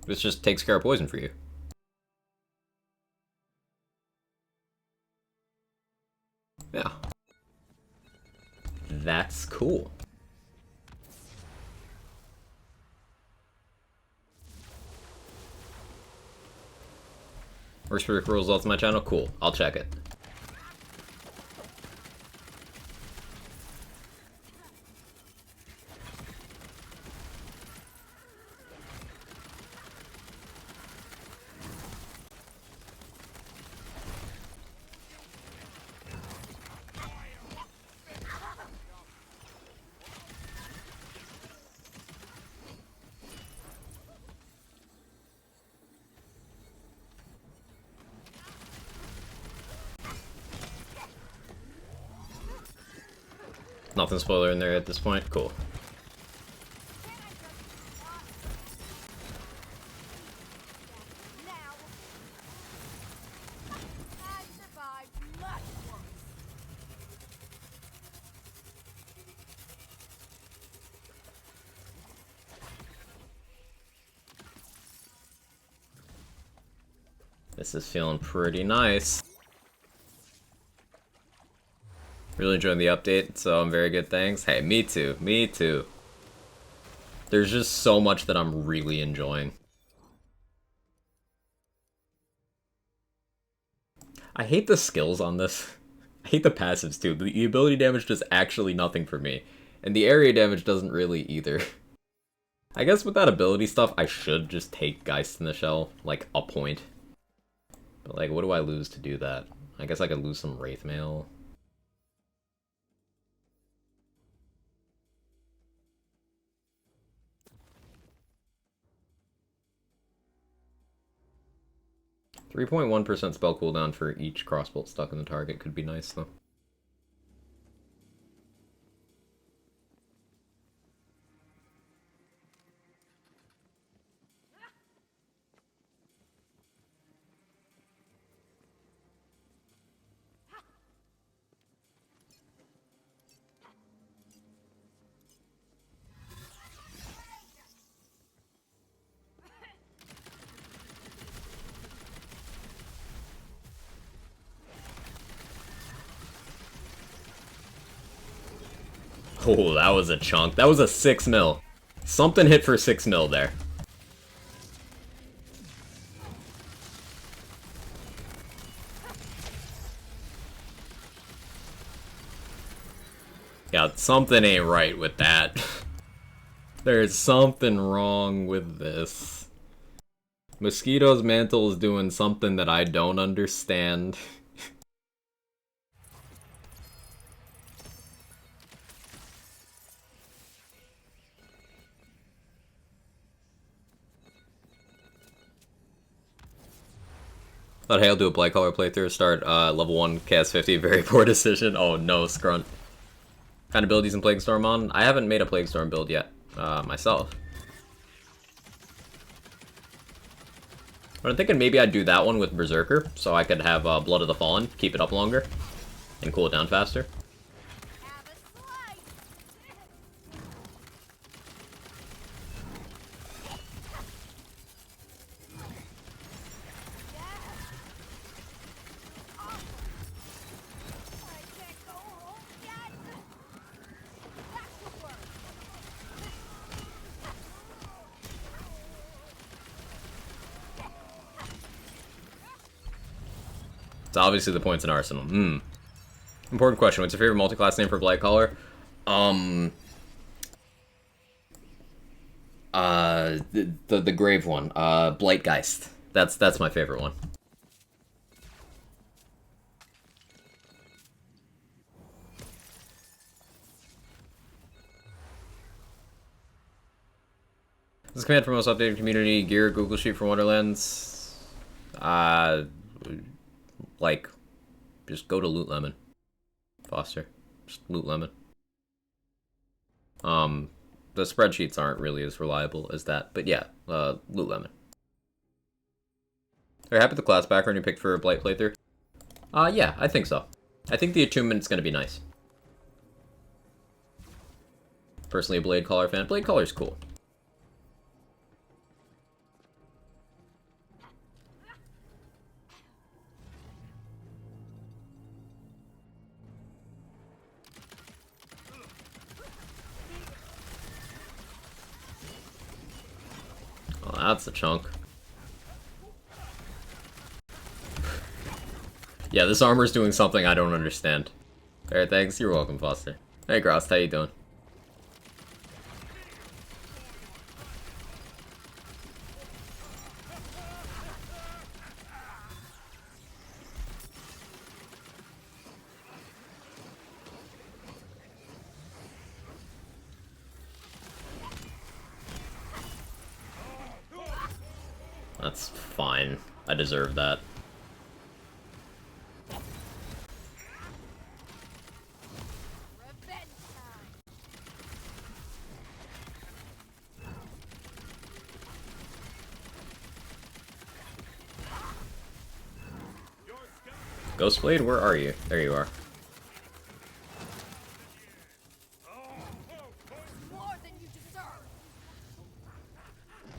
This just takes care of poison for you. Yeah. That's cool. Works for the results on my channel? Cool. I'll check it. Nothing spoiler in there at this point? Cool. Now, I survived much worse. This is feeling pretty nice. Really enjoying the update, so I'm very good, thanks. Hey, me too, me too. There's just so much that I'm really enjoying. I hate the skills on this. I hate the passives too. The ability damage does actually nothing for me. And the area damage doesn't really either. I guess with that ability stuff, I should just take Geist in the Shell, like, a point. But, like, what do I lose to do that? I guess I could lose some Wraith Mail. .1% spell cooldown for each crossbolt stuck in the target could be nice, though. Oh, that was a chunk. That was a 6 mil. Something hit for 6 mil there. Yeah, something ain't right with that. There's something wrong with this. Mosquito's mantle is doing something that I don't understand. Thought, hey, I'll do a Blightcaller playthrough, start level 1 KS50, very poor decision. Oh no, Scrunt. Kind of build using Plague Storm on? I haven't made a Plague Storm build yet, myself. But I'm thinking maybe I'd do that one with Berserker, so I could have Blood of the Fallen, keep it up longer, and cool it down faster. Have a slice. I can't go home yet. Back to work. It's obviously the points in Arsenal. Important question. What's your favorite multi-class name for Blightcaller? The grave one. Blightgeist. That's my favorite one. This is command for most updated community gear Google Sheet for Wonderlands. Like, just go to Loot Lemon. Foster. Just Loot Lemon. The spreadsheets aren't really as reliable as that, but yeah, Loot Lemon. Are you happy with the class background you picked for a Blight playthrough? Yeah, I think so. I think the attunement's gonna be nice. Personally a Blightcaller fan. Blightcaller's cool. Oh, that's a chunk. Yeah, this armor's doing something I don't understand. Alright, thanks. You're welcome, Foster. Hey, Grost, how you doing? That's fine. I deserve that. Revenge time. Ghostblade, where are you? There you are. More than you deserve.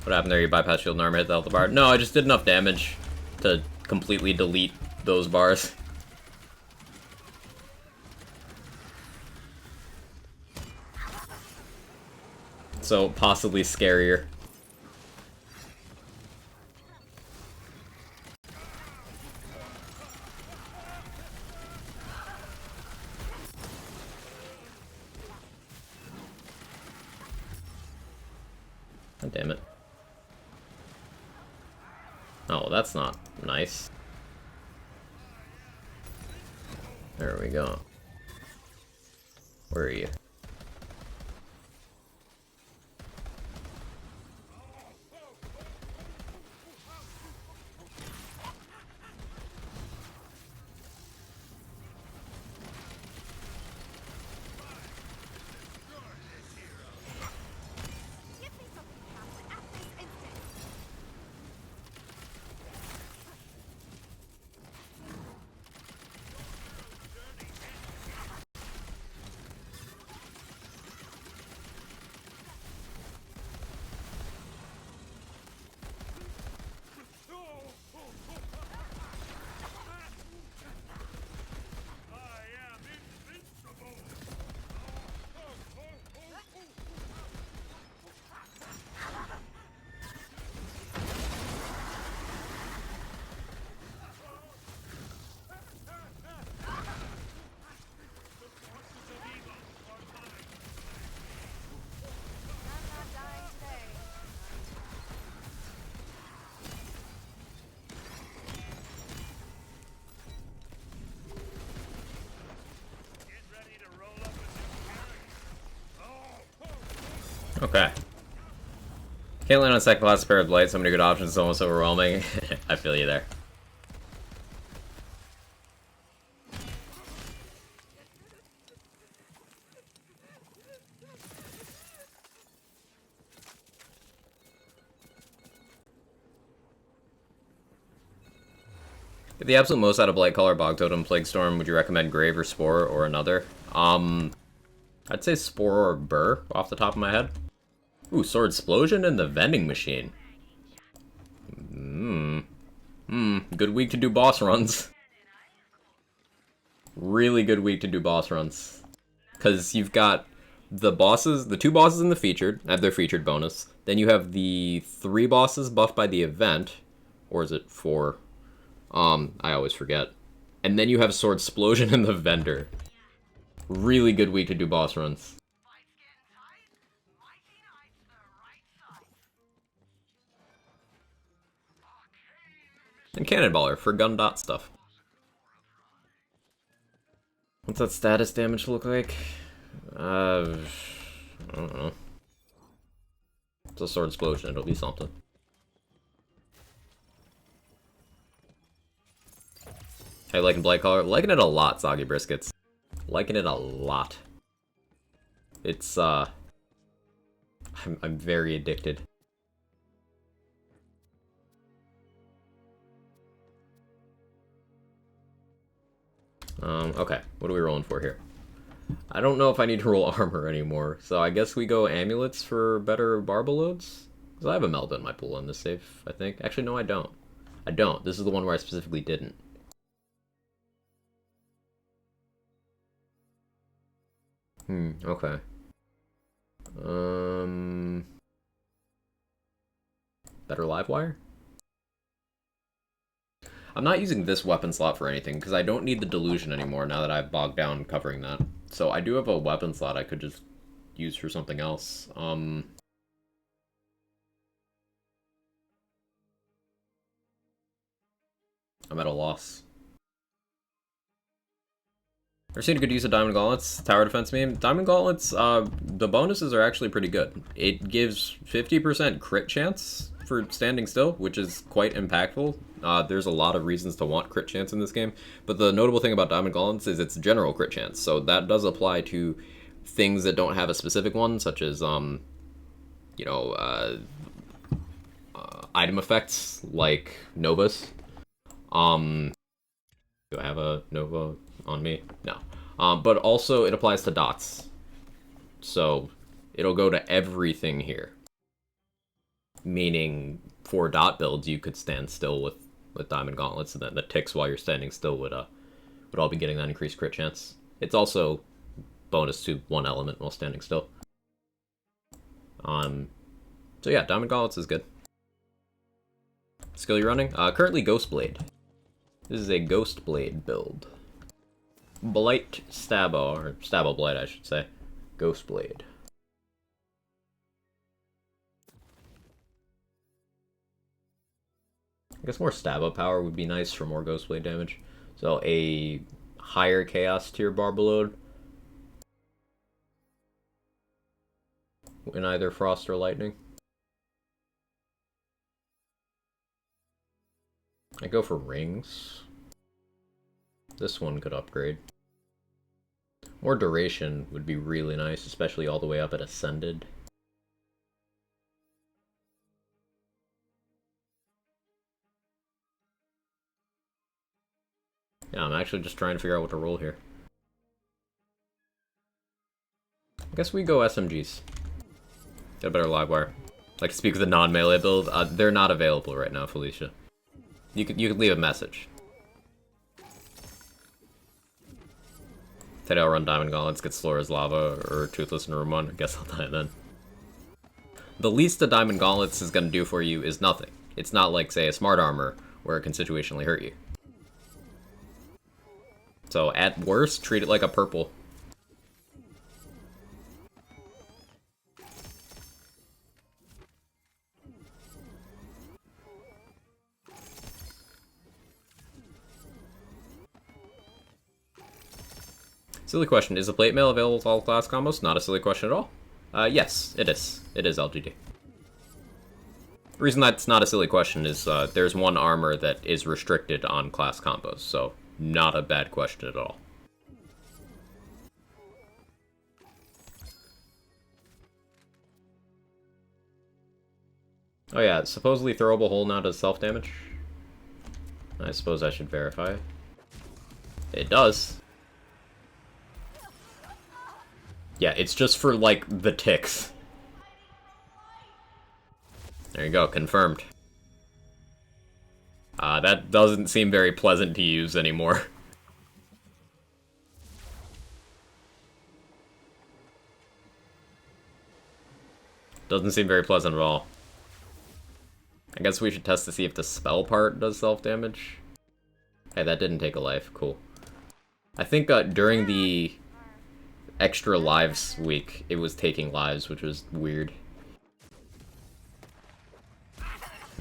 What happened there? You bypassed shield and armor, hit the health bar? No, I just did enough damage to completely delete those bars. So, possibly scarier. God damn it. Oh, that's not nice. There we go. Where are you? Give me something to happen at this instant. I am invincible. I'm not dying today. Get ready to roll up a new carrot. Okay. Can't land on second class pair of blight, so many good options, it's almost overwhelming. I feel you there. Get the absolute most out of Blightcaller, Bog Totem, Plague Storm, would you recommend Grave or Spore or another? I'd say Spore or Burr off the top of my head. Ooh, Sword Explosion and the Vending Machine. Good week to do boss runs. Really good week to do boss runs. Because you've got the bosses, the 2 bosses in the featured, have their featured bonus. Then you have the 3 bosses buffed by the event. Or is it 4? I always forget. And then you have Sword Explosion and the Vendor. Really good week to do boss runs. And Cannonballer for gun dot stuff. What's that status damage look like? I don't know. It's a Sword Explosion, it'll be something. How you liking Blightcaller? Liking it a lot, Soggy Briskets. Liking it a lot. It's, I'm very addicted. Okay, what are we rolling for here? I don't know if I need to roll armor anymore, so I guess we go amulets for better barbell loads? Because I have a Melba in my pool in this save, I think. Actually, no, I don't. I don't. This is the one where I specifically didn't. Okay. Better live wire? I'm not using this weapon slot for anything, because I don't need the delusion anymore now that I've bogged down covering that. So I do have a weapon slot I could just use for something else. I'm at a loss. Ever seen a good use of Diamond Gauntlets? Tower defense meme? Diamond Gauntlets, the bonuses are actually pretty good. It gives 50% crit chance for standing still, which is quite impactful. There's a lot of reasons to want crit chance in this game, but the notable thing about Diamond Gauntlets is it's general crit chance, so that does apply to things that don't have a specific one, such as, you know, item effects like Novas. Do I have a Nova on me? No. But also it applies to dots. So it'll go to everything here. Meaning for dot builds you could stand still with Diamond Gauntlets, and then the ticks while you're standing still would all be getting that increased crit chance. It's also bonus to one element while standing still. So yeah, Diamond Gauntlets is good. Skill you're running? Currently Ghost Blade. This is a Ghost Blade build. Blight Stabo, or Stabo Blight I should say. Ghost Blade. I guess more Stabo power would be nice for more Ghost Blade damage. So a higher Chaos tier Barber load in either Frost or Lightning. I go for rings. This one could upgrade. More duration would be really nice, especially all the way up at Ascended. Yeah, I'm actually just trying to figure out what to roll here. I guess we go SMGs. Get a better live wire. Like to speak with a non-melee build. They're not available right now, Felicia. You could leave a message. Today I'll run Diamond Gauntlets, get slower as lava, or Toothless in room 1. I guess I'll die then. The least a Diamond Gauntlets is going to do for you is nothing. It's not like, say, a Smart Armor, where it can situationally hurt you. So, at worst, treat it like a purple. Silly question, is the plate mail available with all class combos? Not a silly question at all. Yes, it is. It is LGD. The reason that's not a silly question is there's one armor that is restricted on class combos, so not a bad question at all. Oh yeah, supposedly throwable hole now does self-damage. I suppose I should verify. It does. Yeah, it's just for, like, the ticks. There you go, confirmed. That doesn't seem very pleasant to use anymore. Doesn't seem very pleasant at all. I guess we should test to see if the spell part does self-damage. Hey, that didn't take a life. Cool. I think during the extra lives week, it was taking lives, which was weird.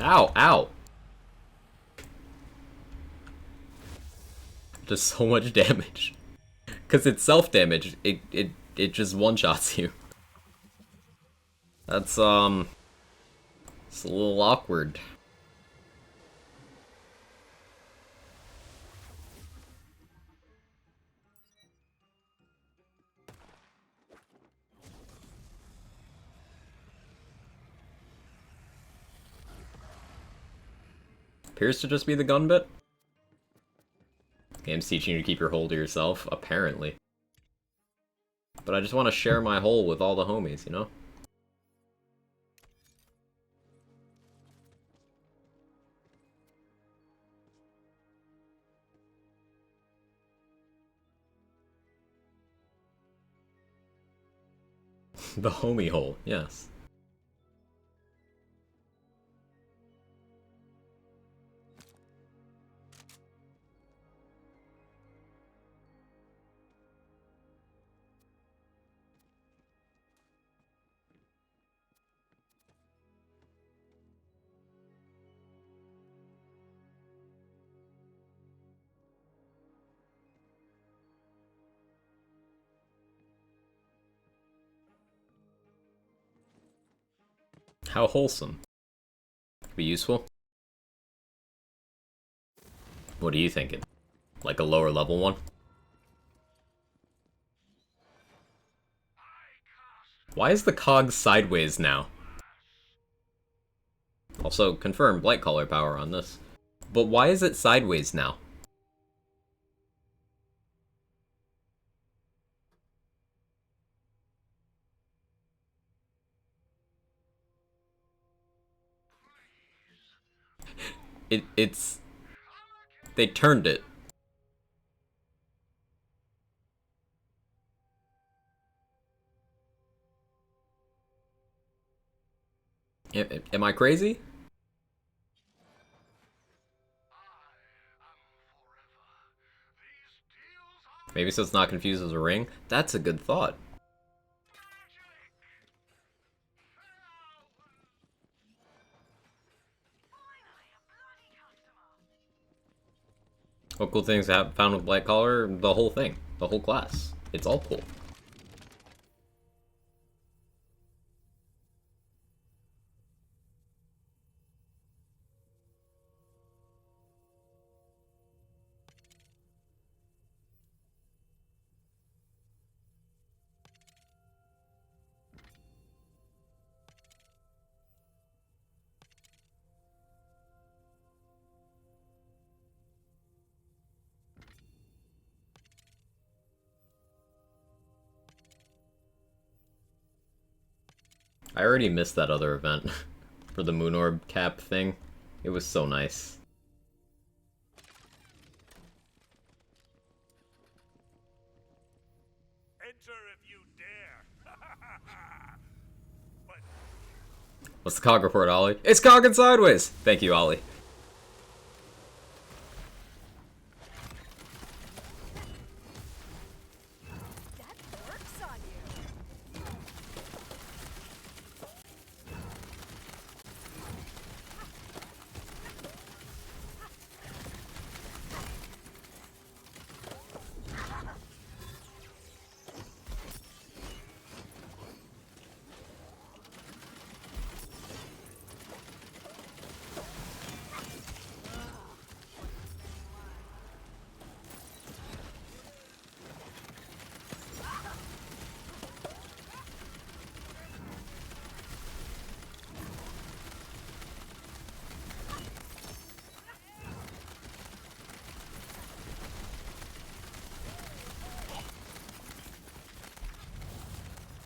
Ow! Ow! Does so much damage. Because it's self-damage, it just one-shots you. That's, it's a little awkward. Appears to just be the gun bit. Game's teaching you to keep your hole to yourself, apparently. But I just want to share my hole with all the homies, you know? The homie hole, yes. How wholesome. Could be useful. What are you thinking? Like a lower level one? Why is the cog sideways now? Also, confirm Blightcaller power on this. But why is it sideways now? It's they turned it. Am I crazy? Maybe so it's not confused as a ring? That's a good thought. What cool things I have found with Blightcaller? The whole thing. The whole class. It's all cool. I already missed that other event for the Moon Orb cap thing. It was so nice. Enter if you dare. But What's the cog report, Ollie? It's cogging sideways! Thank you, Ollie. That works on you.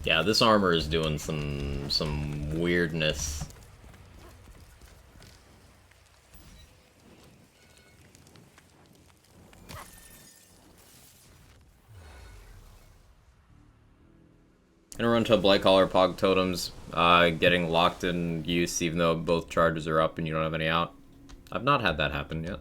Yeah, this armor is doing some weirdness. Gonna run to Blightcaller Pog Totems, getting locked in use even though both charges are up and you don't have any out. I've not had that happen yet.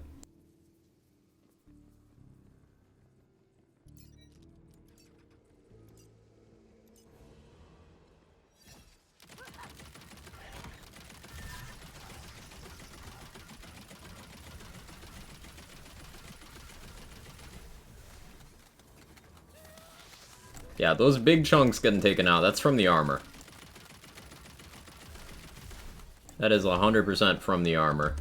Yeah, those big chunks getting taken out, that's from the armor. That is 100% from the armor.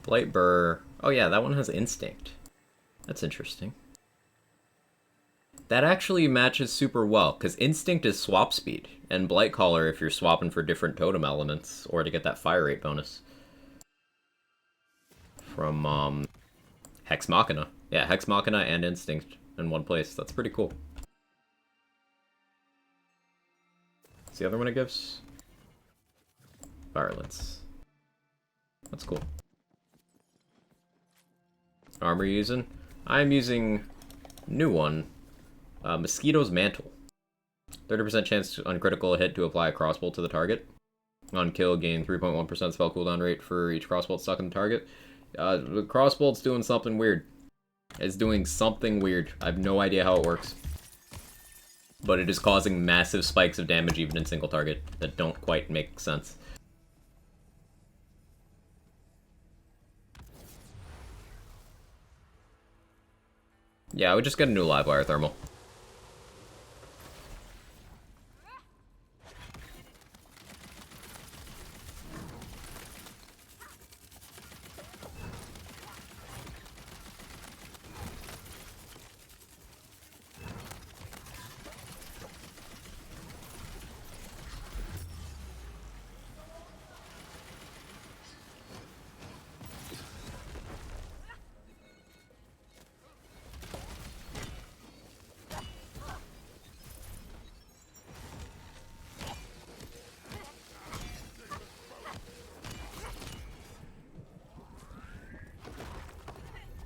Blightburr. Oh yeah, that one has instinct. That's interesting. That actually matches super well, because instinct is swap speed, and Blightcaller if you're swapping for different totem elements, or to get that fire rate bonus. From, Hex Machina. Yeah, Hex Machina and instinct in one place. That's pretty cool. What's the other one it gives? Violence. That's cool. Armor you using? I'm using new one. Mosquito's Mantle. 30% chance on critical hit to apply a crossbolt to the target. On kill, gain 3.1% spell cooldown rate for each crossbolt stuck in the target. The crossbolt's doing something weird. It's doing something weird. I have no idea how it works. But it is causing massive spikes of damage even in single target that don't quite make sense. Yeah, I would just get a new live wire thermal.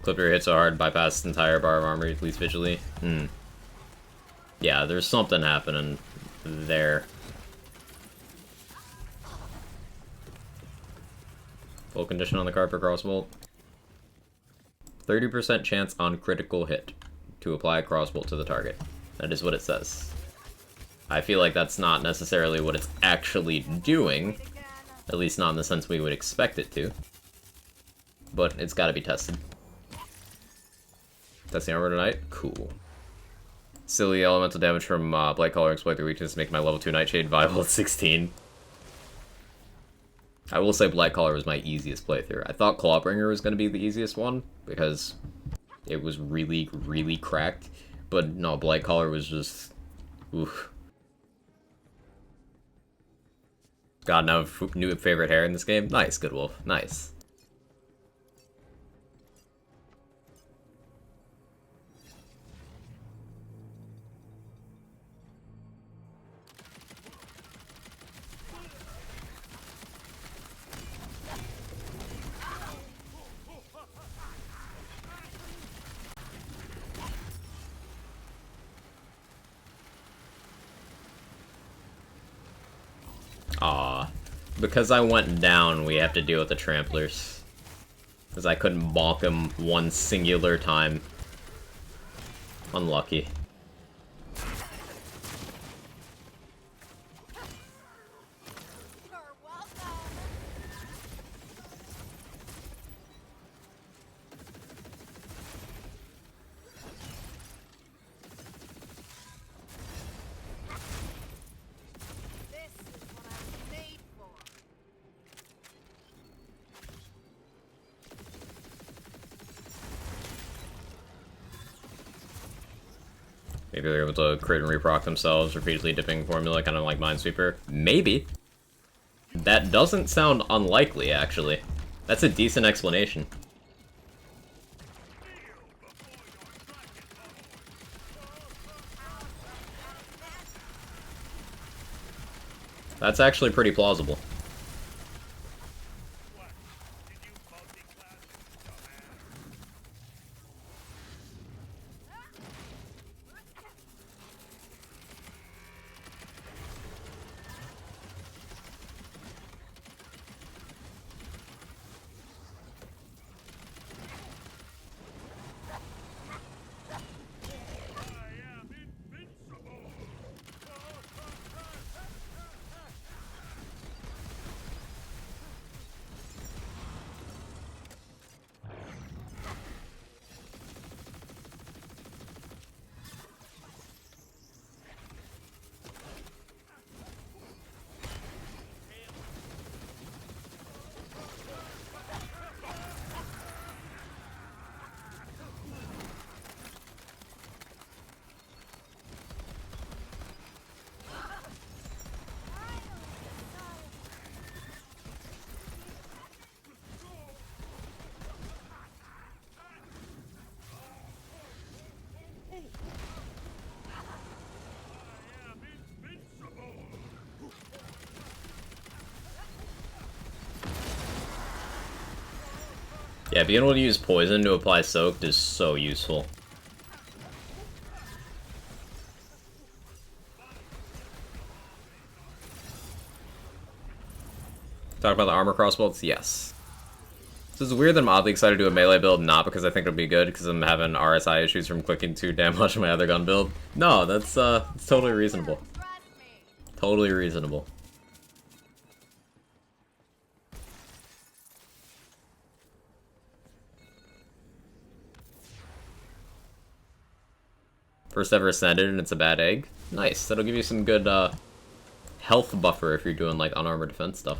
Clip your hit so hard, bypass entire bar of armor, at least visually. Yeah, there's something happening there. Full condition on the card for crossbolt. 30% chance on critical hit to apply a crossbolt to the target. That is what it says. I feel like that's not necessarily what it's actually doing. At least not in the sense we would expect it to. But it's gotta be tested. Testing armor tonight? Cool. Silly elemental damage from Blightcaller, exploit their weakness, make my level 2 Nightshade viable at 16. I will say Blightcaller was my easiest playthrough. I thought Clawbringer was going to be the easiest one, because it was really, really cracked. But no, Blightcaller was just... oof. God, now new favorite hair in this game? Nice, Good Wolf. Nice. Aw. Because I went down, we have to deal with the tramplers. Because I couldn't bonk them one singular time. Unlucky. You're welcome. This is what I was made for. Maybe they're able to crit and reproc themselves, repeatedly dipping formula, kind of like Minesweeper. Maybe. That doesn't sound unlikely, actually. That's a decent explanation. That's actually pretty plausible. Yeah, being able to use poison to apply soaked is so useful. Talk about the armor crossbolts? Yes. So it's weird that I'm oddly excited to do a melee build, not because I think it'll be good, because I'm having RSI issues from clicking too damn much on my other gun build. No, that's it's totally reasonable. Trust me. Totally reasonable. First ever ascended and it's a bad egg. Nice. That'll give you some good health buffer if you're doing like unarmored defense stuff.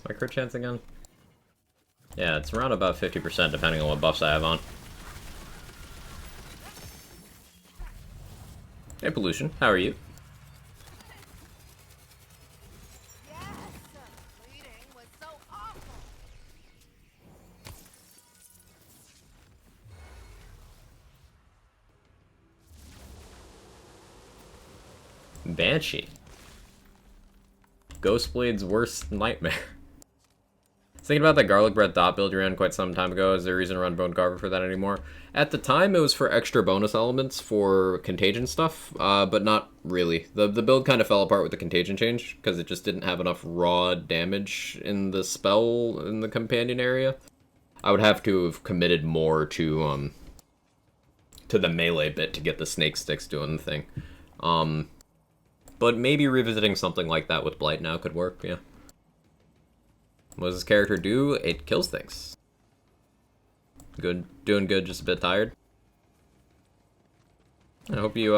my crit chance again? Yeah, it's around about 50% depending on what buffs I have on. Hey, Pollution, how are you? Yes! Bleeding was so awful! Banshee. Ghostblade's worst nightmare. I was thinking about that garlic bread thought build you ran quite some time ago. Is there a reason to run Bone Carver for that anymore? At the time, it was for extra bonus elements for contagion stuff, but not really. The build kind of fell apart with the contagion change, because it just didn't have enough raw damage in the spell in the companion area. I would have to have committed more to the melee bit to get the snake sticks doing the thing. But maybe revisiting something like that with Blight now could work, yeah. What does this character do? It kills things. Good, doing good, just a bit tired. I hope you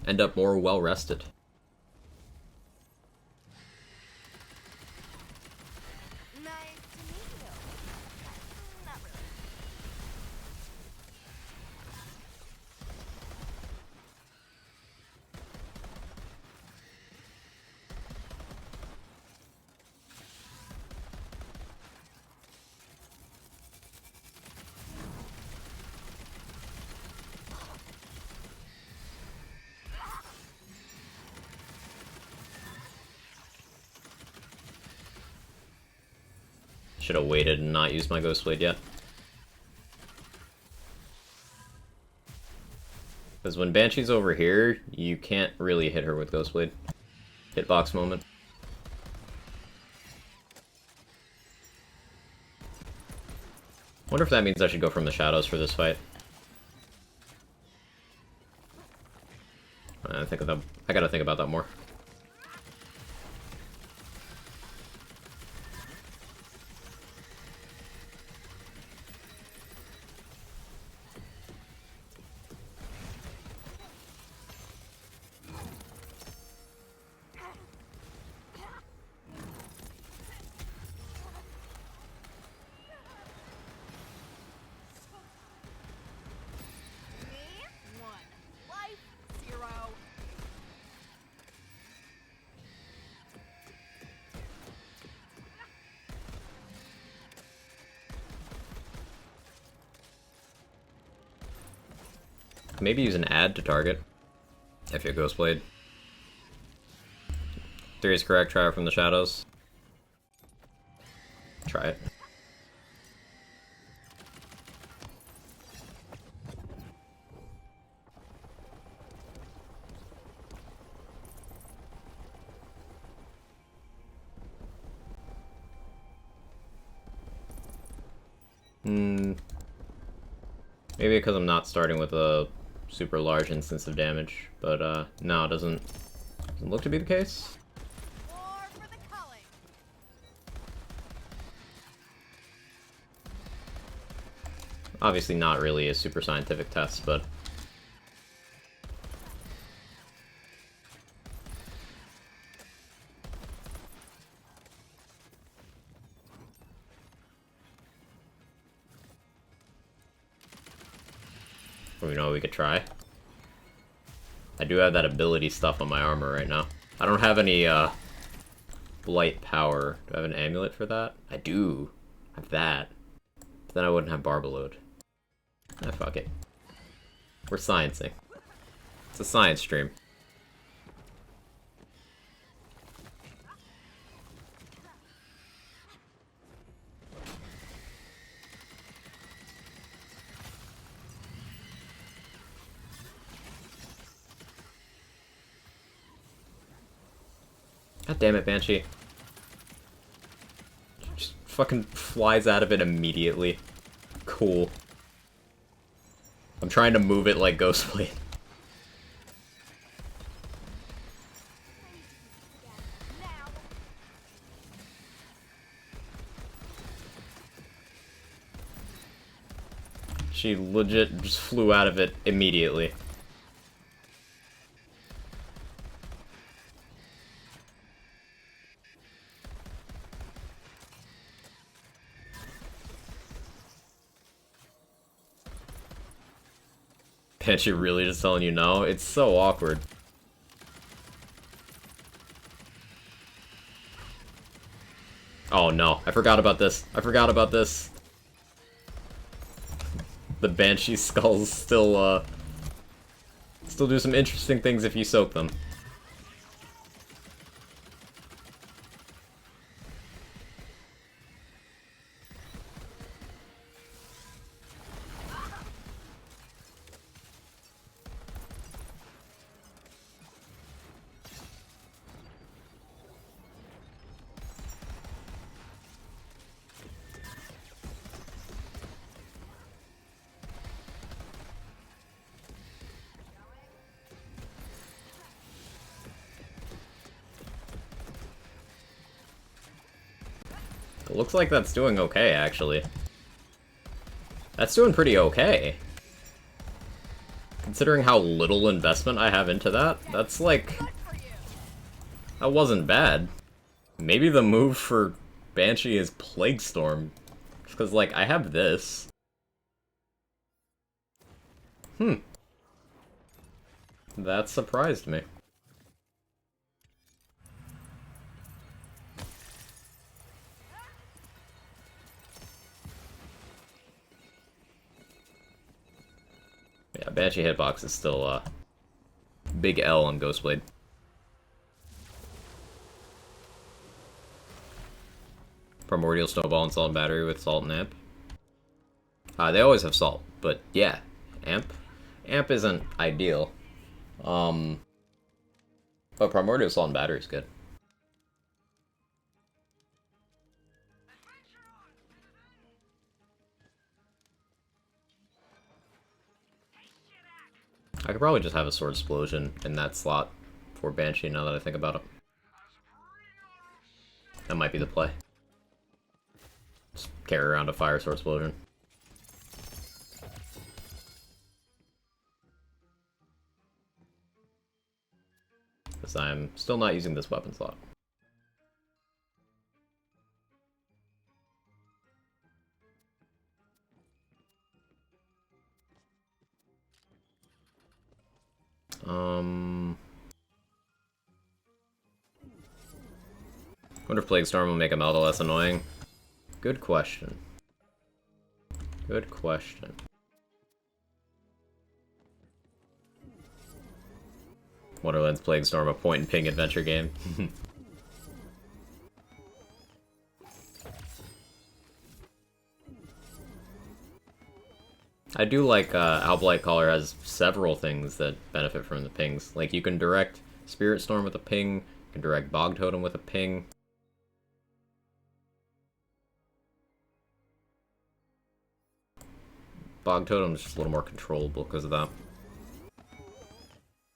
end up more well-rested. Nice to meet you. Not really. Should have waited and not used my Ghostblade yet. Because when Banshee's over here, you can't really hit her with Ghostblade. Hitbox moment. Wonder if that means I should go from the shadows for this fight. I gotta think about that more. Me? 1. Life? 0. Maybe use an add to target. If you're Ghostblade. 3 is correct, try it from the shadows. Try it. Maybe because I'm not starting with a super large instance of damage, but no, it doesn't look to be the case. Or for the culling. Obviously not really a super scientific test, but... you know, we could try. I do have that ability stuff on my armor right now. I don't have any blight power. Do I have an amulet for that? I do. I have that. But then I wouldn't have Barbalode. Ah, fuck it. We're sciencing. It's a science stream. God damn it, Banshee. Just fucking flies out of it immediately. Cool. I'm trying to move it like Ghostblade. Now. She legit just flew out of it immediately. Banshee really just telling you no? It's so awkward. Oh no, I forgot about this. I forgot about this. The Banshee skulls still do some interesting things if you soak them. It looks like that's doing okay, actually. That's doing pretty okay. Considering how little investment I have into that, that's like... That wasn't bad. Maybe the move for Banshee is Plague Storm. Just because, like, I have this. That surprised me. Yeah, Banshee hitbox is still, big L on Ghostblade. Primordial Snowball and Salt and Battery with Salt and Amp. They always have Salt, but yeah, Amp. Amp isn't ideal. But Primordial Salt and Battery is good. I could probably just have a Sword Explosion in that slot for Banshee now that I think about it. That might be the play. Just carry around a Fire Sword Explosion. Because I'm still not using this weapon slot. Wonder if Plague Storm will make a Melda less annoying. Good question. Good question. Wonderland's Plague Storm, a point-and-ping adventure game. I do like how Blightcaller has several things that benefit from the pings. Like, you can direct Spirit Storm with a ping, you can direct Bog Totem with a ping. Bog Totem is just a little more controllable because of that.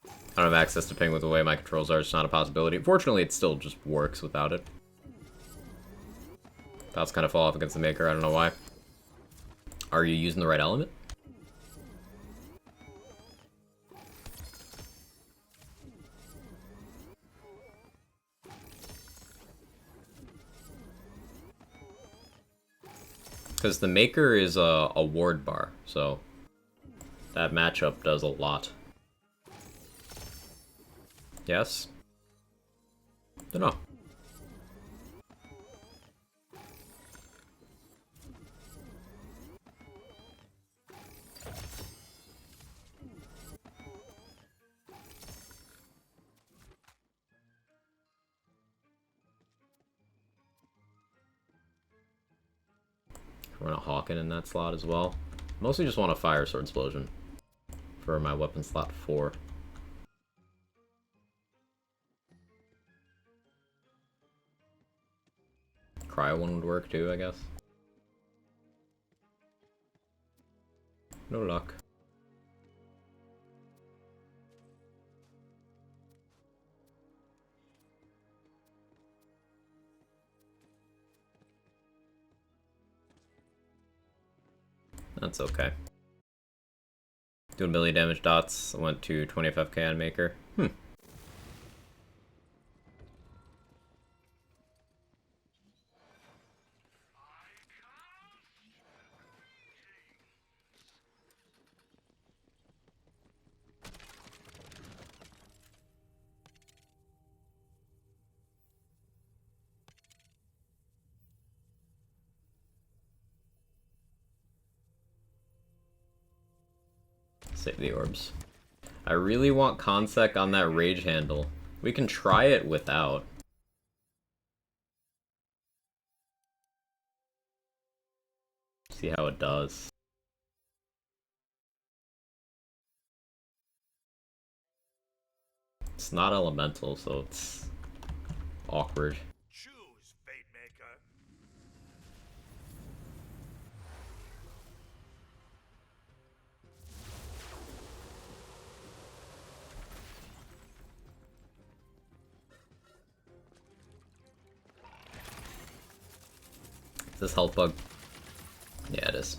I don't have access to ping with the way my controls are, it's not a possibility. Fortunately, it still just works without it. That's kind of fall off against the Maker, I don't know why. Are you using the right element? Because the Maker is a ward bar, so that matchup does a lot. Yes? Dunno. Run a Hawken in that slot as well. Mostly just want a Fire Sword Explosion for my weapon slot 4. Cryo one would work too, I guess. No luck. That's okay. Doing a million damage dots. I went to 25k on Maker. Save the orbs. I really want Consec on that rage handle. We can try it without. See how it does. It's not elemental, so it's awkward. Choose, Fate Maker. Is this health bug? Yeah, it is.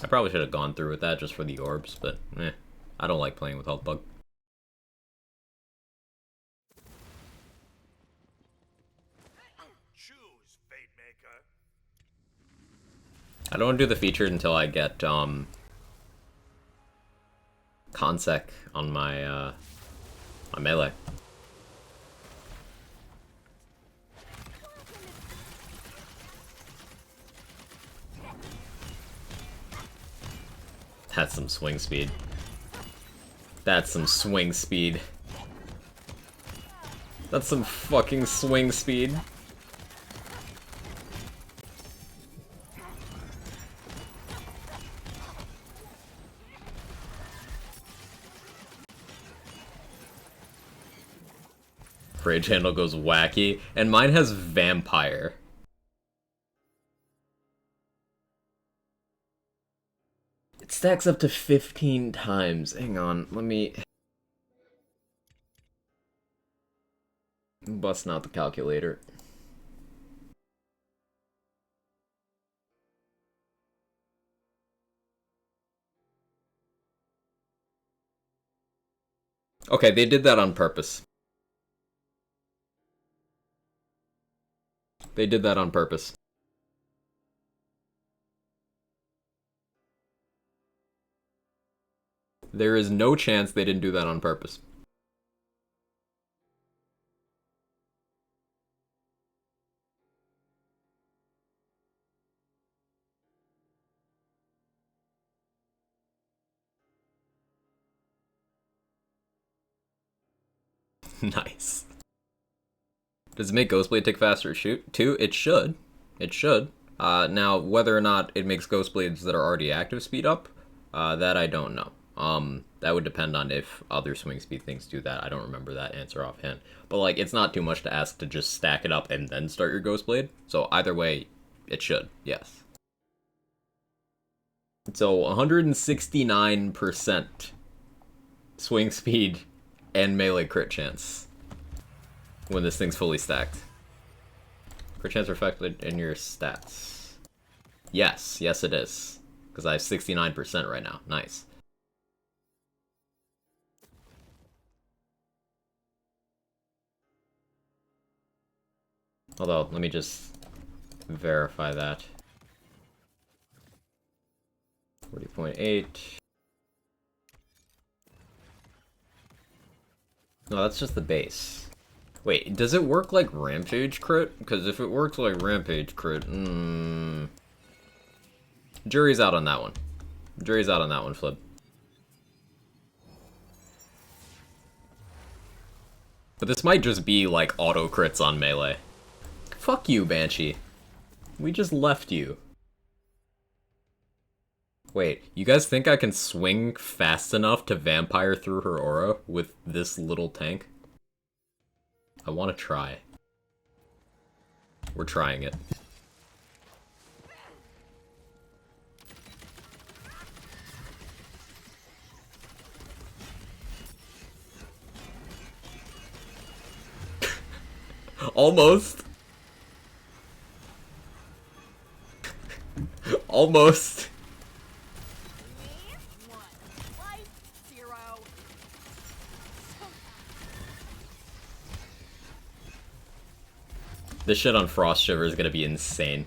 I probably should have gone through with that just for the orbs, but I don't like playing with health bug. Choose, Fate Maker. I don't want to do the feature until I get Consec on my my melee. That's some swing speed. That's some swing speed. That's some fucking swing speed. Rage handle goes wacky, and mine has vampire. It stacks up to 15 times. Hang on, let me... I'm busting out the calculator. Okay, they did that on purpose. They did that on purpose. There is no chance they didn't do that on purpose. Nice. Does it make Ghostblade tick faster to shoot? Too? It should. It should. Now, whether or not it makes Ghostblades that are already active speed up, that I don't know. That would depend on if other swing speed things do that. I don't remember that answer offhand. But, like, it's not too much to ask to just stack it up and then start your Ghostblade. So, either way, it should, yes. So, 169% swing speed and melee crit chance when this thing's fully stacked. Crit chance reflected in your stats. Yes, yes it is. Because I have 69% right now. Nice. Although, let me just verify that. 40.8. No, that's just the base. Wait, does it work like Rampage crit? Because if it works like Rampage crit, jury's out on that one. Jury's out on that one, Flip. But this might just be like auto crits on melee. Fuck you, Banshee. We just left you. Wait, you guys think I can swing fast enough to vampire through her aura with this little tank? I want to try. We're trying it. Almost. Almost. This shit on Frost Shiver is gonna be insane.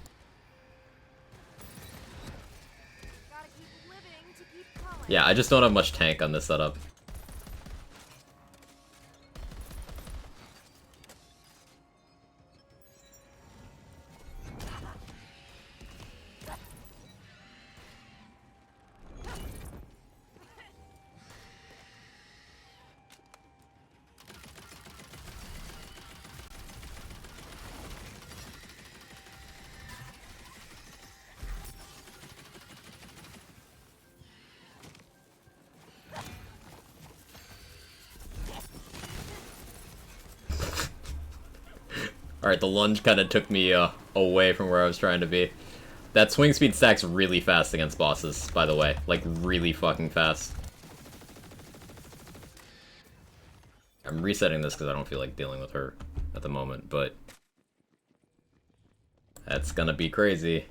Yeah, I just don't have much tank on this setup. Alright, the lunge kind of took me away from where I was trying to be. That swing speed stacks really fast against bosses, by the way. Like, really fucking fast. I'm resetting this because I don't feel like dealing with her at the moment, but... that's gonna be crazy.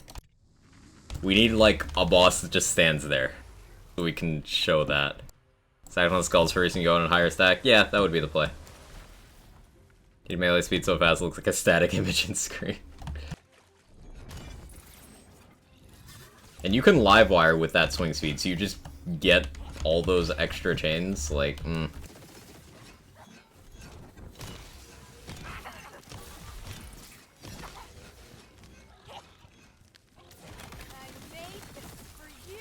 We need, like, a boss that just stands there. So we can show that. Stack on the skulls first and go on a higher stack? Yeah, that would be the play. Your melee speed so fast, it looks like a static image in screen. And you can live wire with that swing speed, so you just get all those extra chains, like, I made this for you.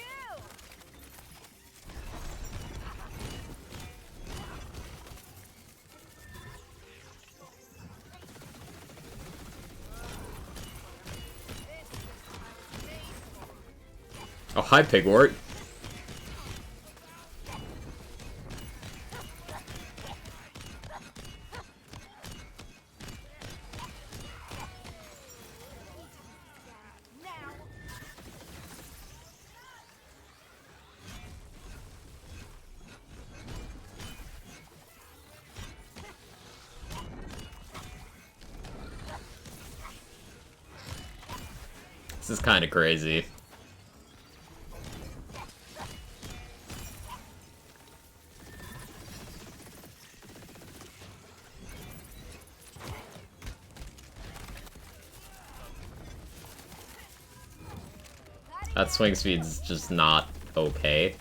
Oh, hi, Pigwort. This is kind of crazy. That swing speed's just not okay.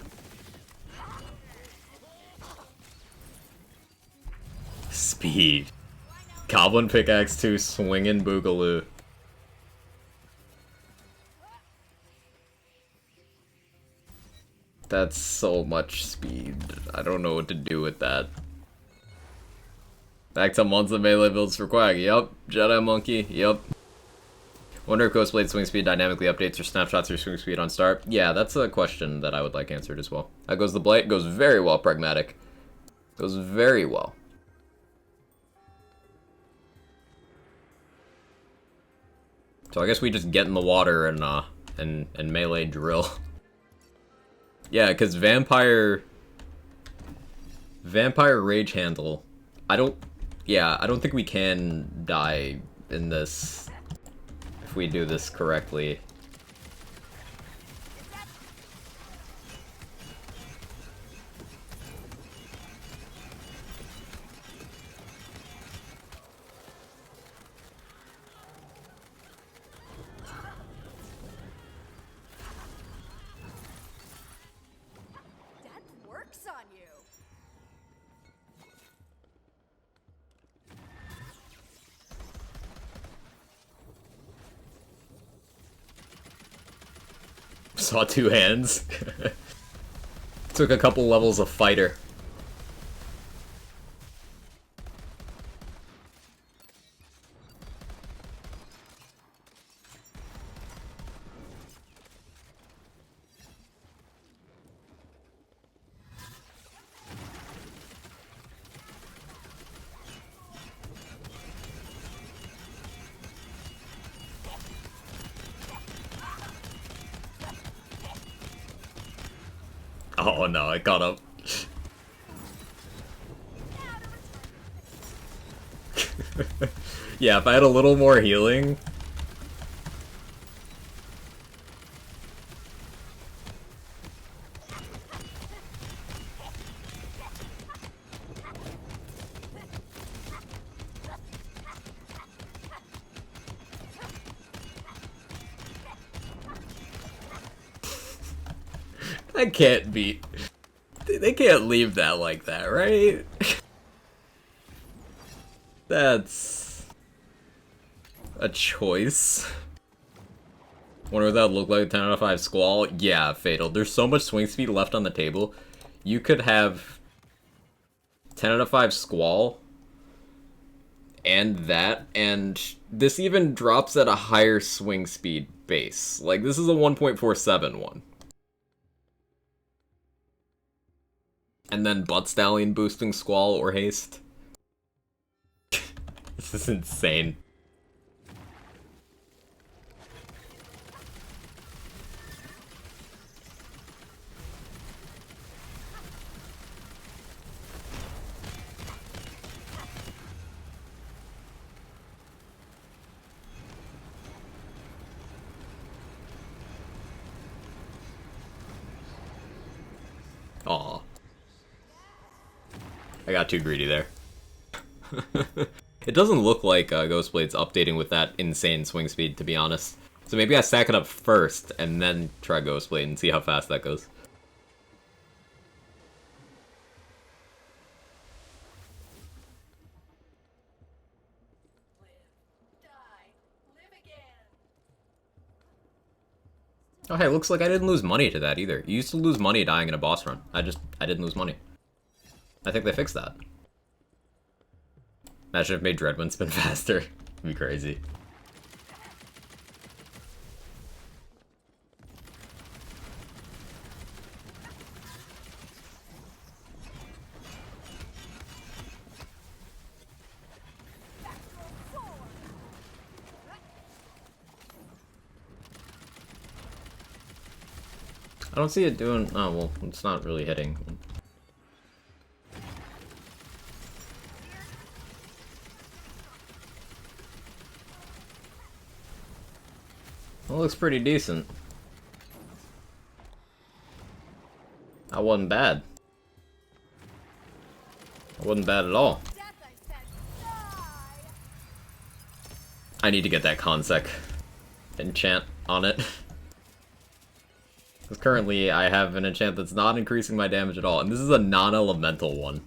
Speed. Goblin Pickaxe 2 swinging Boogaloo. That's so much speed. I don't know what to do with that. Back to months of melee builds for Quag. Yup. Jedi Monkey. Yup. Wonder if Ghostblade swing speed dynamically updates or snapshots your swing speed on start. Yeah, that's a question that I would like answered as well. How goes the Blight? Goes very well, Pragmatic. Goes very well. So I guess we just get in the water and melee drill. Yeah, because Vampire Rage Handle, I don't think we can die in this if we do this correctly. That works on you. Saw two hands. Took a couple levels of fighter. Oh no, I got up. Yeah, if I had a little more healing. That can't be. They can't leave that like that, right? That's a choice. Wonder what that would look like. 10 out of 5 Squall. Yeah, Fatal. There's so much swing speed left on the table. You could have 10 out of 5 Squall and that, and this even drops at a higher swing speed base. Like, this is a 1.47 one. And then Butt Stallion boosting Squall or Haste. This is insane. I got too greedy there. It doesn't look like Ghostblade's updating with that insane swing speed, to be honest. So maybe I stack it up first, and then try Ghostblade and see how fast that goes. Oh hey, looks like I didn't lose money to that either. You used to lose money dying in a boss run. I didn't lose money. I think they fixed that. Imagine if it made Dreadwind spin faster. It'd be crazy. I don't see it doing... Oh, well, it's not really hitting. It looks pretty decent. That wasn't bad. That wasn't bad at all. I need to get that Consec enchant on it. Because currently I have an enchant that's not increasing my damage at all, and this is a non-elemental one.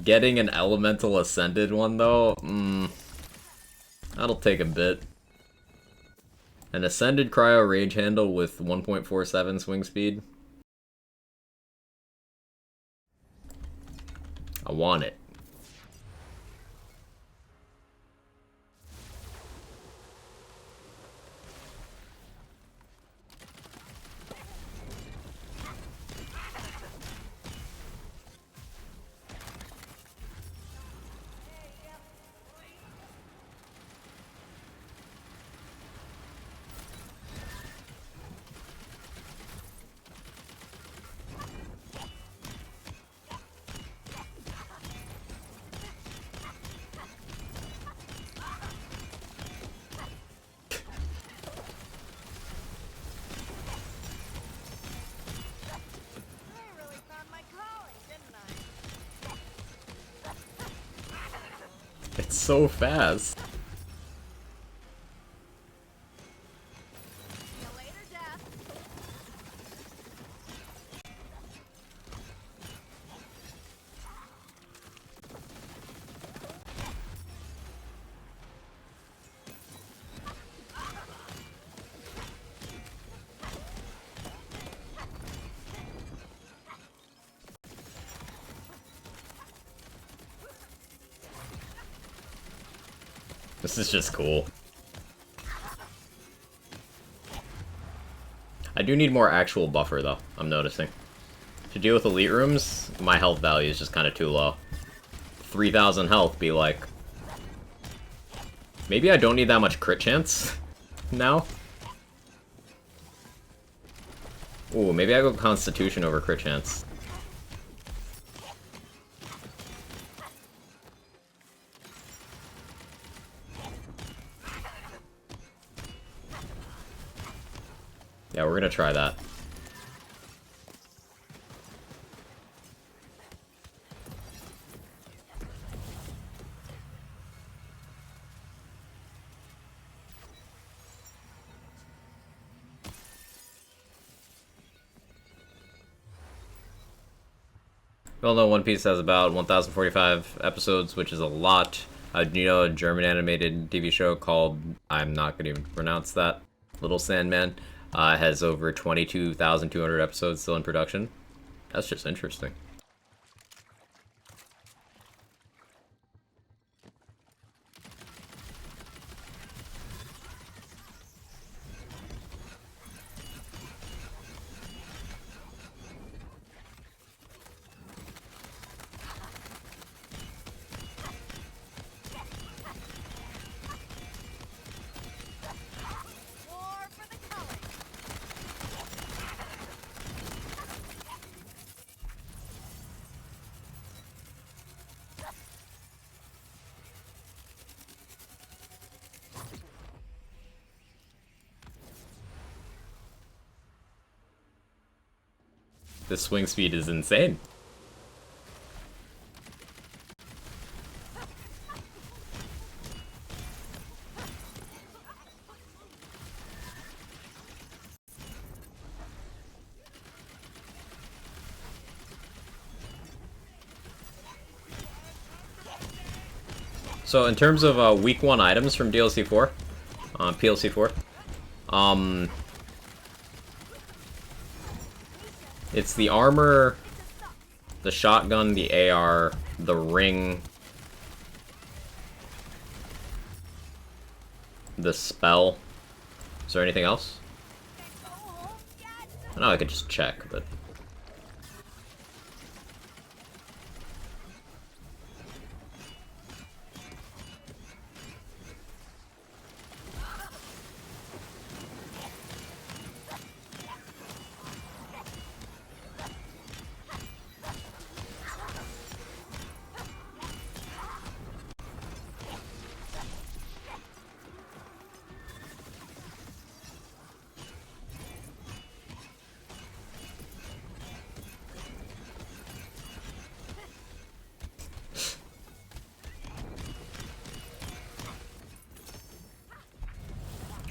Getting an elemental ascended one though, that'll take a bit. An ascended cryo rage handle with 1.47 swing speed. I want it. It's so fast. This is just cool. I do need more actual buffer though, I'm noticing. To deal with elite rooms, my health value is just kind of too low. 3,000 health be like... Maybe I don't need that much crit chance now? Ooh, maybe I go Constitution over crit chance. Yeah, we're gonna try that. We all know One Piece has about 1,045 episodes, which is a lot. You know, a German animated TV show called, I'm not gonna even pronounce that, Little Sandman. Has over 22,200 episodes still in production. That's just interesting. This swing speed is insane. So in terms of week 1 items from DLC4, PLC4, it's the armor, the shotgun, the AR, the ring, the spell. Is there anything else? I know I could just check, but...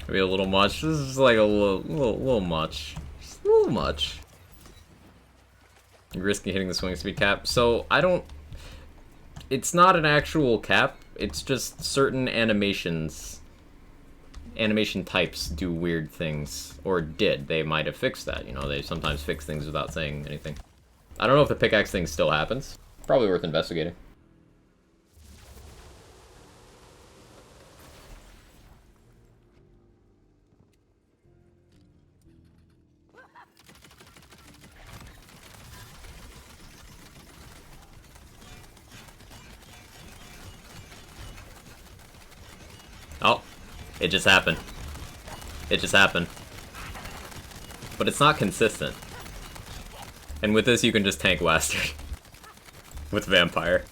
Maybe a little much. This is like a little much. Just a little much. You're risking hitting the swing speed cap. So, I don't... It's not an actual cap. It's just certain animations. Animation types do weird things. Or did. They might have fixed that. You know, they sometimes fix things without saying anything. I don't know if the pickaxe thing still happens. Probably worth investigating. Oh, it just happened. It just happened. But it's not consistent. And with this, you can just tank Western. With Vampire.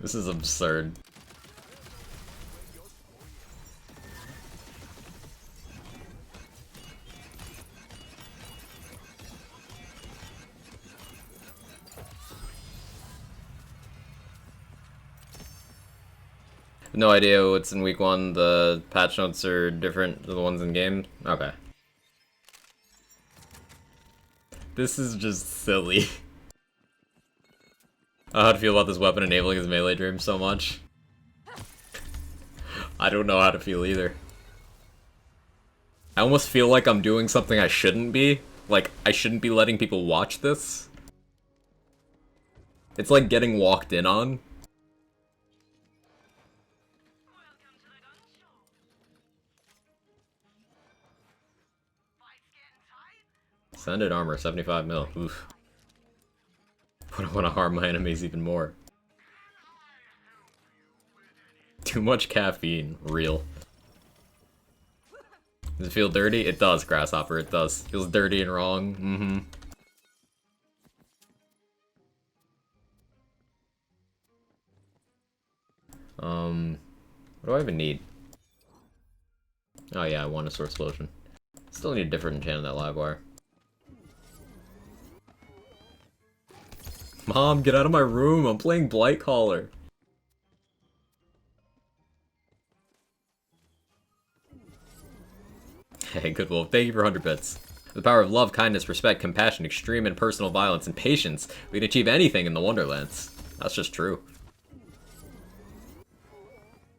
This is absurd. No idea what's in week 1. The patch notes are different to the ones in game. Okay. This is just silly. I don't know how to feel about this weapon enabling his melee dream so much. I don't know how to feel either. I almost feel like I'm doing something I shouldn't be. Like, I shouldn't be letting people watch this. It's like getting walked in on. Sended armor, 75 mil. Oof. But I want to harm my enemies even more. Too much caffeine. Real. Does it feel dirty? It does, Grasshopper. It does. Feels dirty and wrong. Mm-hmm. What do I even need? Oh yeah, I want a Source Explosion. Still need a different enchant on that live wire. Mom, get out of my room! I'm playing Blightcaller! Hey, good wolf. Thank you for 100 bits. The power of love, kindness, respect, compassion, extreme and personal violence, and patience. We can achieve anything in the Wonderlands. That's just true.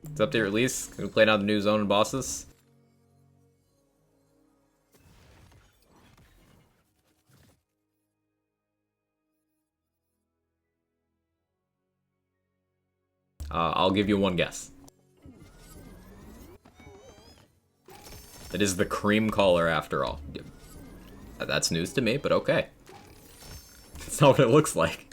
It's update release. Can we play now the new zone and bosses? I'll give you one guess. It is the cream collar after all. That's news to me, but okay. That's not what it looks like.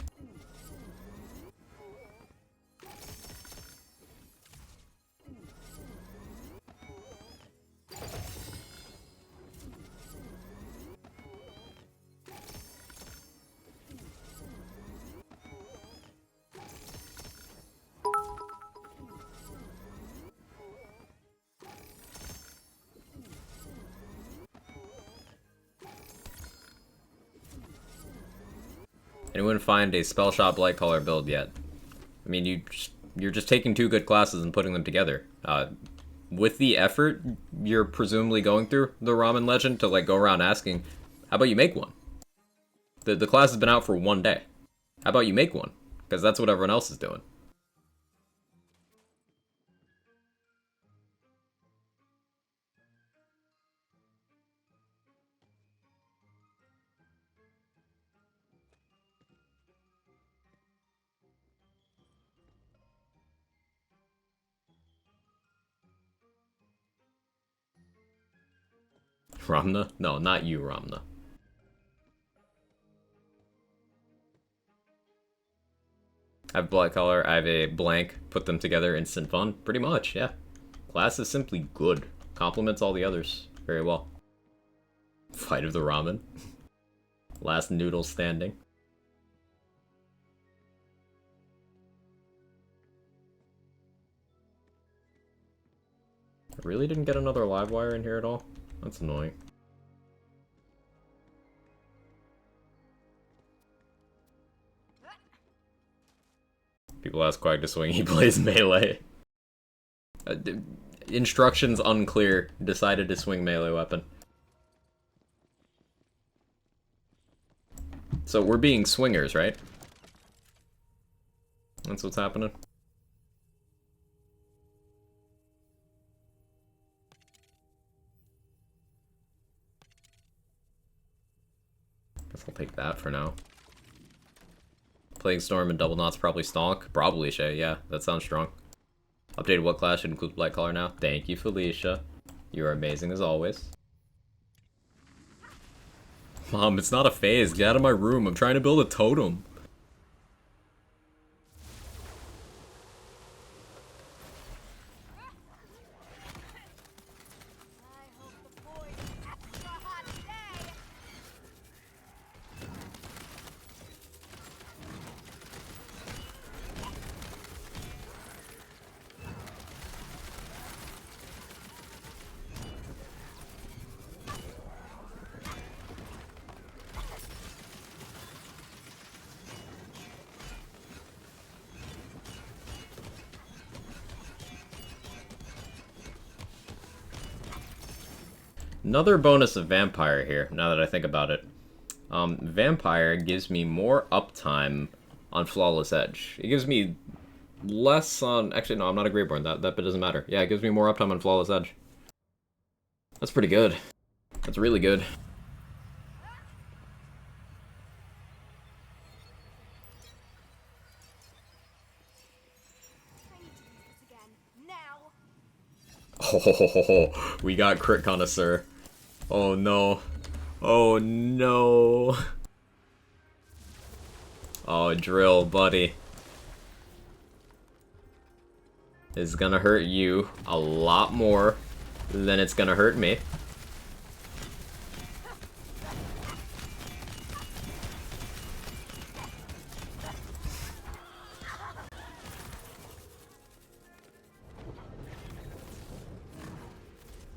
Anyone find a spell shot Blightcaller build yet? I mean, you're just taking two good classes and putting them together. With the effort you're presumably going through the Ramen Legend to like go around asking, how about you make one? The class has been out for 1 day. How about you make one? Because that's what everyone else is doing. Ramna? No, not you, Ramna. I have Blightcaller, I have a blank, put them together, instant fun. Pretty much, yeah. Class is simply good. Complements all the others very well. Fight of the Ramen. Last noodle standing. I really didn't get another live wire in here at all? That's annoying. People ask Quag to swing, he plays melee. Instructions unclear. Decided to swing melee weapon. So we're being swingers, right? That's what's happening. Guess I'll take that for now. Plague Storm and Double Knots probably stonk. Probably Shay, yeah, that sounds strong. Updated what class should include Blightcaller now? Thank you, Felicia. You are amazing as always. Mom, it's not a phase. Get out of my room. I'm trying to build a totem. I hope the boys extra hot today. Another bonus of Vampire here, now that I think about it. Vampire gives me more uptime on Flawless Edge. It gives me less on... Actually, no, I'm not a Greyborn. That bit doesn't matter. Yeah, it gives me more uptime on Flawless Edge. That's pretty good. That's really good. I need to use this again. Now. Oh, we got Crit Connoisseur. Oh no. Oh no. Oh, Drill, buddy. It's gonna hurt you a lot more than it's gonna hurt me.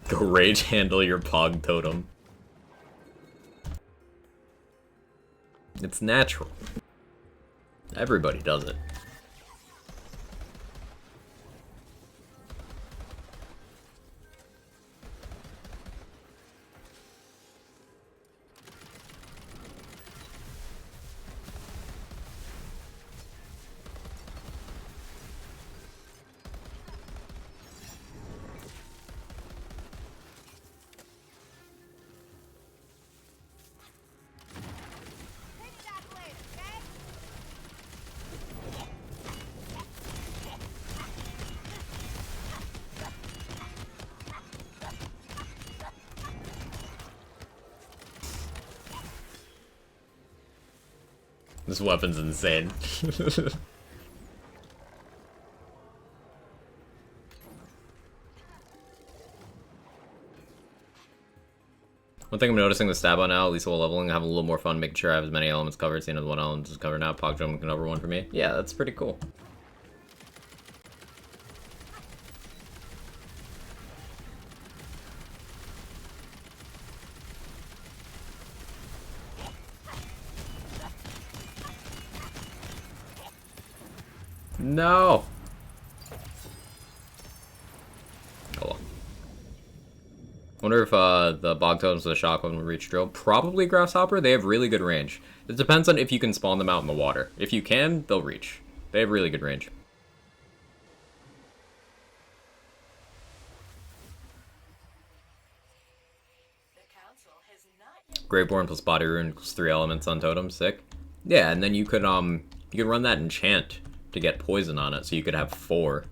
Go rage handle your Pog Totem. It's natural. Everybody does it. Piggyback later, okay? This weapon's insane. One thing I'm noticing with Stab on now, at least while leveling, I have a little more fun making sure I have as many elements covered, seeing as one element is covered now. Pog Drum can cover one for me. Yeah, that's pretty cool. No! Oh well. Wonder if the bog totems with a shotgun will reach drill. Probably grasshopper. They have really good range. It depends on if you can spawn them out in the water. If you can, they'll reach. They have really good range. Graveborn plus body rune equals 3 elements on totem. Sick. Yeah, and then you could run that enchant to get poison on it, so you could have 4.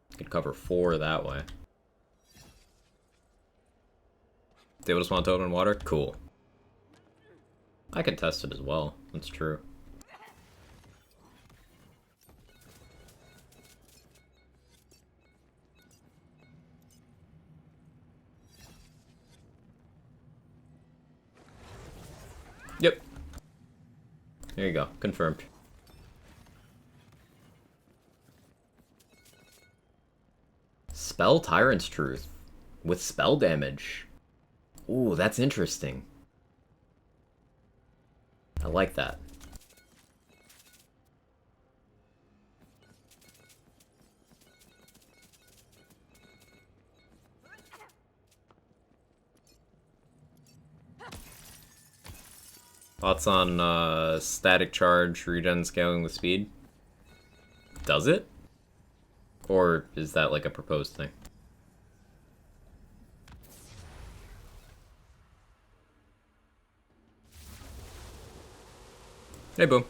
You could cover 4 that way. They able to spawn totem in water? Cool. I can test it as well. That's true. Yep. There you go. Confirmed. Spell Tyrant's Truth. With spell damage. Ooh, that's interesting. I like that. Thoughts on static charge regen scaling with speed? Does it? Or is that like a proposed thing? Hey, boom.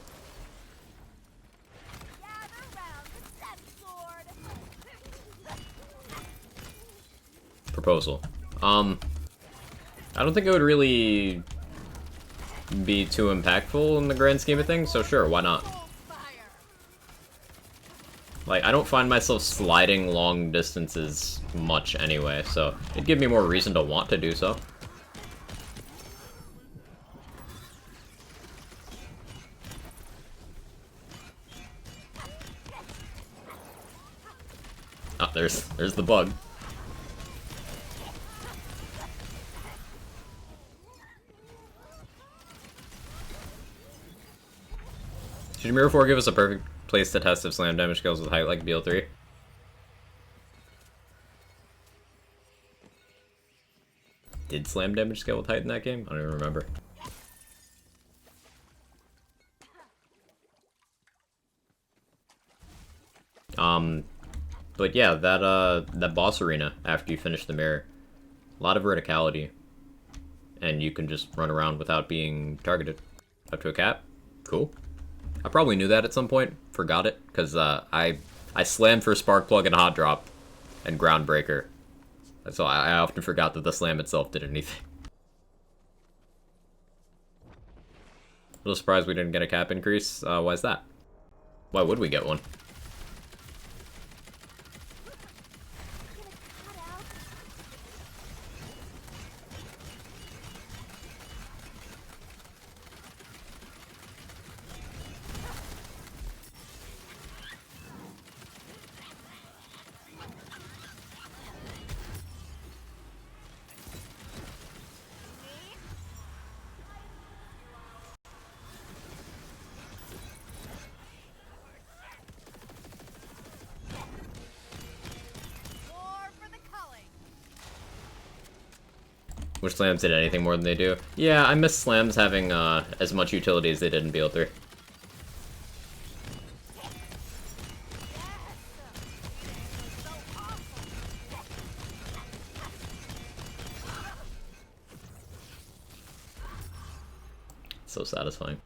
Proposal. I don't think it would really be too impactful in the grand scheme of things, so sure, why not? Like, I don't find myself sliding long distances much anyway, so it'd give me more reason to want to do so. Ah, there's the bug. Should Mirror 4 give us a perfect place to test if slam damage scales with height like BL3? Did slam damage scale with height in that game? I don't even remember. But yeah, that boss arena after you finish the mirror, a lot of verticality, and you can just run around without being targeted. Up to a cap, cool. I probably knew that at some point, forgot it, because I slammed for Spark Plug and Hot Drop and Groundbreaker, so I often forgot that the slam itself did anything. A little surprised we didn't get a cap increase. Why is that? Why would we get one? Which slams did anything more than they do. Yeah, I miss slams having as much utility as they did in BL3. So satisfying.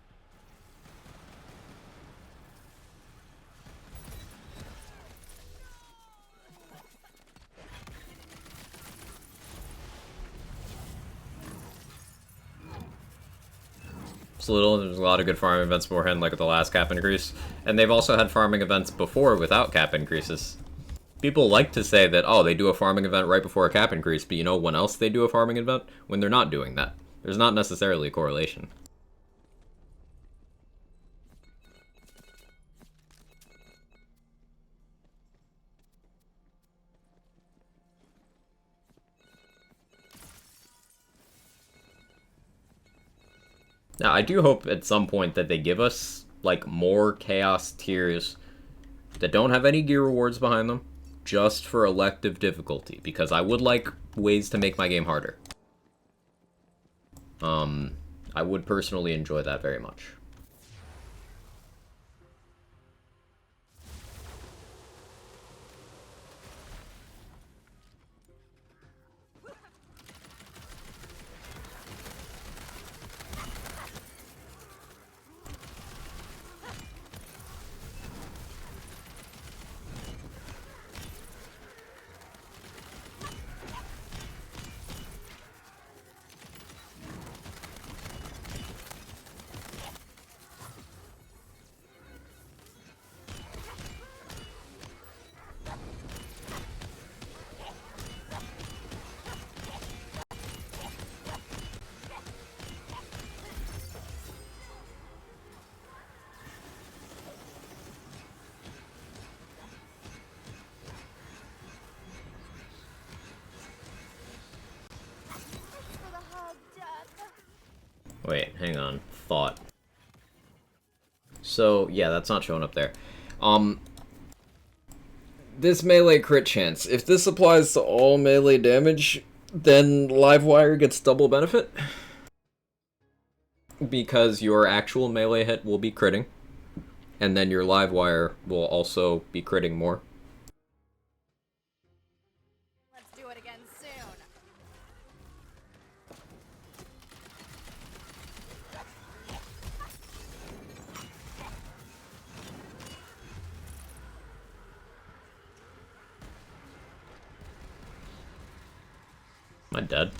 There's a lot of good farming events beforehand, like with the last cap increase. And they've also had farming events before without cap increases. People like to say that, oh, they do a farming event right before a cap increase, but you know when else they do a farming event? When they're not doing that. There's not necessarily a correlation. Now, I do hope at some point that they give us like more chaos tiers that don't have any gear rewards behind them, just for elective difficulty, because I would like ways to make my game harder. I would personally enjoy that very much. For the hug, Dad. Wait, hang on. Thought. So, yeah, that's not showing up there. This melee crit chance. If this applies to all melee damage, then Livewire gets double benefit. Because your actual melee hit will be critting. And then your Livewire will also be critting more. Let's do it again soon. Am I dead?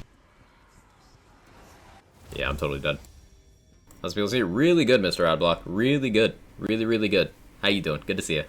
Yeah, I'm totally dead. As people see, really good, Mr. Adblock. Really good. Really, really good. How you doing? Good to see you.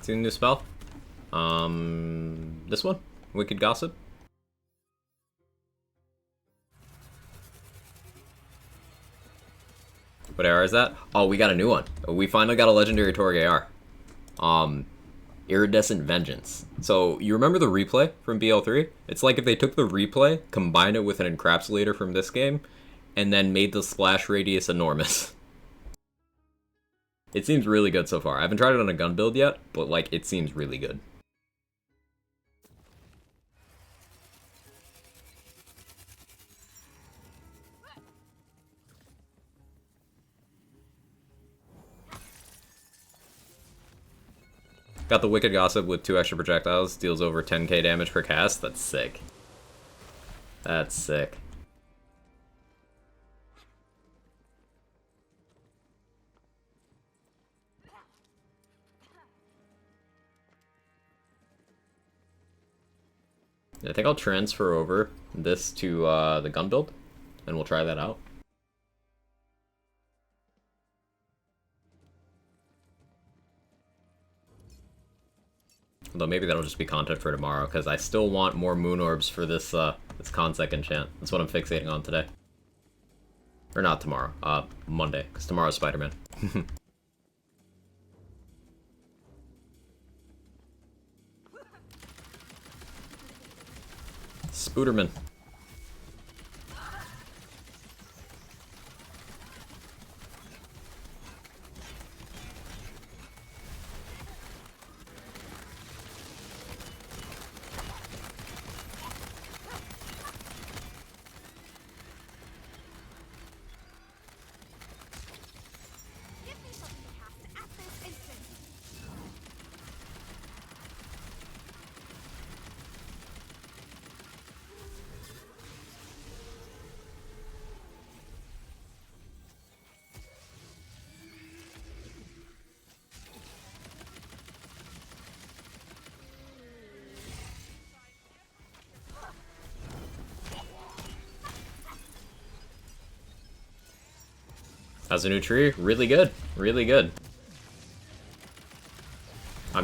See the new spell? This one? Wicked Gossip? What AR is that? Oh, we got a new one. We finally got a legendary Torg AR. Iridescent Vengeance. So, you remember the replay from BL3? It's like if they took the replay, combined it with an encapsulator from this game, and then made the splash radius enormous. It seems really good so far. I haven't tried it on a gun build yet, but like it seems really good. Got the Wicked Gossip with 2 extra projectiles, deals over 10k damage per cast. That's sick. That's sick. I think I'll transfer over this to the gun build, and we'll try that out. Although maybe that'll just be content for tomorrow, because I still want more moon orbs for this this Consec enchant. That's what I'm fixating on today. Or not tomorrow, Monday, because tomorrow's Spider-Man. Spooderman. Give me something to cast at this instant. How's the new tree? Really good. Really good.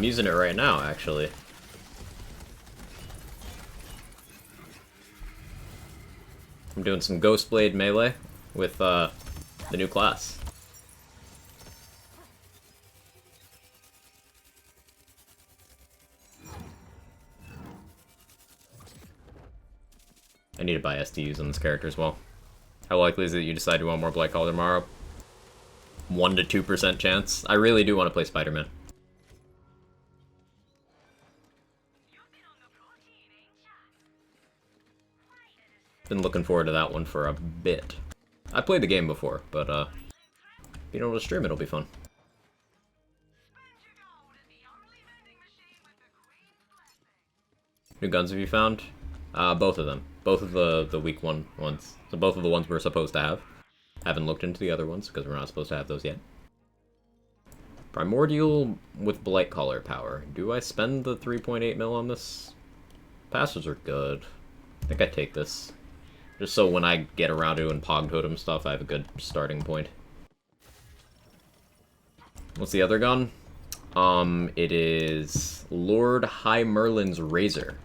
I'm using it right now, actually. I'm doing some Ghostblade melee with the new class. I need to buy STUs on this character as well. How likely is it you decide you want more Blightcaller tomorrow? 1 to 2% chance. I really do want to play Spider-Man. Been looking forward to that one for a bit. I played the game before, but being able to stream it'll be fun. New guns have you found? Both of them. Both of the week one ones. So both of the ones we're supposed to have. Haven't looked into the other ones because we're not supposed to have those yet. Primordial with Blightcaller power. Do I spend the 3.8 mil on this? Passes are good. I think I take this. Just so when I get around to doing Pog Totem stuff, I have a good starting point. What's the other gun? It is Lord High Merlin's Razor.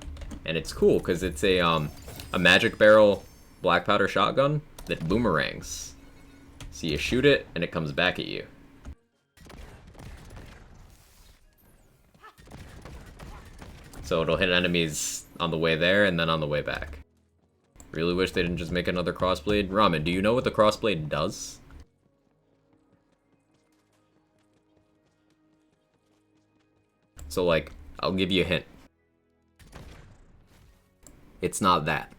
And it's cool because it's a magic barrel black powder shotgun that boomerangs. So you shoot it and it comes back at you. So it'll hit enemies on the way there and then on the way back. Really wish they didn't just make another crossblade. Ramen, do you know what the crossblade does? So, like, I'll give you a hint. It's not that.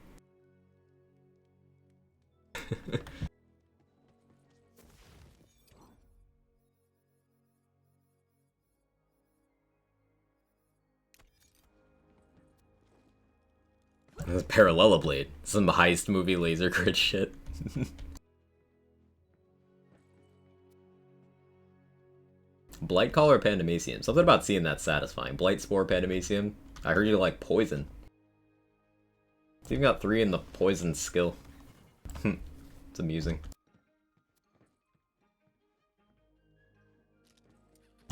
Paralleloblade. Some heist movie laser grid shit. Blightcaller Pandemasium. Something about seeing that satisfying. Blight Spore Pandemasium. I heard you like poison. It's even got 3 in the poison skill. It's amusing.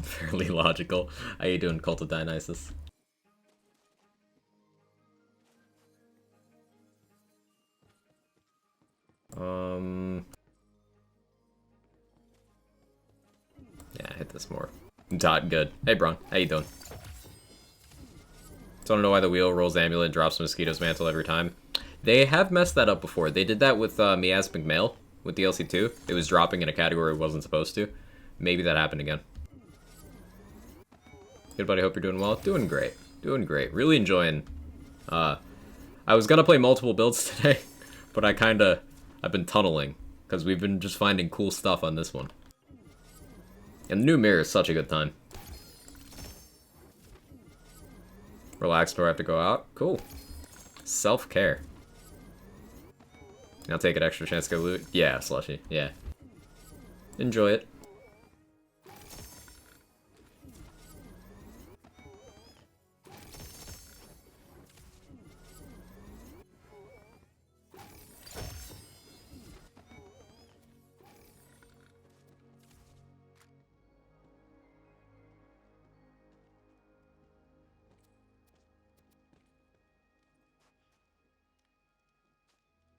Fairly logical. How you doing, Cult of Dionysus? Yeah, hit this more. Dot good. Hey, Bron. How you doing? Don't know why the wheel rolls amulet and drops Mosquito's mantle every time. They have messed that up before. They did that with Miasmic Mail with DLC2. It was dropping in a category it wasn't supposed to. Maybe that happened again. Good buddy, hope you're doing well. Doing great. Doing great. Really enjoying. I was gonna play multiple builds today, but I've been tunneling because we've been just finding cool stuff on this one. And the new mirror is such a good time. Relax before I have to go out. Cool. Self-care. I'll take an extra chance to go loot. Yeah, slushy. Yeah. Enjoy it.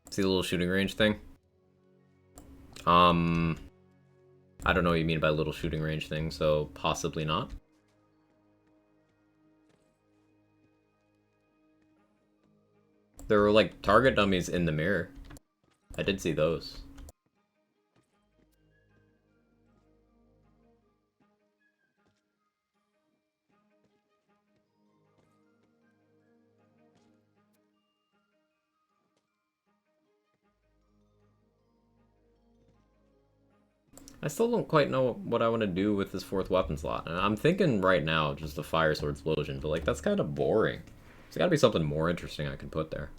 See the little shooting range thing? I don't know what you mean by little shooting range thing, so possibly not. There were like target dummies in the mirror. I did see those. I still don't quite know what I want to do with this 4th weapon slot. And I'm thinking right now just a Fire Sword Explosion, but like that's kind of boring. There's gotta be something more interesting I can put there.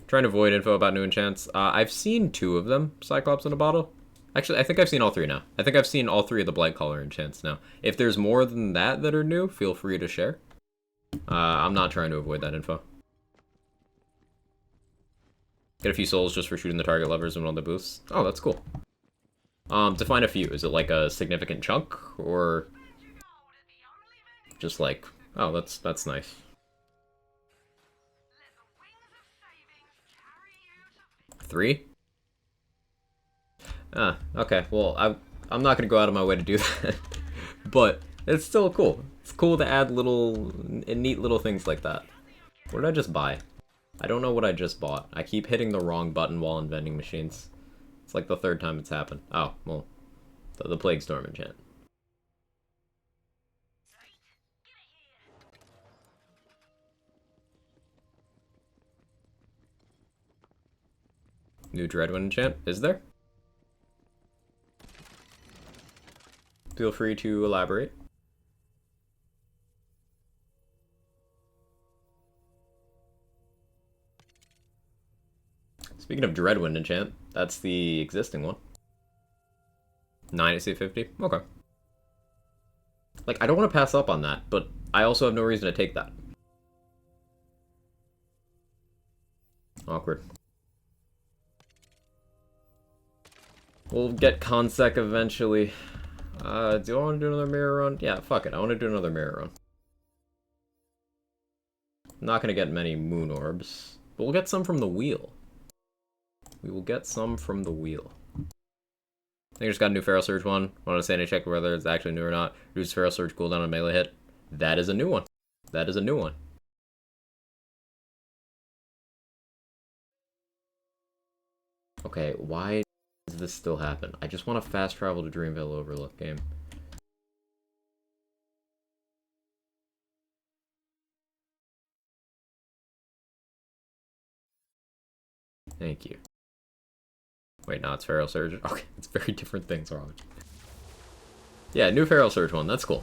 Trying to avoid info about new enchants. I've seen 2 of them, Cyclops in a bottle. Actually, I think I've seen all 3 now. I think I've seen all 3 of the Blightcaller enchants now. If there's more than that are new, feel free to share. I'm not trying to avoid that info. Get a few souls just for shooting the target levers and one of the boosts. Oh, that's cool. Define a few. Is it like a significant chunk, or just like, oh, that's nice. Three? Ah, okay. Well, I'm not gonna go out of my way to do that, but it's still cool. It's cool to add little, neat little things like that. What did I just buy? I don't know what I just bought. I keep hitting the wrong button while in vending machines. It's like the third time it's happened. Oh, well, the Plague Storm enchant. New Dreadwind enchant, is there? Feel free to elaborate. Speaking of Dreadwind enchant, that's the existing one. 9 AC 50? Okay. Like, I don't want to pass up on that, but I also have no reason to take that. Awkward. We'll get Consec eventually. Do I want to do another mirror run? Yeah, fuck it. I want to do another mirror run. I'm not going to get many moon orbs, but we'll get some from the wheel. We will get some from the wheel. I think I just got a new Feral Surge one. Want to say any check whether it's actually new or not. Reduce Feral Surge cooldown on melee hit. That is a new one. That is a new one. Okay, why does this still happen? I just want to fast travel to Dreamville Overlook game. Thank you. Wait, no, it's Feral Surge. Okay, it's very different things, wrong. Yeah, new Feral Surge one. That's cool.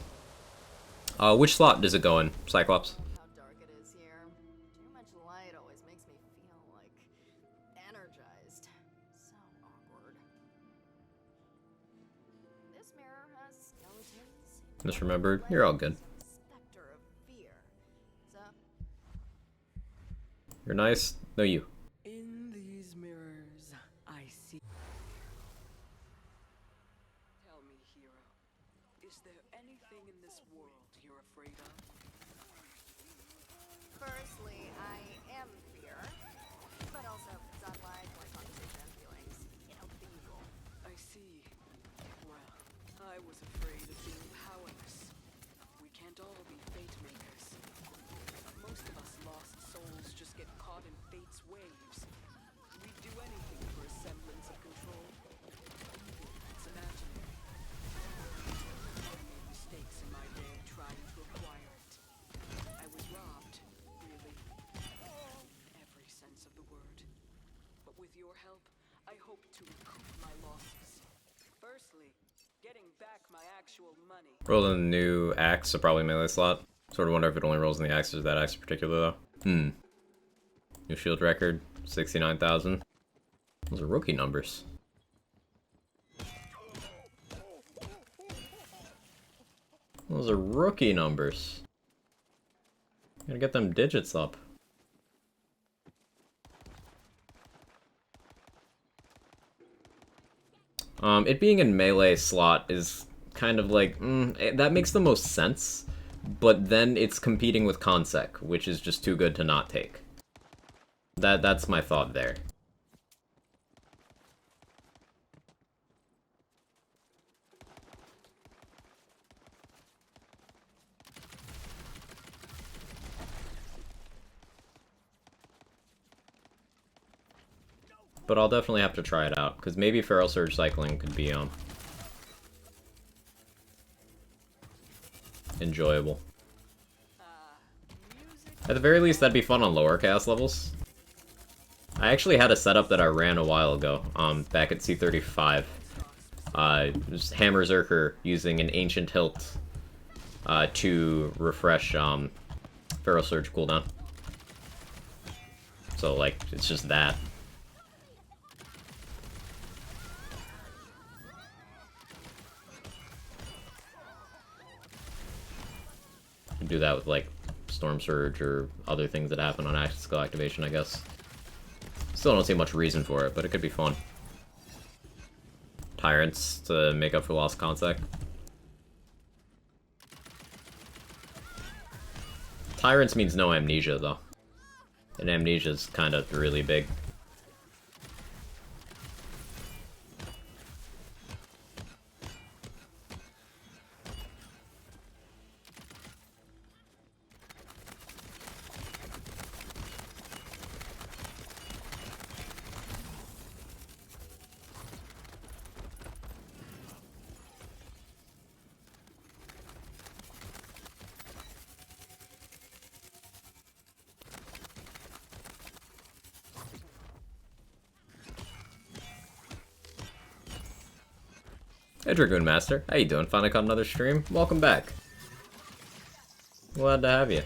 Which slot does it go in, Cyclops? How dark it is here. Too much light always makes me feel like energized. So awkward. This mirror has skeletons. Misremembered. You're all good. Specter of fear. Sup? You're nice. No, you. In these mirrors, I see. Tell me, hero, is there anything in this world you're afraid of? Firstly, I am fear, but also sunlight, more conversation, feelings, people. I see. Well, I was afraid of being powerless. We can't all be fate makers. Most of us lost souls just get caught in fate's waves. We'd do anything for a semblance of control. It's imaginary. I made mistakes in my day trying to acquire it. I was robbed, really. Every sense of the word. But with your help, I hope to recoup my losses. Firstly, getting back my actual money. Rolling the new axe, so probably melee slot. Sort of wonder if it only rolls in the axe or that axe in particular, though. New shield record, 69,000. Those are rookie numbers. Those are rookie numbers. Gotta get them digits up. It being in melee slot is kind of like, that makes the most sense, but then it's competing with Consec, which is just too good to not take. That's my thought there. But I'll definitely have to try it out, because maybe Feral Surge cycling could be enjoyable. At the very least, that'd be fun on lower chaos levels. I actually had a setup that I ran a while ago, back at C35. Just Hammer Zerker using an Ancient Hilt to refresh Feral Surge cooldown. So, like, it's just that. You can do that with, like, Storm Surge or other things that happen on active skill activation, I guess. Still don't see much reason for it, but it could be fun. Tyrants to make up for lost contact. Tyrants means no amnesia, though. And amnesia's kind of really big. Hey Dragoon Master, how you doing? Finally caught another stream? Welcome back. Glad to have you.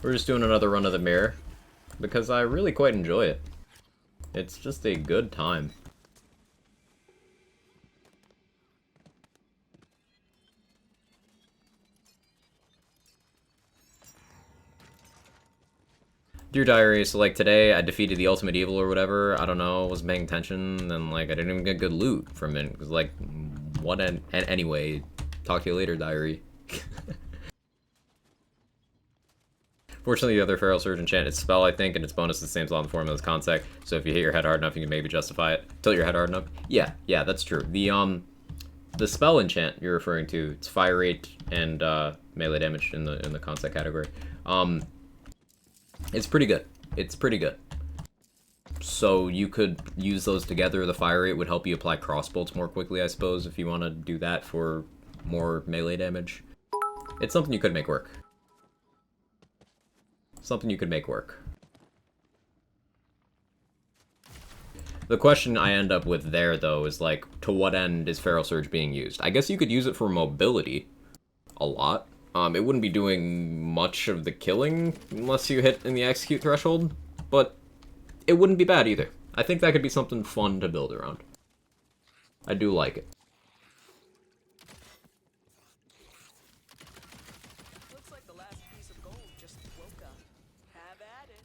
We're just doing another run of the mirror, because I really quite enjoy it. It's just a good time. Dear Diary, so like today I defeated the ultimate evil or whatever, I don't know, wasn't paying attention, and like I didn't even get good loot from it, because like, what and anyway, talk to you later, Diary. Fortunately, the other Feral Surge enchant is spell, I think, and its bonus is the same as on the form as contact, so if you hit your head hard enough, you can maybe justify it. Tilt your head hard enough? Yeah, that's true. The spell enchant you're referring to, it's fire rate and melee damage in the contact category. It's pretty good. It's pretty good. So you could use those together. The fire rate would help you apply crossbolts more quickly, I suppose, if you want to do that for more melee damage. It's something you could make work. Something you could make work. The question I end up with there, though, is like, to what end is Feral Surge being used? I guess you could use it for mobility a lot. It wouldn't be doing much of the killing unless you hit in the execute threshold, but it wouldn't be bad either. I think that could be something fun to build around. I do like it. Looks like the last piece of gold just woke up. Have at it.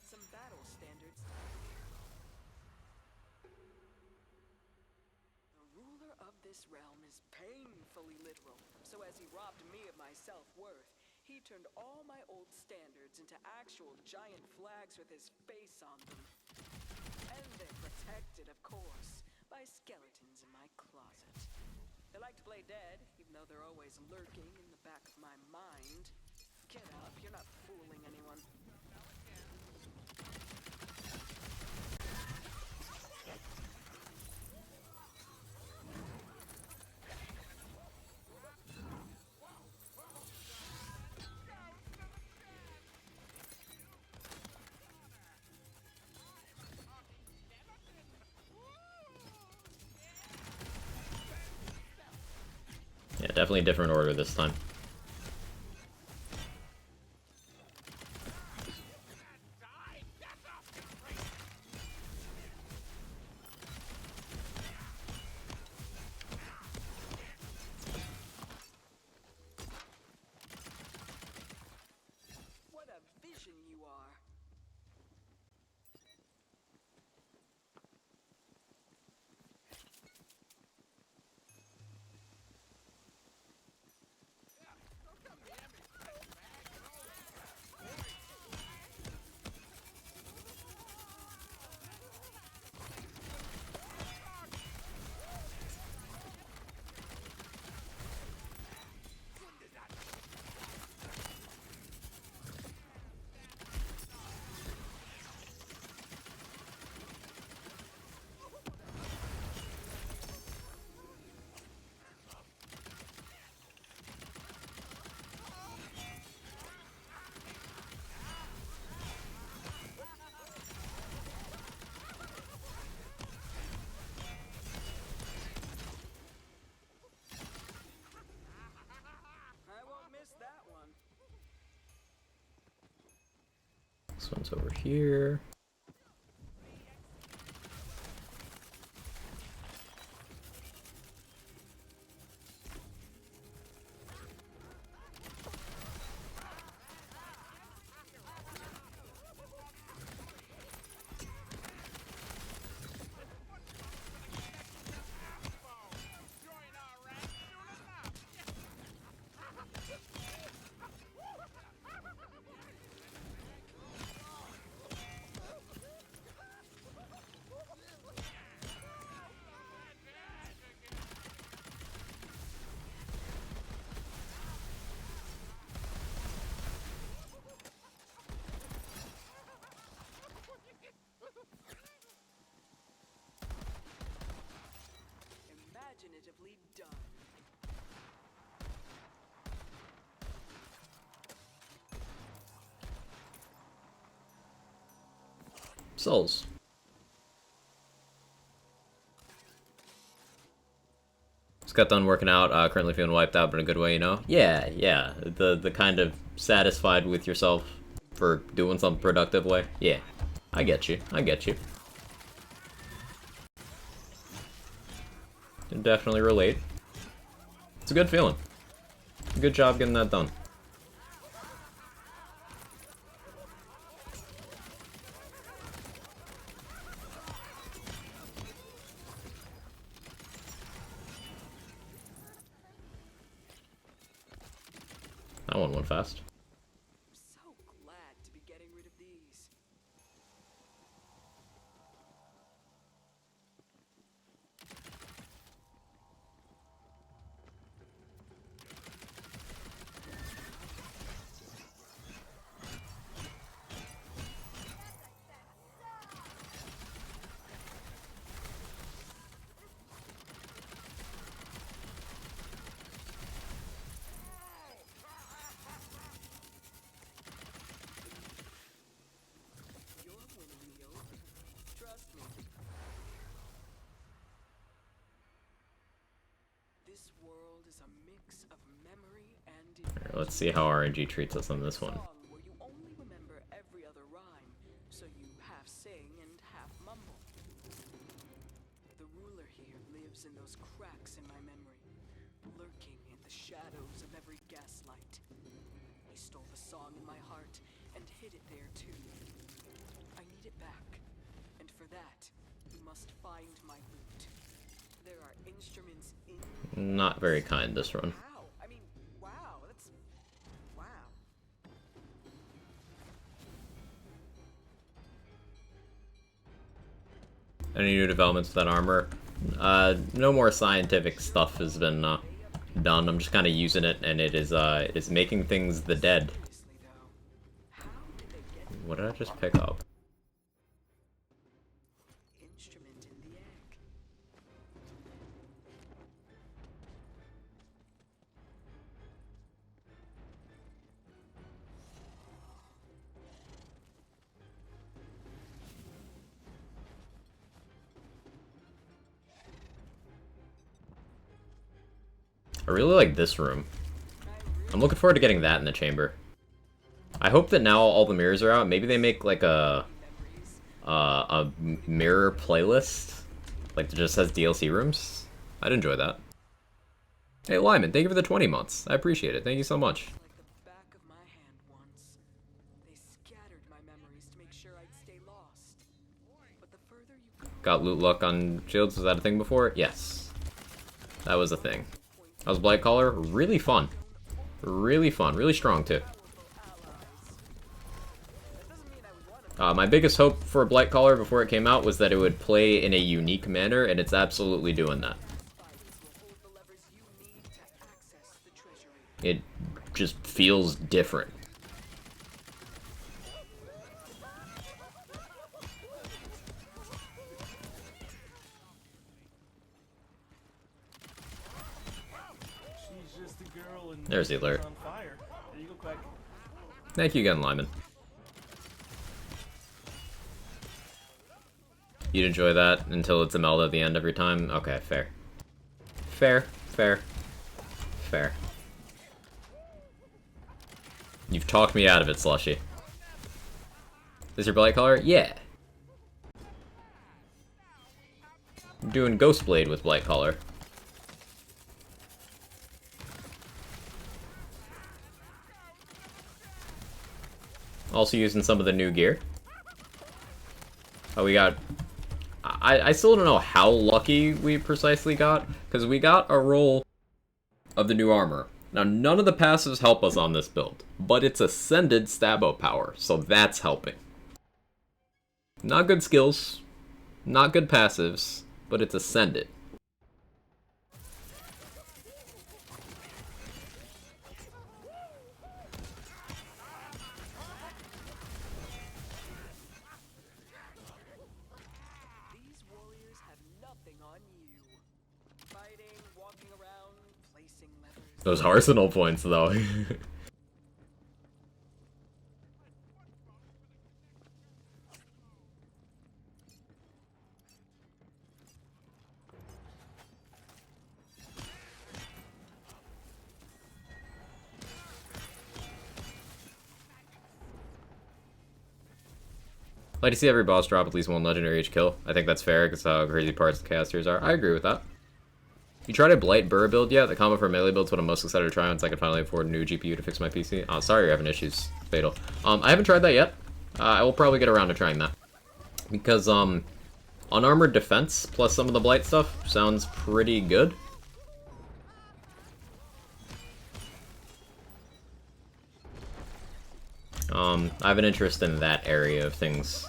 Some battle standards. The ruler of this realm is painfully literal, so as he robbed me of my self-worth, he turned all my old standards into actual giant flags with his face on them. And they're protected, of course, by skeletons in my closet. They like to play dead, even though they're always lurking in the back of my mind. Get up, you're not fooling anyone. Yeah, definitely a different order this time. What a vision you are. This one's over here. Imaginatively done. Souls. Just got done working out, currently feeling wiped out, but in a good way, you know? Yeah, yeah. The kind of satisfied with yourself for doing some productive way. Yeah. I get you. I get you. Can definitely relate. It's a good feeling. Good job getting that done. That one went fast. I'm so glad to be getting rid of these. You're winning me over. Trust me. This world is a mix of memory and Alright, let's see how RNG treats us on this one. song where you only remember every other rhyme, so you half sing and half mumble. The ruler here lives in those cracks in my memory, lurking in the shadows of every gaslight. He stole the song in my heart and hid it there too. I need it back, and for that, you must find my lute. There are instruments in. Not very kind this run. Wow! I mean, wow! That's wow. Any new developments with that armor? No more scientific stuff has been done. I'm just kind of using it, and it is making things the dead. Seriously though, how did they get What did I just pick up? instrument in the egg? I really like this room. I'm looking forward to getting that in the chamber. I hope that now all the mirrors are out. Maybe they make like a mirror playlist, like that just has DLC rooms. I'd enjoy that. Hey Lyman, thank you for the 20 months. I appreciate it. Thank you so much. Like the back of my hand once. They scattered my memories to make sure I'd stay lost. But the further you go, Got loot luck on shields. Was that a thing before? Yes, that was a thing. That was Blightcaller. Really fun. Really fun. Really strong too. My biggest hope for Blightcaller before it came out was that it would play in a unique manner, and it's absolutely doing that. hold the levers you need to access the treasury. It just feels different. She's just a girl and There's the alert. she's on fire. There you go, Quack. Thank you again, Lyman. You'd enjoy that until it's a meld at the end every time? Okay, fair. Fair, fair, fair. You've talked me out of it, Slushy. This your Blightcaller? Yeah. I'm doing Ghost Blade with Blightcaller. Also using some of the new gear. Oh, we got... I still don't know how lucky we precisely got, because we got a roll of the new armor. Now, none of the passives help us on this build, but it's ascended stab-out power, so that's helping. Not good skills, not good passives, but it's ascended. These warriors have nothing on you. Fighting, walking around, placing levers. Those arsenal points, though. Like to see every boss drop at least one legendary each kill. I think that's fair, because how crazy parts the casters are. I agree with that. You tried a Blight Burr build yet? The combo for melee build's what I'm most excited to try once I can finally afford a new GPU to fix my PC. Oh, sorry you're having issues, Fatal. I haven't tried that yet. I will probably get around to trying that. Because, unarmored defense plus some of the Blight stuff sounds pretty good. I have an interest in that area of things.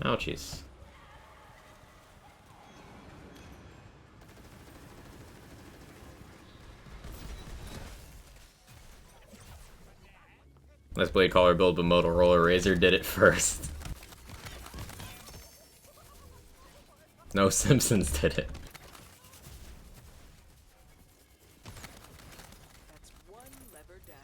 Ouchies. Let's Blightcaller build, but Motorola Razr did it first. No, Simpsons did it. That's one lever down.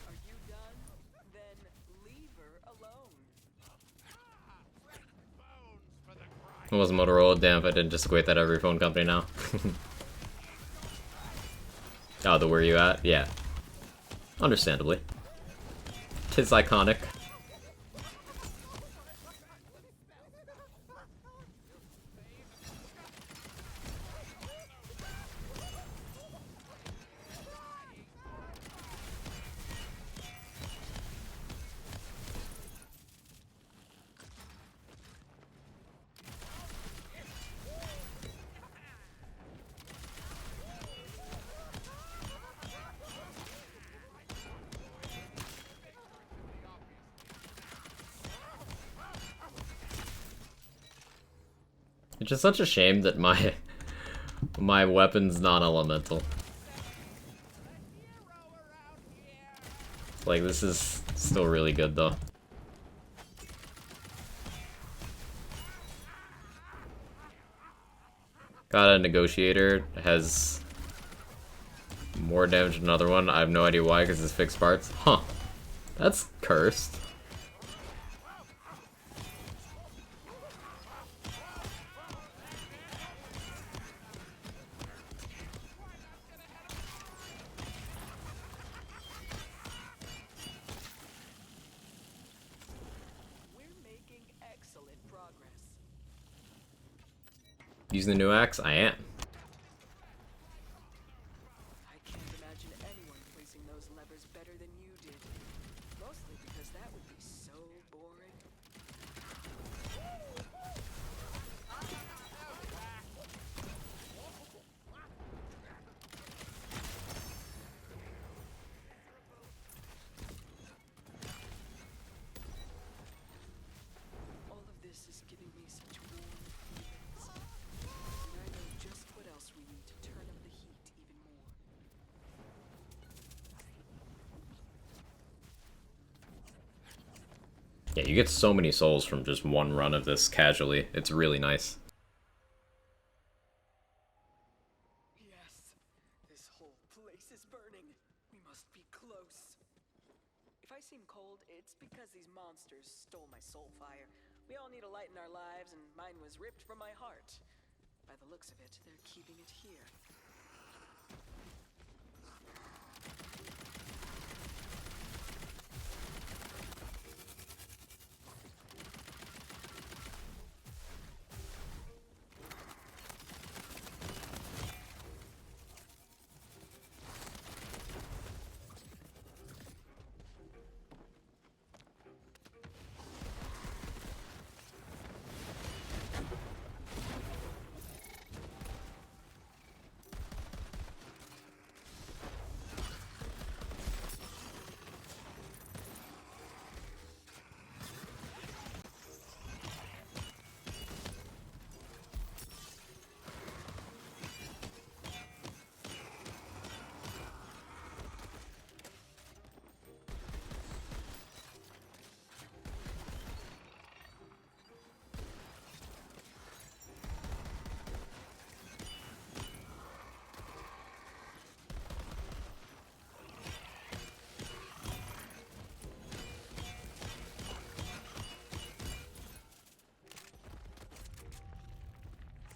Are you done? Then leave her alone. It wasn't Motorola. Damn if I didn't just equate that to every phone company now. Oh, the where you at? Yeah. Understandably. 'Tis iconic. It's just such a shame that my weapon's non-elemental. Like, this is still really good, though. Got a negotiator, has more damage than another one. I have no idea why, because it's fixed parts. Huh. That's cursed. Using the new axe? I am. I can't imagine anyone placing those levers better than you did. Mostly because that would be so boring. Yeah, you get so many souls from just one run of this casually. It's really nice. Yes, this whole place is burning. We must be close. If I seem cold, it's because these monsters stole my soul fire. We all need a light in our lives, and mine was ripped from my heart. By the looks of it, they're keeping it here.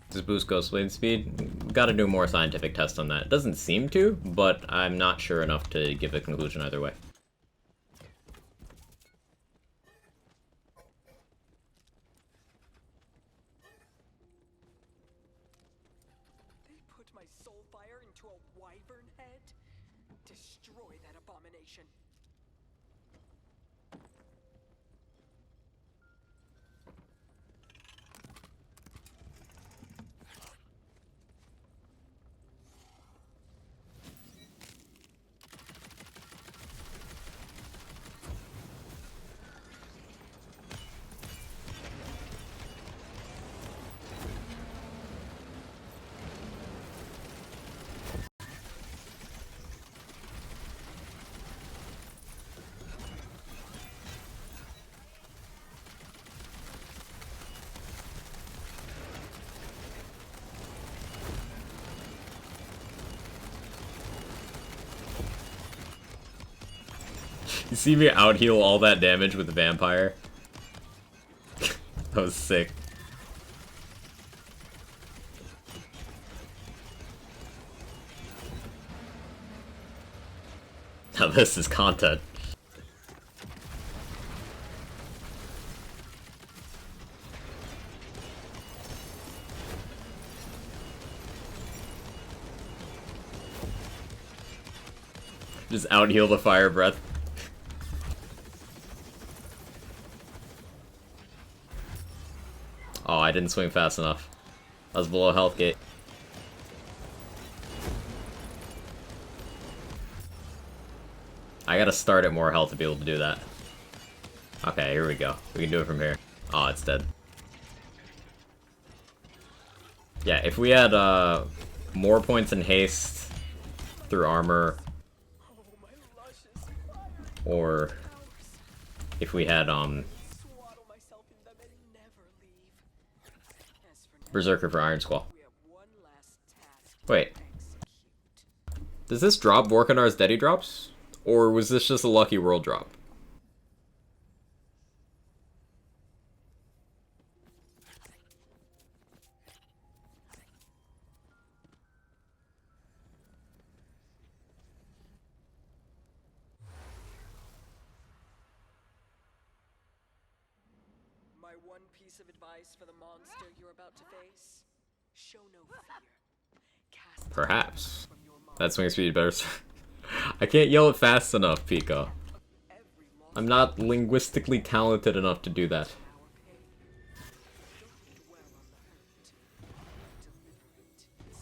Does boost Ghostblade speed? Gotta do more scientific tests on that. It doesn't seem to, but I'm not sure enough to give a conclusion either way. They put my soul fire into a wyvern head? Destroy that abomination. You see me out heal all that damage with the vampire? That was sick. Now this is content. Just out heal the fire breath. Oh, I didn't swing fast enough. I was below health gate. I gotta start at more health to be able to do that. Okay, here we go. We can do it from here. Oh, it's dead. Yeah, if we had more points in haste through armor, or if we had Swaddle myself in them and never leave. As for now, Berserker for Iron Squall. we have one last task to Wait, execute. does this drop Vorkanar's Deady drops? Or was this just a Lucky World drop? My one piece of advice for the monster you're about to face: show no fear. Cast Perhaps. from your mind. That swing speed better. I can't yell it fast enough, Pico. Every monster I'm not linguistically talented enough to do that. our pain. Don't dwell on the hurt. Deliver it instead.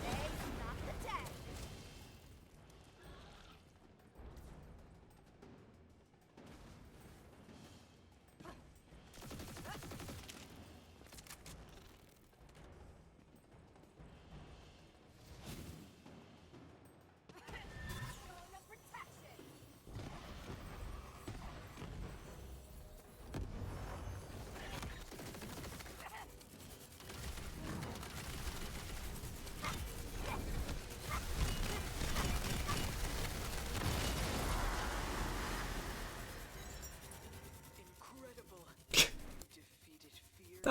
Today's not the day.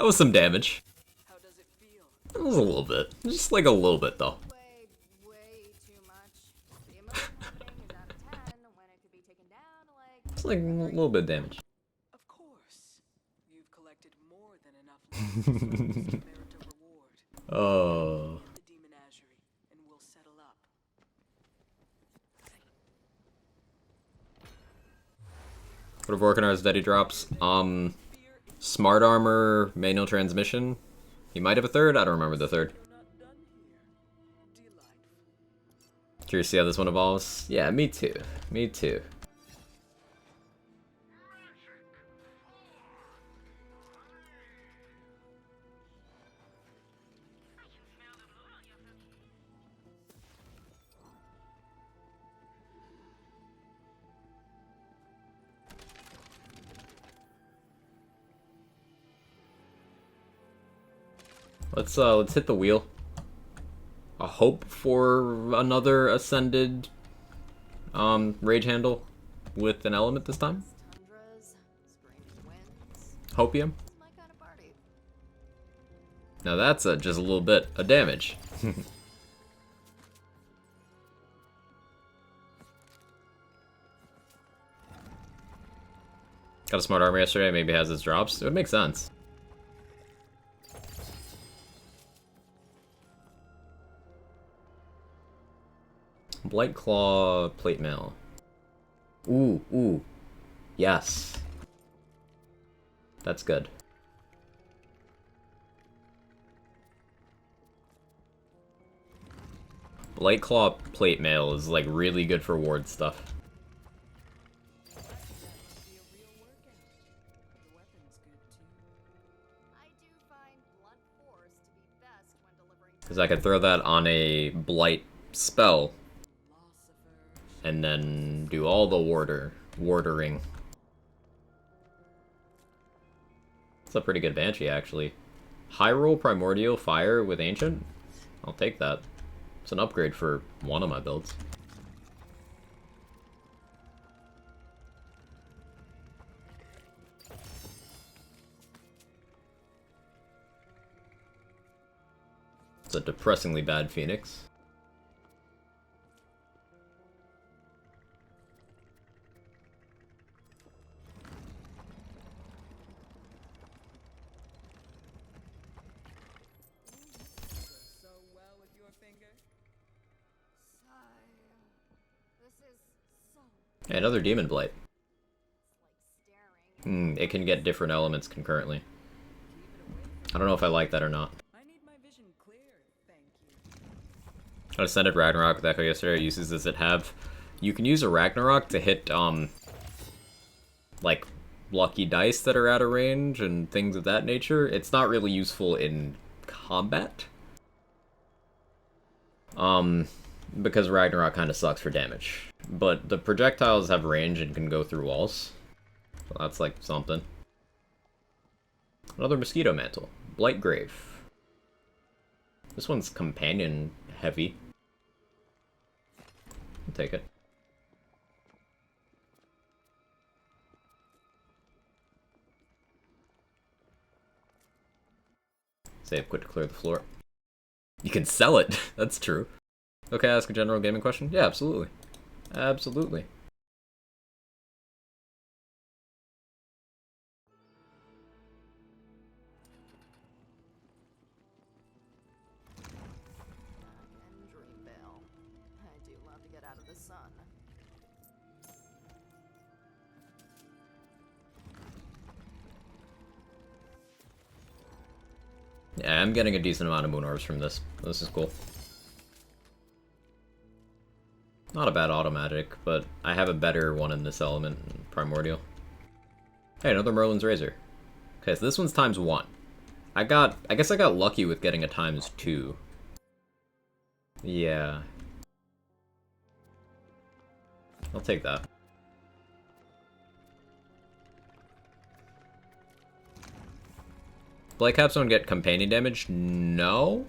That was some damage. How does it feel? It was a little bit. Just like a little bit, though. Way too much. The emotional rating is out of 10 when it could be taken down to like. It's like a little bit of damage. Of course. You've collected more than enough levels to merit a reward. Oh. The demonagerie, and we'll settle up. What have organized Daddy drops? Smart armor, manual transmission. You might have a third? I don't remember the third. You're not done here. Delightful. Curious to see how this one evolves? Yeah, me too. Me too. Let's hit the wheel. A hope for another ascended rage handle with an element this time. Tundras, screaming winds. Hopium. It's my kind of party. Now that's just a little bit of damage. Got a smart armor yesterday, maybe has its drops. It would make sense. Blightclaw plate mail. Ooh, ooh. Yes. That's good. Blightclaw plate mail is like really good for ward stuff. I do find blunt force to be best when delivering. Because I could throw that on a blight spell and then do all the wardering. It's a pretty good Banshee, actually. High roll Primordial Fire with Ancient? I'll take that. It's an upgrade for one of my builds. It's a depressingly bad Phoenix. So well with your finger. Sigh. This is so. Hey, another Demon Blight. It's like staring. It can get different elements concurrently. I don't know if I like that or not. I need my vision clear, thank you. I ascended Ragnarok with Echo yesterday. It uses does it have? You can use a Ragnarok to hit like lucky dice that are out of range and things of that nature. It's not really useful in combat. Because Ragnarok kind of sucks for damage. But the projectiles have range and can go through walls. So that's like something. Another Mosquito Mantle. Blightgrave. This one's companion heavy. I'll take it. Save quick to clear the floor. You can sell it. That's true. Okay, ask a general gaming question? Yeah, absolutely. Absolutely. And Dreamvale. I do love to get out of the sun. Yeah, I'm getting a decent amount of moon orbs from this. This is cool. Not a bad auto magic, but I have a better one in this element, Primordial. Hey, another Merlin's Razor. Okay, so this one's ×1. I guess I got lucky with getting a ×2. Yeah. I'll take that. Blight caps don't get companion damage? No?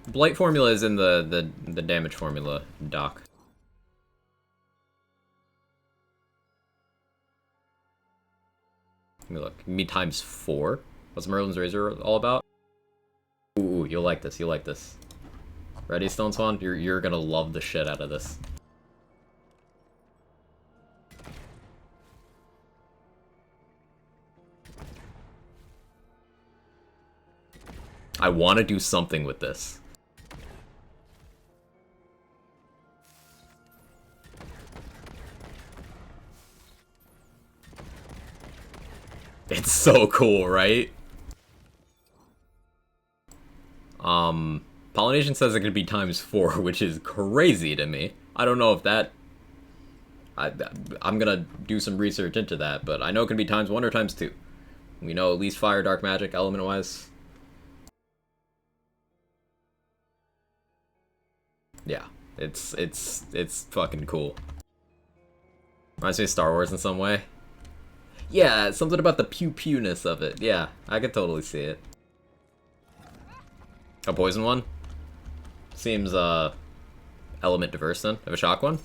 Blight formula is in the damage formula doc. Let me look. Me ×4? What's Merlin's Razor all about? Ooh, you'll like this, you'll like this. Ready, Stone Swan? You're gonna love the shit out of this. I want to do something with this. It's so cool, right? Pollination says it could be ×4, which is crazy to me. I don't know if that... I'm gonna do some research into that, but I know it can be ×1 or ×2. We know at least fire, dark magic, element-wise. Yeah, it's fucking cool. Reminds me of Star Wars in some way. Yeah, something about the pew-pewness of it. Yeah, I could totally see it. A poison one? Seems, element diverse then. Have a shock one?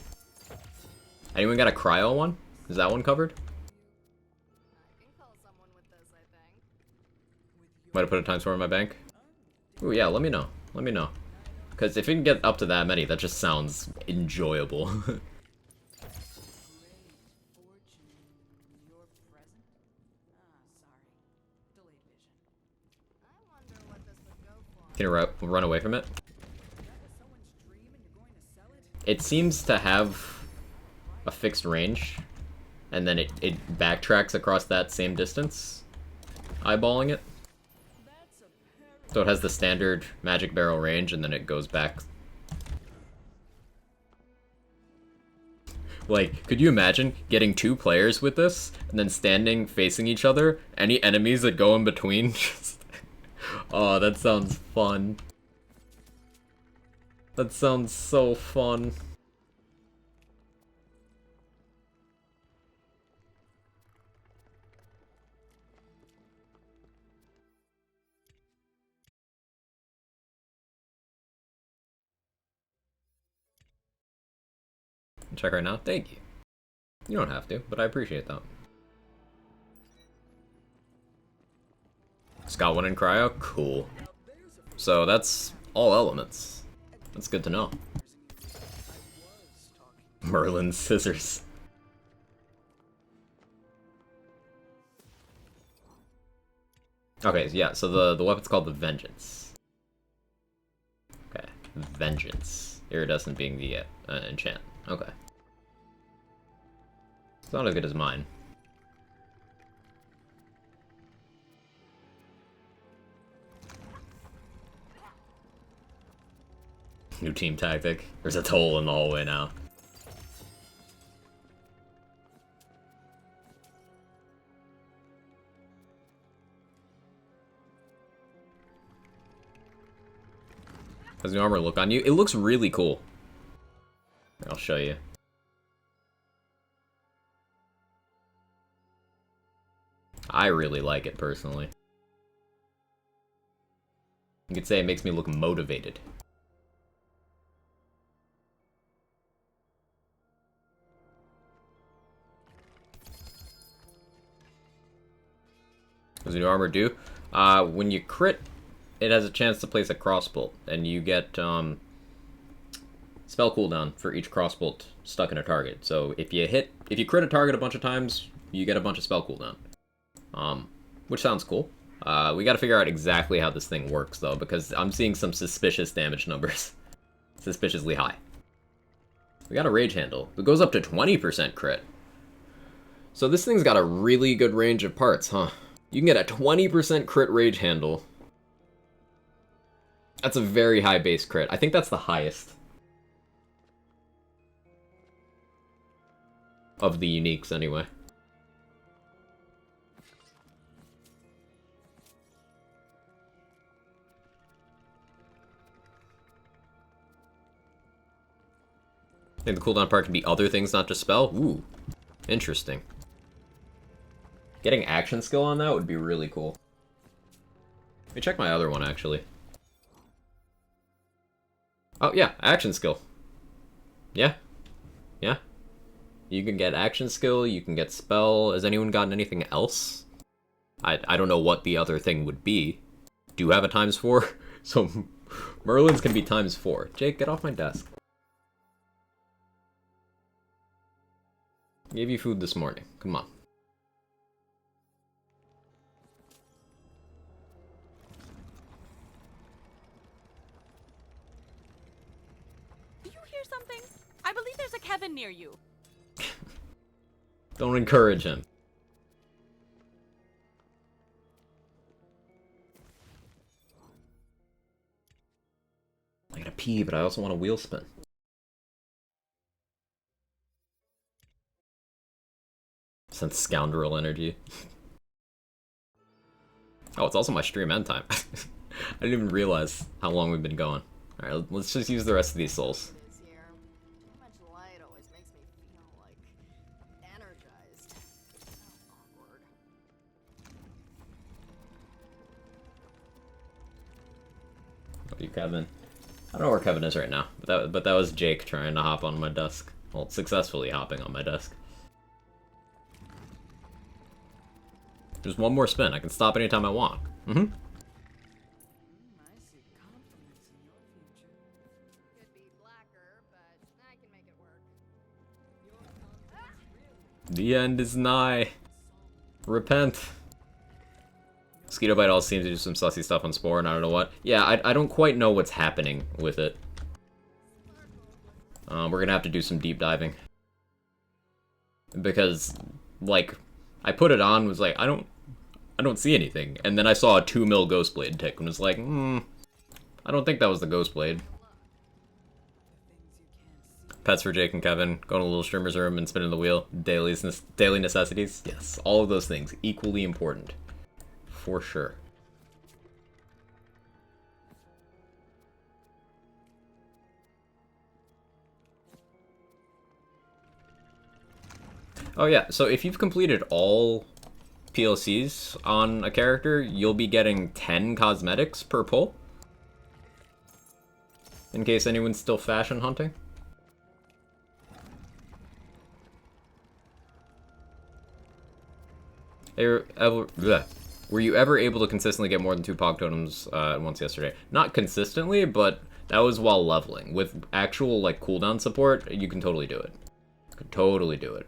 Anyone got a cryo one? Is that one covered? I can call someone with this, I think. Might have put a ×4 in my bank. Ooh, yeah, let me know. Let me know. Because if you can get up to that many, that just sounds enjoyable. Can you run away from it? It seems to have a fixed range, and then it backtracks across that same distance, eyeballing it. So it has the standard magic barrel range, and then it goes back. Like, could you imagine getting 2 players with this, and then standing facing each other? Any enemies that go in between? Oh, that sounds fun. That sounds so fun. Check right now. Thank you. You don't have to, but I appreciate that. It's got one in cryo? Cool. So that's all elements. That's good to know. Merlin's scissors. Okay, yeah, so the weapon's called the Vengeance. Okay, Vengeance. Iridescent being the enchant. Okay. It's not as good as mine. New team tactic. There's a toll in the hallway now. How's the armor look on you? It looks really cool. I'll show you. I really like it personally. You could say it makes me look motivated. What does new armor do? When you crit, it has a chance to place a crossbolt, and you get spell cooldown for each crossbolt stuck in a target. So if you crit a target a bunch of times, you get a bunch of spell cooldown. Which sounds cool. We gotta figure out exactly how this thing works though, because I'm seeing some suspicious damage numbers. Suspiciously high. We got a rage handle. It goes up to 20% crit. So this thing's got a really good range of parts, huh? You can get a 20% crit rage handle. That's a very high base crit. I think that's the highest of the uniques anyway. I think the cooldown part can be other things, not just spell. Ooh, interesting. Getting action skill on that would be really cool. Let me check my other one, actually. Oh, yeah, action skill. Yeah. Yeah. You can get action skill, you can get spell. Has anyone gotten anything else? I don't know what the other thing would be. Do you have a times 4? So Merlin's can be times 4. Jake, get off my desk. Gave you food this morning. Come on. Do you hear something? I believe there's a Kevin near you. Don't encourage him. I gotta pee, but I also want a wheel spin. Sense scoundrel energy. Oh, it's also my stream end time. I didn't even realize how long we've been going. Alright, let's just use the rest of these souls. This year, too much light always makes me feel like energized. So awkward. What are you, Kevin? I don't know where Kevin is right now, but that was Jake trying to hop on my desk. Well, successfully hopping on my desk. Just one more spin. I can stop anytime I want. I see confidence in your future. Could be blacker, but I can make it work. The end is nigh. Repent. Mosquito Bite also seems to do some sussy stuff on Spore, and I don't know what. Yeah, I don't quite know what's happening with it. We're gonna have to do some deep diving. Because, like, I put it on, was like, I don't see anything. And then I saw a 2 mil Ghostblade tick, and was like, I don't think that was the Ghostblade. Pets for Jake and Kevin, going to a little streamer's room and spinning the wheel. Daily necessities. Yes, all of those things, equally important. For sure. Oh yeah, so if you've completed all PLCs on a character, you'll be getting 10 cosmetics per pull. In case anyone's still fashion hunting. Were you ever able to consistently get more than 2 Pog Totems at once yesterday? Not consistently, but that was while leveling. With actual, like, cooldown support, you can totally do it. You can totally do it.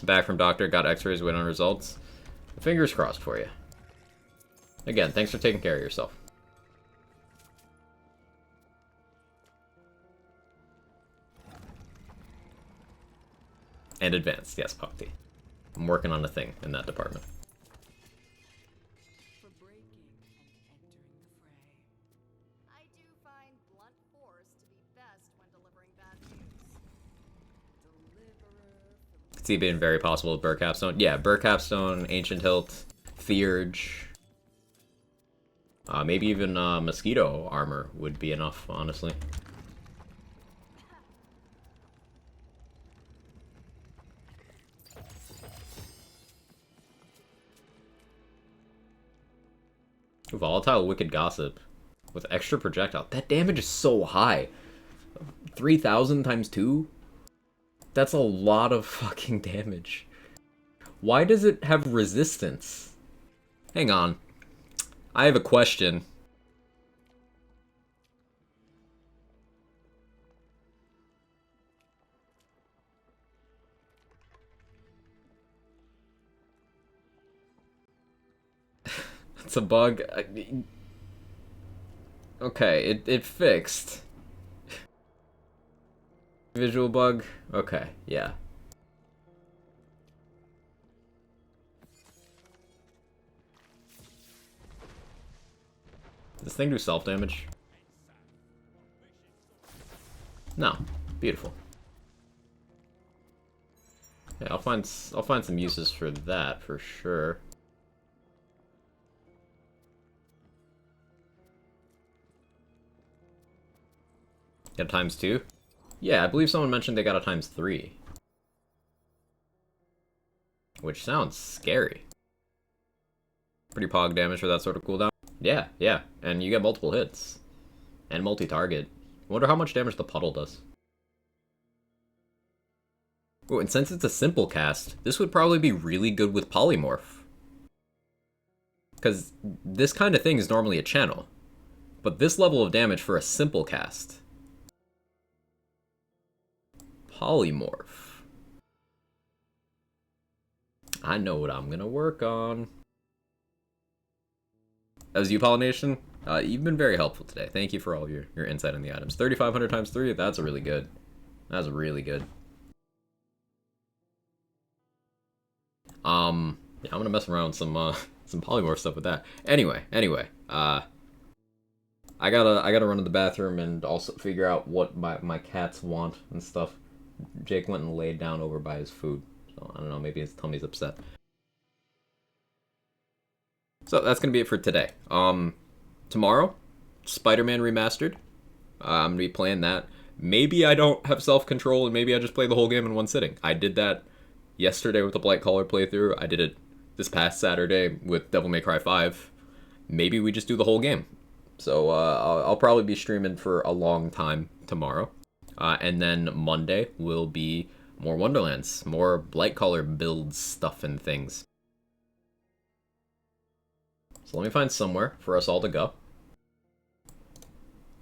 Back from doctor, got x-rays, waiting on results. Fingers crossed for you. Again, thanks for taking care of yourself. And advanced, yes, Pokti. I'm working on a thing in that department. For breaking and entering the fray. I do find blunt force to be best when delivering bad news. Deliverer. Could see it being very possible with Burr Capstone. Yeah, Burr Capstone, Ancient Hilt, Theurge. Maybe even Mosquito Armor would be enough, honestly. Volatile Wicked Gossip with extra projectile. That damage is so high. 3,000 times 2? That's a lot of fucking damage. Why does it have resistance? Hang on. I have a question. It's a bug. Okay, it fixed. Visual bug? Okay, yeah. Does this thing do self-damage? No. Beautiful. Yeah, I'll find some uses for that for sure. Got a times 2? Yeah, I believe someone mentioned they got a times 3. Which sounds scary. Pretty pog damage for that sort of cooldown. Yeah, yeah, and you get multiple hits. And multi-target. Wonder how much damage the puddle does. Oh, and since it's a simple cast, this would probably be really good with polymorph. Because this kind of thing is normally a channel. But this level of damage for a simple cast. Polymorph. I know what I'm gonna work on. That was you, Pollination. You've been very helpful today. Thank you for all of your insight on the items. 3,500 times 3, that's really good. That's really good. Yeah, I'm gonna mess around with some polymorph stuff with that. Anyway, I gotta run to the bathroom and also figure out what my cats want and stuff. Jake went and laid down over by his food, so I don't know, maybe his tummy's upset. So that's gonna be it for today. Tomorrow, Spider-Man Remastered. I'm gonna be playing that. Maybe I don't have self-control and maybe I just play the whole game in one sitting. I did that yesterday with the Blightcaller playthrough. I did it this past Saturday with Devil May Cry 5. Maybe we just do the whole game. So I'll probably be streaming for a long time tomorrow. And then Monday will be more Wonderlands, more Blightcaller builds stuff and things. So let me find somewhere for us all to go.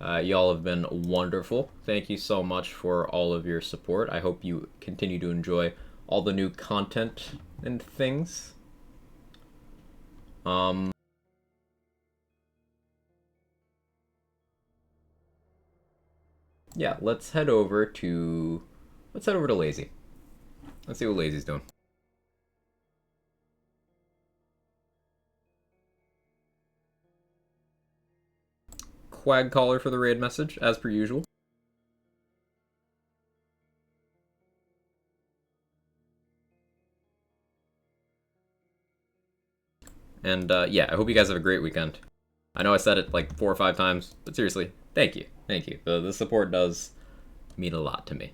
Y'all have been wonderful. Thank you so much for all of your support. I hope you continue to enjoy all the new content and things. Yeah, let's head over to Lazy. Let's see what Lazy's doing. Quagcaller for the raid message, as per usual. And yeah, I hope you guys have a great weekend. I know I said it like 4 or 5 times, but seriously, thank you. Thank you. The support does mean a lot to me.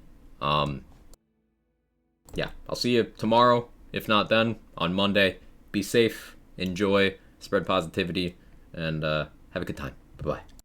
Yeah, I'll see you tomorrow. If not then, on Monday. Be safe, enjoy, spread positivity, and have a good time. Bye-bye.